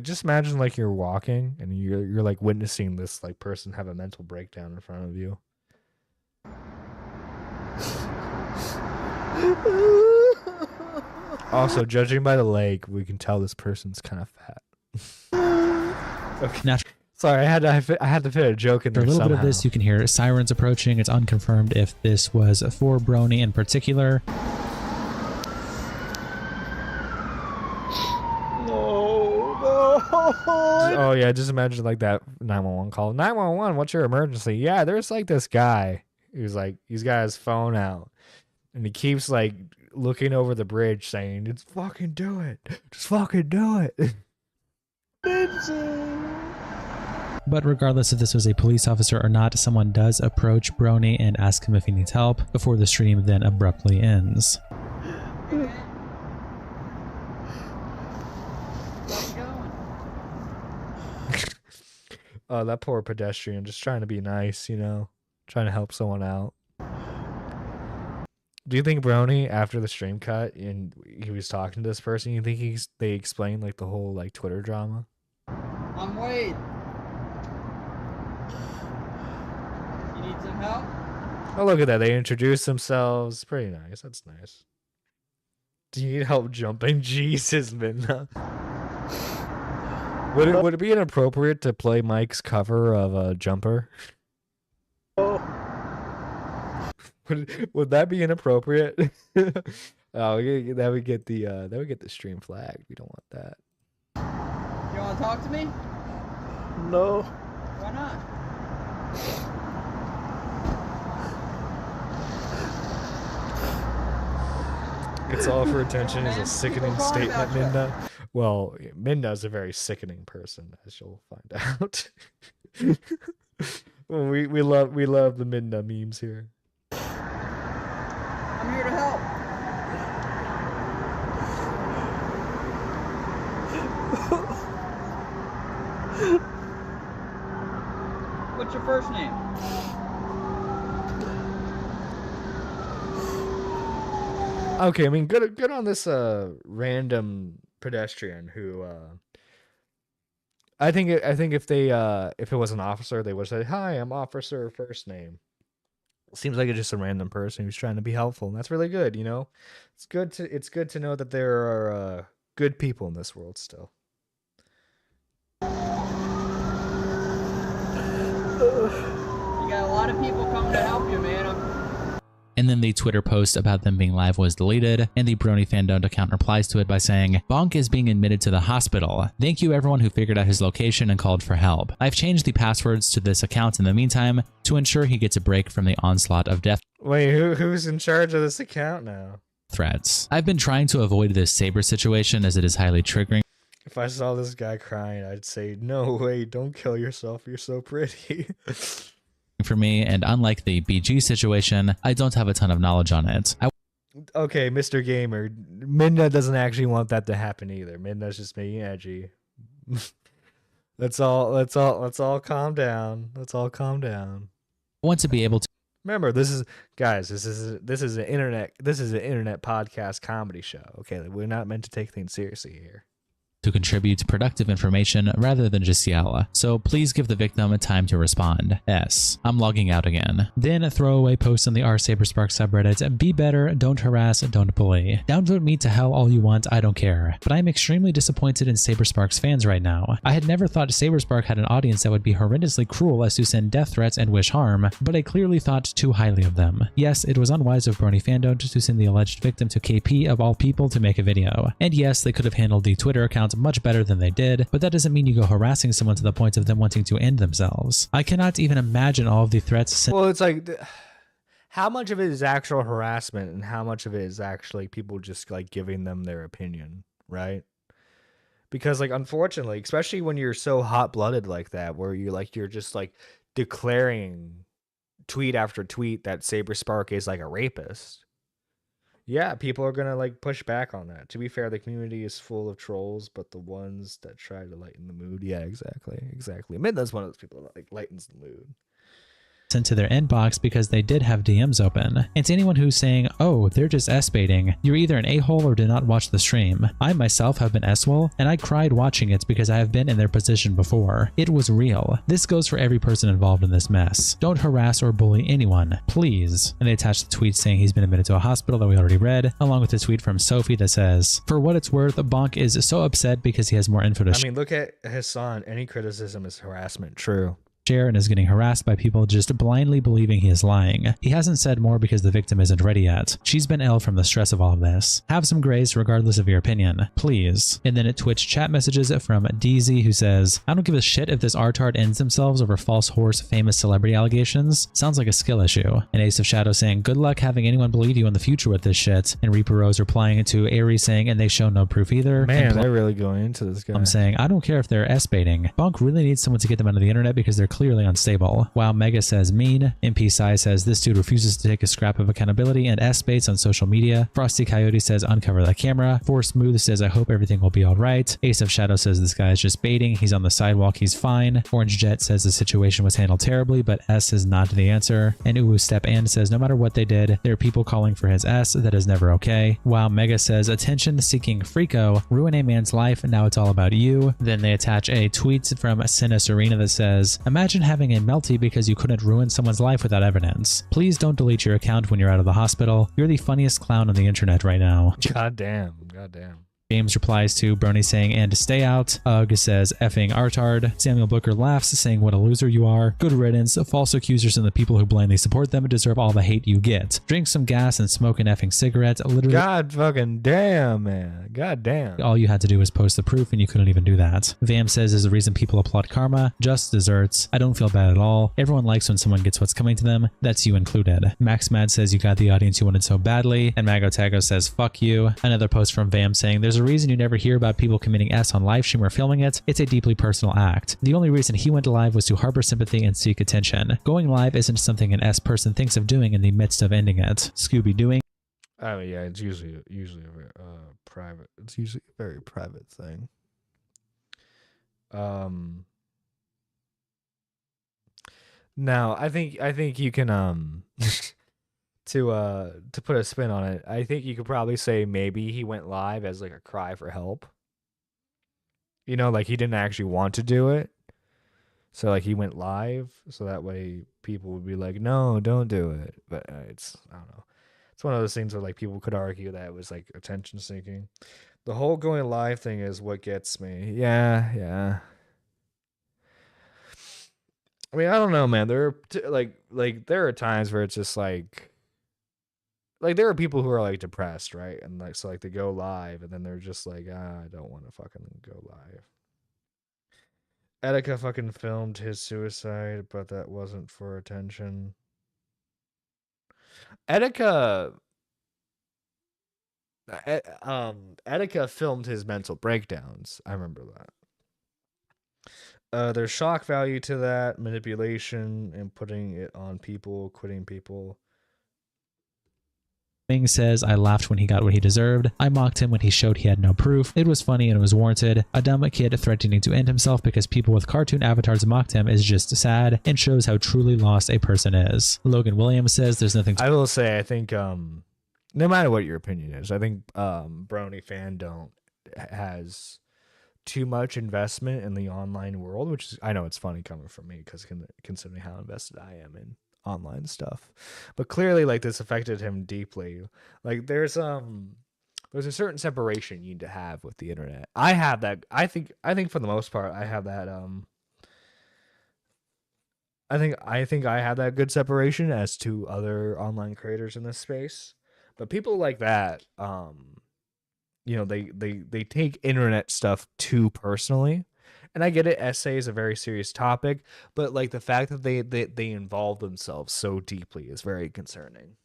E: Just imagine like you're walking and you're like witnessing this like person have a mental breakdown in front of you. Also, judging by the leg, we can tell this person's kind of fat. Okay.
G: Now,
E: sorry, I had to fit a joke in there.
G: For a little
E: somehow.
G: bit of this, you can hear sirens approaching. It's unconfirmed if this was for Brony in particular.
E: Oh yeah, just imagine like that 911 call. 911, what's your emergency? Yeah, there's like this guy who's like he's got his phone out and he keeps like looking over the bridge saying, "Just fucking do it. Just fucking do it."
G: But regardless if this was a police officer or not, someone does approach Brony and ask him if he needs help before the stream then abruptly ends.
E: Oh, that poor pedestrian, just trying to be nice, you know, trying to help someone out. Do you think Brony, after the stream cut and he was talking to this person, you think they explained like the whole like Twitter drama?
P: I'm Wade. You need some help?
E: Oh, look at that. They introduced themselves. Pretty nice. That's nice. Do you need help jumping? Jesus, Minna. Would it be inappropriate to play Mike's cover of Jumper? Would that be inappropriate? Oh, that would get the stream flagged. We don't want that.
P: You want to talk to me?
Q: No.
P: Why not?
E: It's all for attention is a sickening statement, Minna. Well, Minna's a very sickening person, as you'll find out. Well, we love the Minna memes here.
P: I'm here to help. What's your first name?
E: Okay, I mean, good on this random pedestrian who I think if it was an officer, they would say, "Hi, I'm Officer First Name." Seems like it's just a random person who's trying to be helpful, and that's really good. You know, it's good to know that there are good people in this world still.
P: You got a lot of people coming to help you, man.
G: And then the Twitter post about them being live was deleted, and the Brony Fandom account replies to it by saying, "Bonk is being admitted to the hospital. Thank you everyone who figured out his location and called for help. I've changed the passwords to this account in the meantime to ensure he gets a break from the onslaught of death."
E: Wait, who's in charge of this account now?
G: Threats. I've been trying to avoid this Saber situation as it is highly triggering.
E: If I saw this guy crying, I'd say, "No way, don't kill yourself. You're so pretty."
G: For me, and unlike the BG situation, I don't have a ton of knowledge on it.
E: Okay, Mr. Gamer, Minna doesn't actually want that to happen either. Minna's just being edgy. Let's all calm down. Let's all calm down.
G: I want to be able to
E: remember, this is an internet podcast comedy show. Okay, we're not meant to take things seriously here.
G: To contribute productive information rather than just yell. So please give the victim a time to respond. S. I'm logging out again. Then a throwaway post on the Saberspark subreddit. Be better, don't harass, don't bully. Downvote me to hell all you want, I don't care. But I'm extremely disappointed in Saberspark's fans right now. I had never thought Saberspark had an audience that would be horrendously cruel as to send death threats and wish harm, but I clearly thought too highly of them. Yes, it was unwise of Brony Fandom to send the alleged victim to KP of all people to make a video. And yes, they could have handled the Twitter account much better than they did, but that doesn't mean you go harassing someone to the point of them wanting to end themselves. I cannot even imagine all of the threats.
E: Well, it's like, how much of it is actual harassment and how much of it is actually people just like giving them their opinion, right? Because like, unfortunately, especially when you're so hot-blooded like that, where you're just like declaring tweet after tweet that Saberspark is like a rapist. Yeah, people are gonna like push back on that. To be fair, the community is full of trolls, but the ones that try to lighten the mood, yeah, exactly. I mean, that's one of those people that like lightens the mood.
G: Into their inbox because they did have DMs open. And to anyone who's saying, "Oh, they're just S-baiting," you're either an a-hole or did not watch the stream. I myself have been S-wol, and I cried watching it because I have been in their position before. It was real. This goes for every person involved in this mess. Don't harass or bully anyone, please. And they attached the tweet saying he's been admitted to a hospital that we already read, along with a tweet from Sophie that says, "For what it's worth, Bonk is so upset because he has more info to
E: I mean, look at Hassan. Any criticism is harassment. True.
G: share and is getting harassed by people just blindly believing he is lying. He hasn't said more because the victim isn't ready yet. She's been ill from the stress of all of this. Have some grace regardless of your opinion, please. And then at Twitch chat messages from DZ, who says, I don't give a shit if this artard ends themselves over false horse famous celebrity allegations. Sounds like a skill issue. And Ace of Shadow saying, good luck having anyone believe you in the future with this shit. And Reaper Rose replying to Aries saying, and they show no proof either.
E: Man, they're really going into this guy.
G: I'm saying, I don't care if they're S-baiting. Bonk really needs someone to get them onto the internet because they're clearly unstable. While Mega says mean, MP Sai says this dude refuses to take a scrap of accountability and S-baits on social media. Frosty Coyote says uncover the camera. Force Smooth says I hope everything will be alright. Ace of Shadow says this guy is just baiting. He's on the sidewalk. He's fine. Orange Jet says the situation was handled terribly, but S is not the answer. And Uwu Step and says no matter what they did, there are people calling for his S. That is never okay. While Mega says attention-seeking freako, ruin a man's life, and now it's all about you. Then they attach a tweet from Sina Serena that says, imagine having a melty because you couldn't ruin someone's life without evidence. Please don't delete your account when you're out of the hospital. You're the funniest clown on the internet right now.
E: God damn. God damn.
G: James replies to Brony saying, and to stay out. Ugg says, effing artard. Samuel Booker laughs, saying, what a loser you are. Good riddance. False accusers and the people who blindly support them deserve all the hate you get. Drink some gas and smoke an effing cigarette. Literally.
E: God fucking damn, man. God damn.
G: All you had to do was post the proof and you couldn't even do that. Vam says is the reason people applaud karma. Just desserts. I don't feel bad at all. Everyone likes when someone gets what's coming to them. That's you included. Max Mad says you got the audience you wanted so badly. And Mago Tago says, fuck you. Another post from Vam saying, there's a reason you never hear about people committing S on live stream or filming it. It's a deeply personal act. The only reason he went live was to harbor sympathy and seek attention. Going live isn't something an S person thinks of doing in the midst of ending it. Scooby doing.
E: Oh yeah, it's usually a very, private. It's usually a very private thing. Now I think you can to put a spin on it, I think you could probably say maybe he went live as like a cry for help. You know, like he didn't actually want to do it. So like he went live so that way people would be like, no, don't do it. But it's, I don't know. It's one of those things where like people could argue that it was like attention seeking. The whole going live thing is what gets me. Yeah. I mean, I don't know, man. There are there are times where it's just like there are people who are like depressed, right? And like so like they go live and then they're just like, I don't want to fucking go live. Etika fucking filmed his suicide, but that wasn't for attention. Etika filmed his mental breakdowns. I remember that. There's shock value to that, manipulation, and putting it on people, quitting people.
G: Ming says, I laughed when he got what he deserved. I mocked him when he showed he had no proof. It was funny and it was warranted. A dumb kid threatening to end himself because people with cartoon avatars mocked him is just sad and shows how truly lost a person is. Logan Williams says there's nothing
E: I will say, I think, no matter what your opinion is, I think Brony Fandom has too much investment in the online world, which is, I know it's funny coming from me because considering how invested I am in online stuff, but clearly like this affected him deeply. Like there's a certain separation you need to have with the internet. I have that. I think for the most part I have that. I think I have that good separation as to other online creators in this space, but people like that, you know, they take internet stuff too personally. And I get it, essay is a very serious topic, but like the fact that they involve themselves so deeply is very concerning.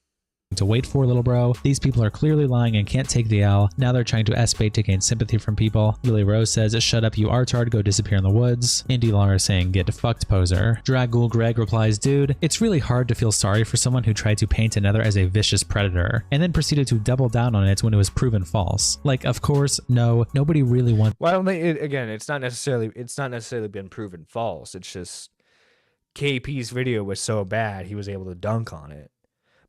G: To wait for, little bro. These people are clearly lying and can't take the L. Now they're trying to S-bait to gain sympathy from people. Lily Rose says, shut up, you artard, go disappear in the woods. Indy Lara saying, get fucked, poser. Dragul Greg replies, dude, it's really hard to feel sorry for someone who tried to paint another as a vicious predator, and then proceeded to double down on it when it was proven false. Like, of course, no, nobody really wants.
E: Why don't they, again, it's not necessarily been proven false. It's just KP's video was so bad, he was able to dunk on it.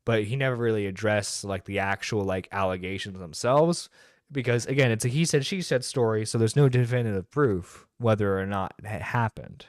E: But he never really addressed like the actual like allegations themselves, because again, it's a he said she said story, so there's no definitive proof whether or not it happened.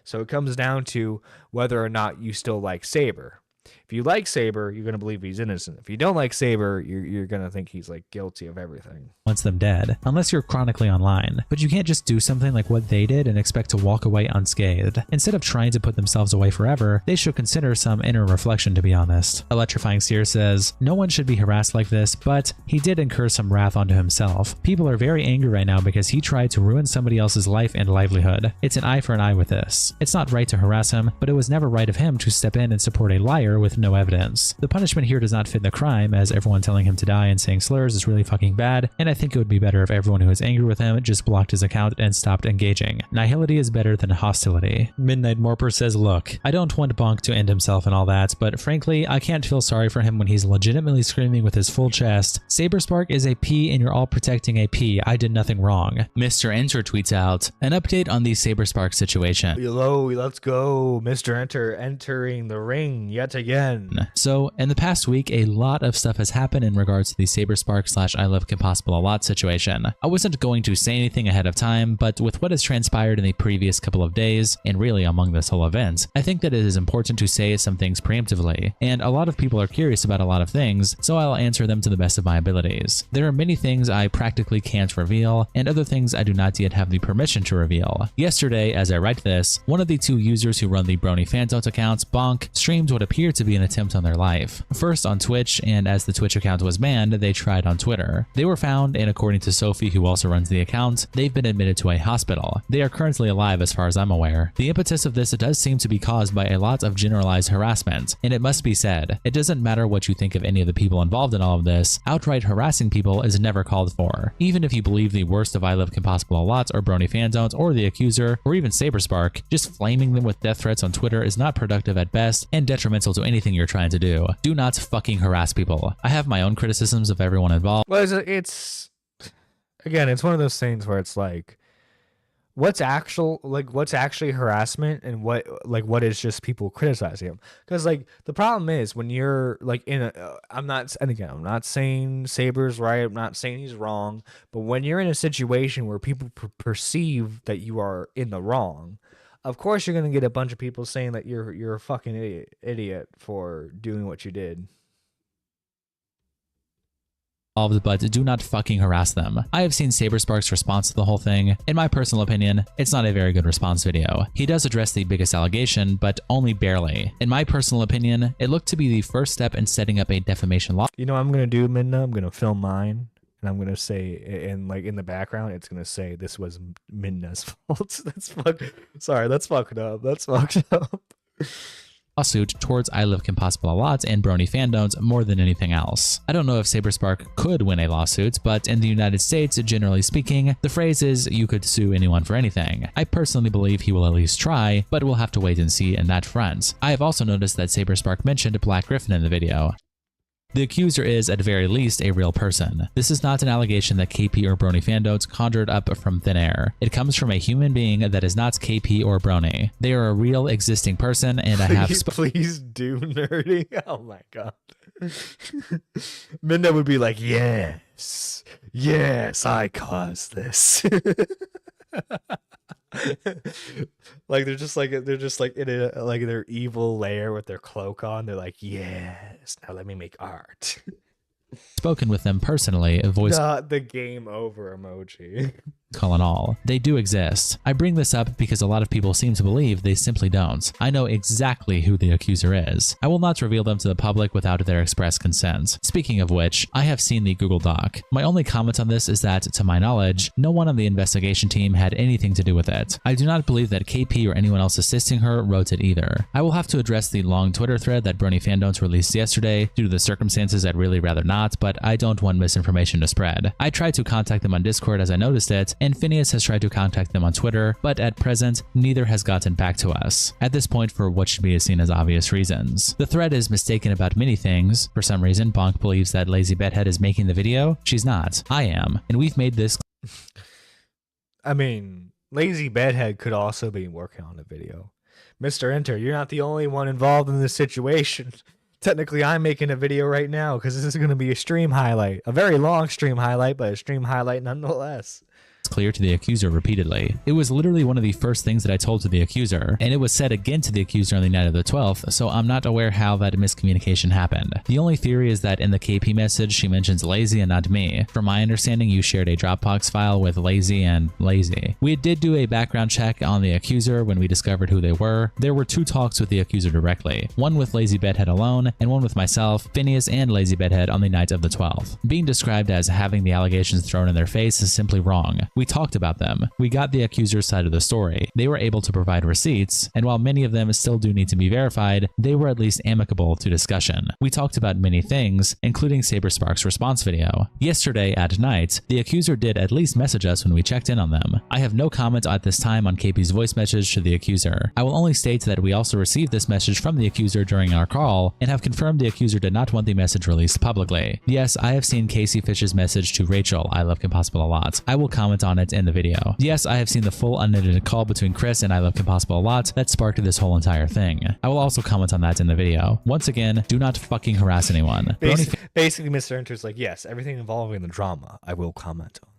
E: So it comes down to whether or not you still like Saber. If you like Saber, you're going to believe he's innocent. If you don't like Saber, you're going to think he's like guilty of everything.
G: Wants them dead, unless you're chronically online. But you can't just do something like what they did and expect to walk away unscathed. Instead of trying to put themselves away forever, they should consider some inner reflection, to be honest. Electrifying Seer says, no one should be harassed like this, but he did incur some wrath onto himself. People are very angry right now because he tried to ruin somebody else's life and livelihood. It's an eye for an eye with this. It's not right to harass him, but it was never right of him to step in and support a liar with no evidence. The punishment here does not fit the crime, as everyone telling him to die and saying slurs is really fucking bad, and I think it would be better if everyone who is angry with him just blocked his account and stopped engaging. Nihility is better than hostility. Midnight Morper says, look, I don't want Bonk to end himself and all that, but frankly, I can't feel sorry for him when he's legitimately screaming with his full chest, Saberspark is a P and you're all protecting a P. I did nothing wrong. Mr. Enter tweets out, an update on the Saberspark situation.
E: Hello, let's go. Mr. Enter entering the ring yet again.
G: So, in the past week, a lot of stuff has happened in regards to the Saberspark / I Love Kim Possible a Lot situation. I wasn't going to say anything ahead of time, but with what has transpired in the previous couple of days, and really among this whole event, I think that it is important to say some things preemptively, and a lot of people are curious about a lot of things, so I'll answer them to the best of my abilities. There are many things I practically can't reveal, and other things I do not yet have the permission to reveal. Yesterday, as I write this, one of the two users who run the Brony Fantote accounts, Bonk, streamed what appeared to be an attempt on their life. First on Twitch, and as the Twitch account was banned, they tried on Twitter. They were found, and according to Sophie, who also runs the account, they've been admitted to a hospital. They are currently alive as far as I'm aware. The impetus of this does seem to be caused by a lot of generalized harassment, and it must be said, it doesn't matter what you think of any of the people involved in all of this, outright harassing people is never called for. Even if you believe the worst of I Love Kim Possible a Lot or Brony Fandones or The Accuser or even Saberspark, just flaming them with death threats on Twitter is not productive at best and detrimental to anything you're trying to do. Do not fucking harass people. I have my own criticisms of everyone involved.
E: Well, it's again, it's one of those things where it's like, what's actually harassment and what is just people criticizing him? Because like the problem is when you're like in a I'm not saying Saber's right, I'm not saying he's wrong, but when you're in a situation where people perceive that you are in the wrong, of course you're gonna get a bunch of people saying that you're a fucking idiot for doing what you did.
G: But do not fucking harass them. I have seen Saberspark's response to the whole thing. In my personal opinion, it's not a very good response video. He does address the biggest allegation, but only barely. In my personal opinion, it looked to be the first step in setting up a defamation law.
E: You know what I'm gonna do, Minna? I'm gonna film mine, and I'm gonna say, and like in the background, it's gonna say this was Minna's fault. That's fucked up. That's fucked up.
G: Lawsuit towards I Love Kim Possible a Lot and Brony Fandones more than anything else. I don't know if Saberspark could win a lawsuit, but in the United States, generally speaking, the phrase is you could sue anyone for anything. I personally believe he will at least try, but we'll have to wait and see in that front. I have also noticed that Saberspark mentioned Black Griffin in the video. The accuser is, at very least, a real person. This is not an allegation that KP or Brony Fandotes conjured up from thin air. It comes from a human being that is not KP or Brony. They are a real existing person, and I have...
E: Please do, Nerdy. Oh my god. Minna would be like, yes, I caused this. Like they're just like in a like their evil lair with their cloak on. They're like, yes, now let me make art.
G: Spoken with them personally, voice
E: the game over emoji.
G: Call and all. They do exist. I bring this up because a lot of people seem to believe they simply don't. I know exactly who the accuser is. I will not reveal them to the public without their express consent. Speaking of which, I have seen the Google Doc. My only comment on this is that, to my knowledge, no one on the investigation team had anything to do with it. I do not believe that KP or anyone else assisting her wrote it either. I will have to address the long Twitter thread that Brony Fandones released yesterday. Due to the circumstances, I'd really rather not, but I don't want misinformation to spread. I tried to contact them on Discord as I noticed it, and Phineas has tried to contact them on Twitter, but at present, neither has gotten back to us. At this point, for what should be seen as obvious reasons. The thread is mistaken about many things. For some reason, Bonk believes that Lazy Bedhead is making the video. She's not. I am. And we've made this...
E: I mean, Lazy Bedhead could also be working on the video. Mr. Enter, you're not the only one involved in this situation. Technically, I'm making a video right now because this is going to be a stream highlight. A very long stream highlight, but a stream highlight nonetheless.
G: clear to the accuser repeatedly. It was literally one of the first things that I told to the accuser, and it was said again to the accuser on the night of the 12th, so I'm not aware how that miscommunication happened. The only theory is that in the KP message, she mentions Lazy and not me. From my understanding, you shared a Dropbox file with Lazy and Lazy. We did do a background check on the accuser when we discovered who they were. There were 2 talks with the accuser directly, one with Lazy Bedhead alone, and one with myself, Phineas, and Lazy Bedhead on the night of the 12th. Being described as having the allegations thrown in their face is simply wrong. We talked about them. We got the accuser's side of the story. They were able to provide receipts, and while many of them still do need to be verified, they were at least amicable to discussion. We talked about many things, including Saberspark's response video. Yesterday at night, the accuser did at least message us when we checked in on them. I have no comment at this time on KP's voice message to the accuser. I will only state that we also received this message from the accuser during our call and have confirmed the accuser did not want the message released publicly. Yes, I have seen Casey Fish's message to Rachel, I Love Kim Possible a lot. I will comment on it in the video. Yes, I have seen the full unedited call between Chris and I Love Kim Possible a lot that sparked this whole entire thing. I will also comment on that in the video. Once again, do not fucking harass anyone.
E: Basically, Mr. Enter's like, yes, everything involving the drama, I will comment on.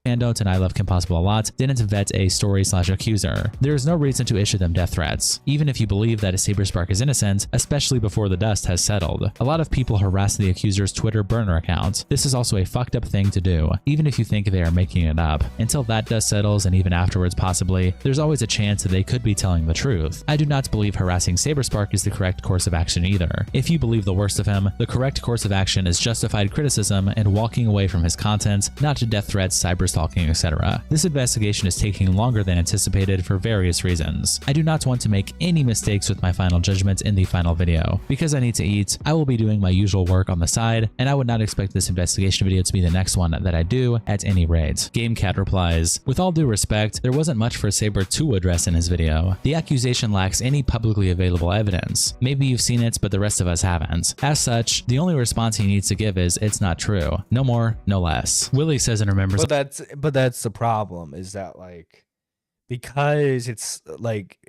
G: Fandom and I Love Kim Possible a lot didn't vet a story/accuser. There is no reason to issue them death threats, even if you believe that a Saberspark is innocent, especially before the dust has settled. A lot of people harass the accuser's Twitter burner account. This is also a fucked up thing to do, even if you think they are making it up. Until that dust settles, and even afterwards possibly, there's always a chance that they could be telling the truth. I do not believe harassing Saberspark is the correct course of action either. If you believe the worst of him, the correct course of action is justified criticism and walking away from his content, not to death threats, cyberstalking, etc. This investigation is taking longer than anticipated for various reasons. I do not want to make any mistakes with my final judgment in the final video. Because I need to eat, I will be doing my usual work on the side, and I would not expect this investigation video to be the next one that I do at any rate. GameCat replies, with all due respect, there wasn't much for Saber to address in his video. The accusation lacks any publicly available evidence. Maybe you've seen it, but the rest of us haven't. As such, the only response he needs to give is, it's not true. No more, no less. Willie says and remembers.
E: But that's the problem, is that like, because it's like,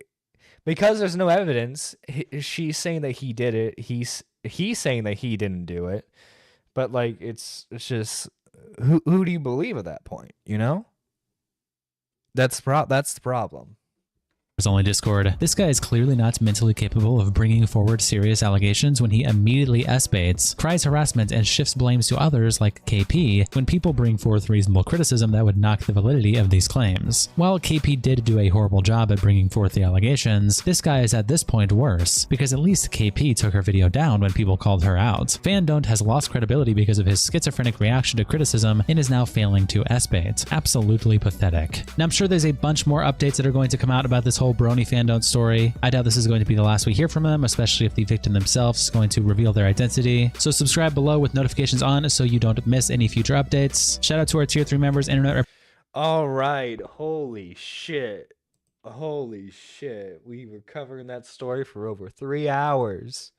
E: because there's no evidence, she's saying that he did it, he's saying that he didn't do it, but like it's just who do you believe at that point, you know? That's the problem.
G: Only Discord. This guy is clearly not mentally capable of bringing forward serious allegations when he immediately S-baits, cries harassment, and shifts blames to others like KP when people bring forth reasonable criticism that would knock the validity of these claims. While KP did do a horrible job at bringing forth the allegations, this guy is at this point worse, because at least KP took her video down when people called her out. Fandom has lost credibility because of his schizophrenic reaction to criticism and is now failing to S-bait. Absolutely pathetic. Now I'm sure there's a bunch more updates that are going to come out about this whole Brony Fandom story. I doubt this is going to be the last we hear from them, especially if the victim themselves is going to reveal their identity. So subscribe below with notifications on so you don't miss any future updates. Shout out to our tier 3 members, internet.
E: All right, holy shit. Holy shit. We were covering that story for over 3 hours.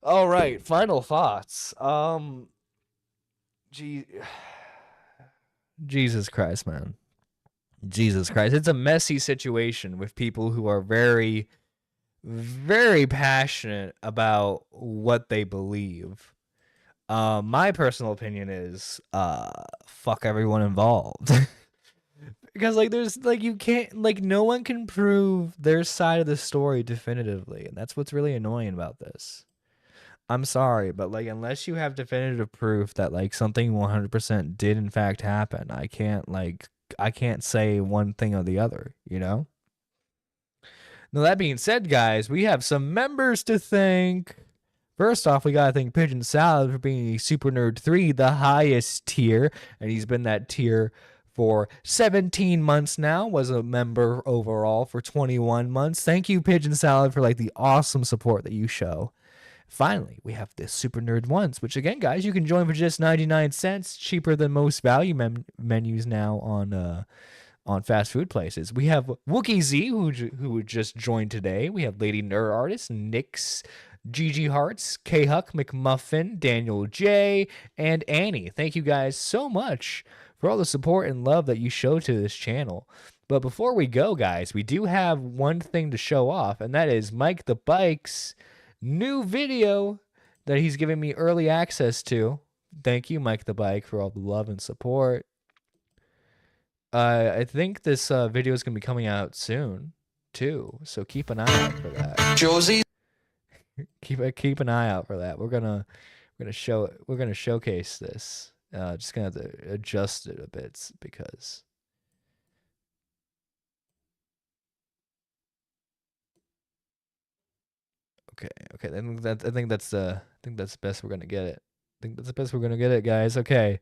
E: All right, final thoughts. Jesus Christ, man. Jesus Christ. It's a messy situation with people who are very, very passionate about what they believe. My personal opinion is, fuck everyone involved. Because, like, there's, like, you can't, like, no one can prove their side of the story definitively. And that's what's really annoying about this. I'm sorry, but, like, unless you have definitive proof that, like, something 100% did in fact happen, I can't say one thing or the other, you know? Now, that being said, guys, we have some members to thank. First off, we gotta thank Pigeon Salad for being a Super Nerd 3, the highest tier, and he's been that tier for 17 months now, was a member overall for 21 months. Thank you, Pigeon Salad, for, like, the awesome support that you show. Finally, we have the Super Nerd Ones, which again, guys, you can join for just 99 cents, cheaper than most value menus now on fast food places. We have Wookie Z, who just joined today. We have Lady Nerd Artist, Nix, Gigi Hearts, K Huck, McMuffin, Daniel J, and Annie. Thank you guys so much for all the support and love that you show to this channel. But before we go, guys, we do have one thing to show off, and that is Mike the Bike's new video that he's giving me early access to. Thank you, Mike the Bike, for all the love and support. I think this video is gonna be coming out soon too, so keep an eye out for that.
B: Josie.
E: Keep an eye out for that. We're gonna showcase this. Just gonna have to adjust it a bit because. Okay. I think that's the best we're gonna get it. I think that's the best we're gonna get it, guys. Okay,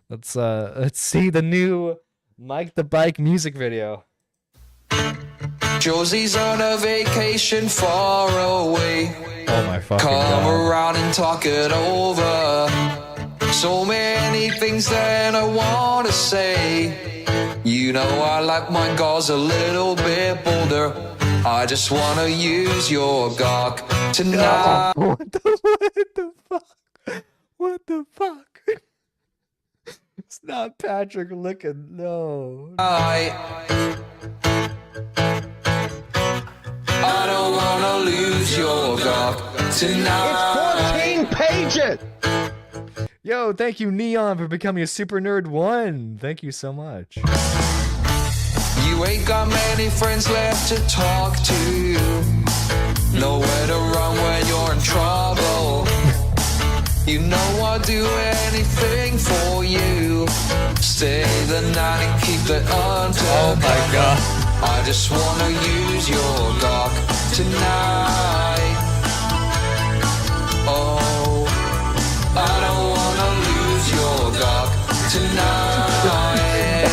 E: let's see the new Mike the Bike music video.
B: Josie's on a vacation far away.
E: Oh my fucking
B: Come
E: god.
B: around and talk it over. So many things that I wanna say. You know I like my girls a little bit bolder. I just wanna use your gawk tonight.
E: What the fuck? What the fuck? It's not Patrick looking. No.
B: I don't wanna lose your gawk tonight.
A: It's 14 pages.
E: Yo, thank you, Neon, for becoming a Super Nerd 1. Thank you so much.
B: You ain't got many friends left to talk to. Nowhere to run when you're in trouble. You know I'll do anything for you. Stay the night and keep it under.
E: Oh my god.
B: I just wanna use your gawk tonight. Oh, I don't wanna lose your gawk tonight.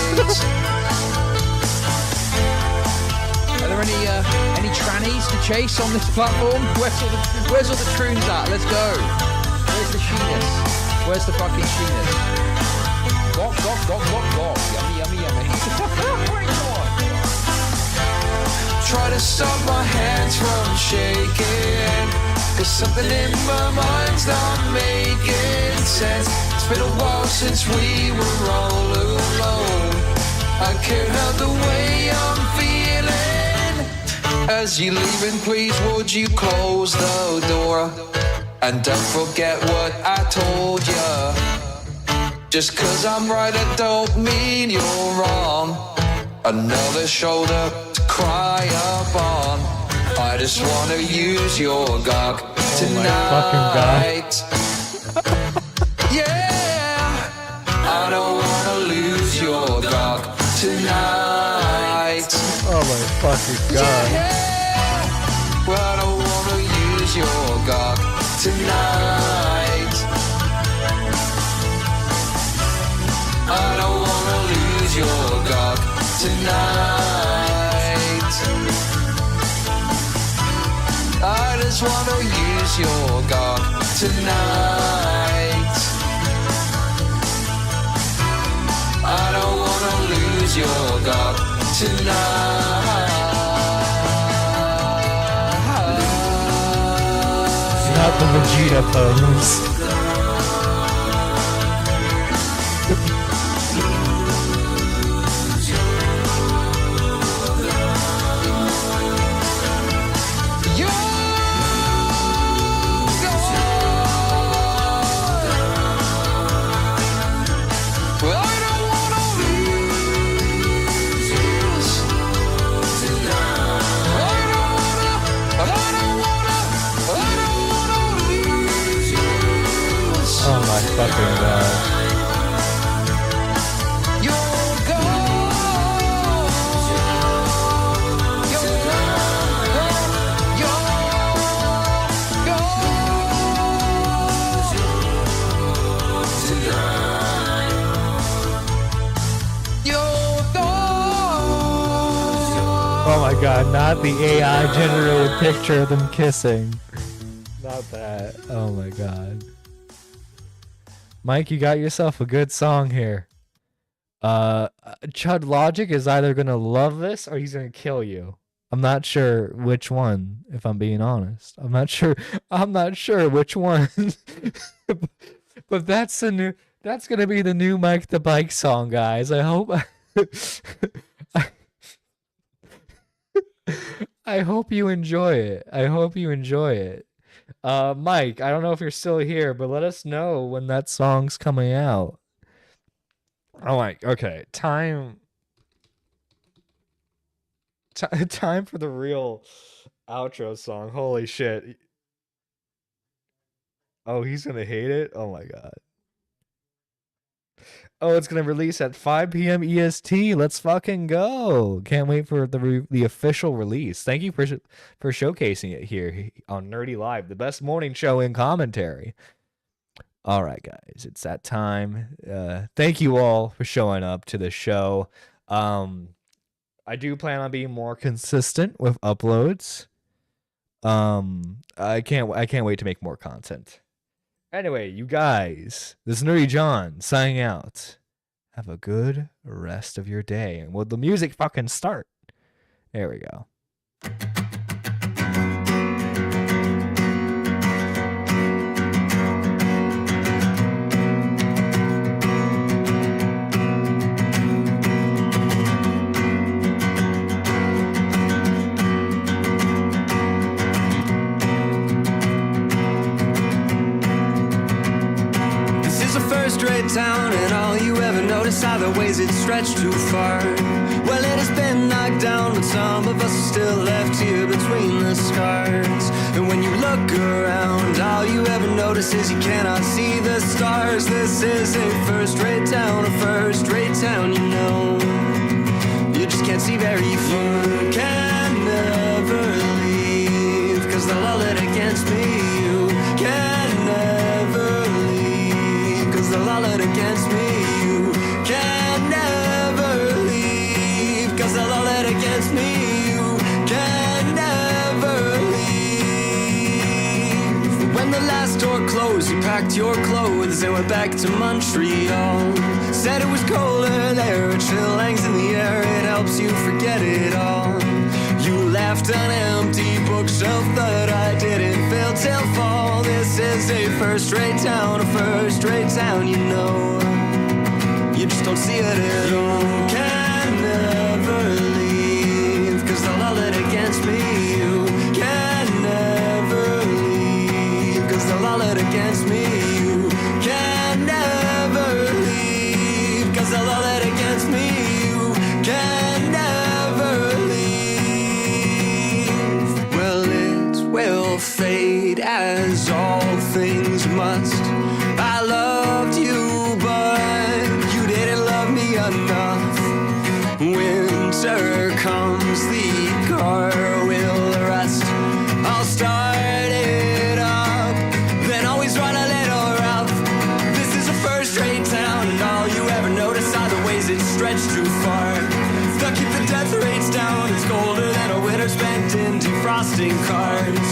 P: Are there any trannies to chase on this platform? Where's all the troons at? Let's go. Where's the sheeness? Where's the fucking sheeness? Gawk. Yummy.
B: Try to stop my hands from shaking, 'cause something in my mind's not making sense. It's been a while since we were all alone. I can't help the way I'm feeling. As you leaving, please would you close the door? And don't forget what I told ya. Just 'cause I'm right, I don't mean you're wrong. Another shoulder to cry up on. I just wanna use your gawk tonight. Yeah, I don't wanna lose your gawk tonight.
E: Oh my fucking god.
B: Yeah, well, I don't wanna use your gawk tonight. I don't wanna lose your gawk tonight. I just wanna use your gawk tonight. I don't wanna lose your gawk tonight.
E: Not the Vegeta pose. Oh my fucking god. Oh my god, not the AI generated picture of them kissing. Not that. Oh my god. Mike, you got yourself a good song here. Chud Logic is either gonna love this or he's gonna kill you. I'm not sure which one, if I'm being honest. I'm not sure which one. But that's gonna be the new Mike the Bike song, guys. I hope I hope you enjoy it. Mike, I don't know if you're still here, but let us know when that song's coming out. Oh, okay. Time Time for the real outro song. Holy shit. Oh, he's gonna hate it? Oh my god. Oh, it's gonna release at 5 p.m. EST. Let's fucking go. Can't wait for the official release. Thank you for showcasing it here on Nerdy Live, the best morning show in commentary. All right, guys, it's that time. Thank you all for showing up to the show. I do plan on being more consistent with uploads. I can't wait to make more content. Anyway, you guys, this is Nerdy John signing out. Have a good rest of your day. And will the music fucking start? There we go.
B: First-rate town, and all you ever notice are the ways it stretched too far. Well, it has been knocked down, but some of us are still left here between the scars. And when you look around, all you ever notice is you cannot see the stars. This is a first-rate town, you know. You just can't see very far. You can never leave, 'cause they'll all it against me. You can never leave, 'cause they'll all it against me. You can never leave, 'cause they'll all it against me. You can never leave. When the last door closed, you packed your clothes and went back to Montreal. Said it was colder there, a chill hangs in the air, it helps you forget it all. You left an empty bookshelf that I didn't fill till fall. This is a first-rate town, you know. You just don't see it at all. You can never leave, 'cause they'll all it against me. You can never leave, 'cause they'll all it against me. You can never leave, 'cause they'll all it against me. You can never leave. Well, it will fade as all things must. I loved you, but you didn't love me enough. Winter comes, the car will rust. I'll start it up, then always run a little rough. This is a first-rate town, and all you ever notice are the ways it stretched too far. They'll keep the death rates down, it's colder than a winter spent in defrosting cars.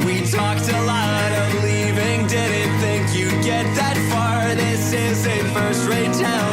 B: We talked a lot of leaving, didn't think you'd get that far. This is a first-rate town.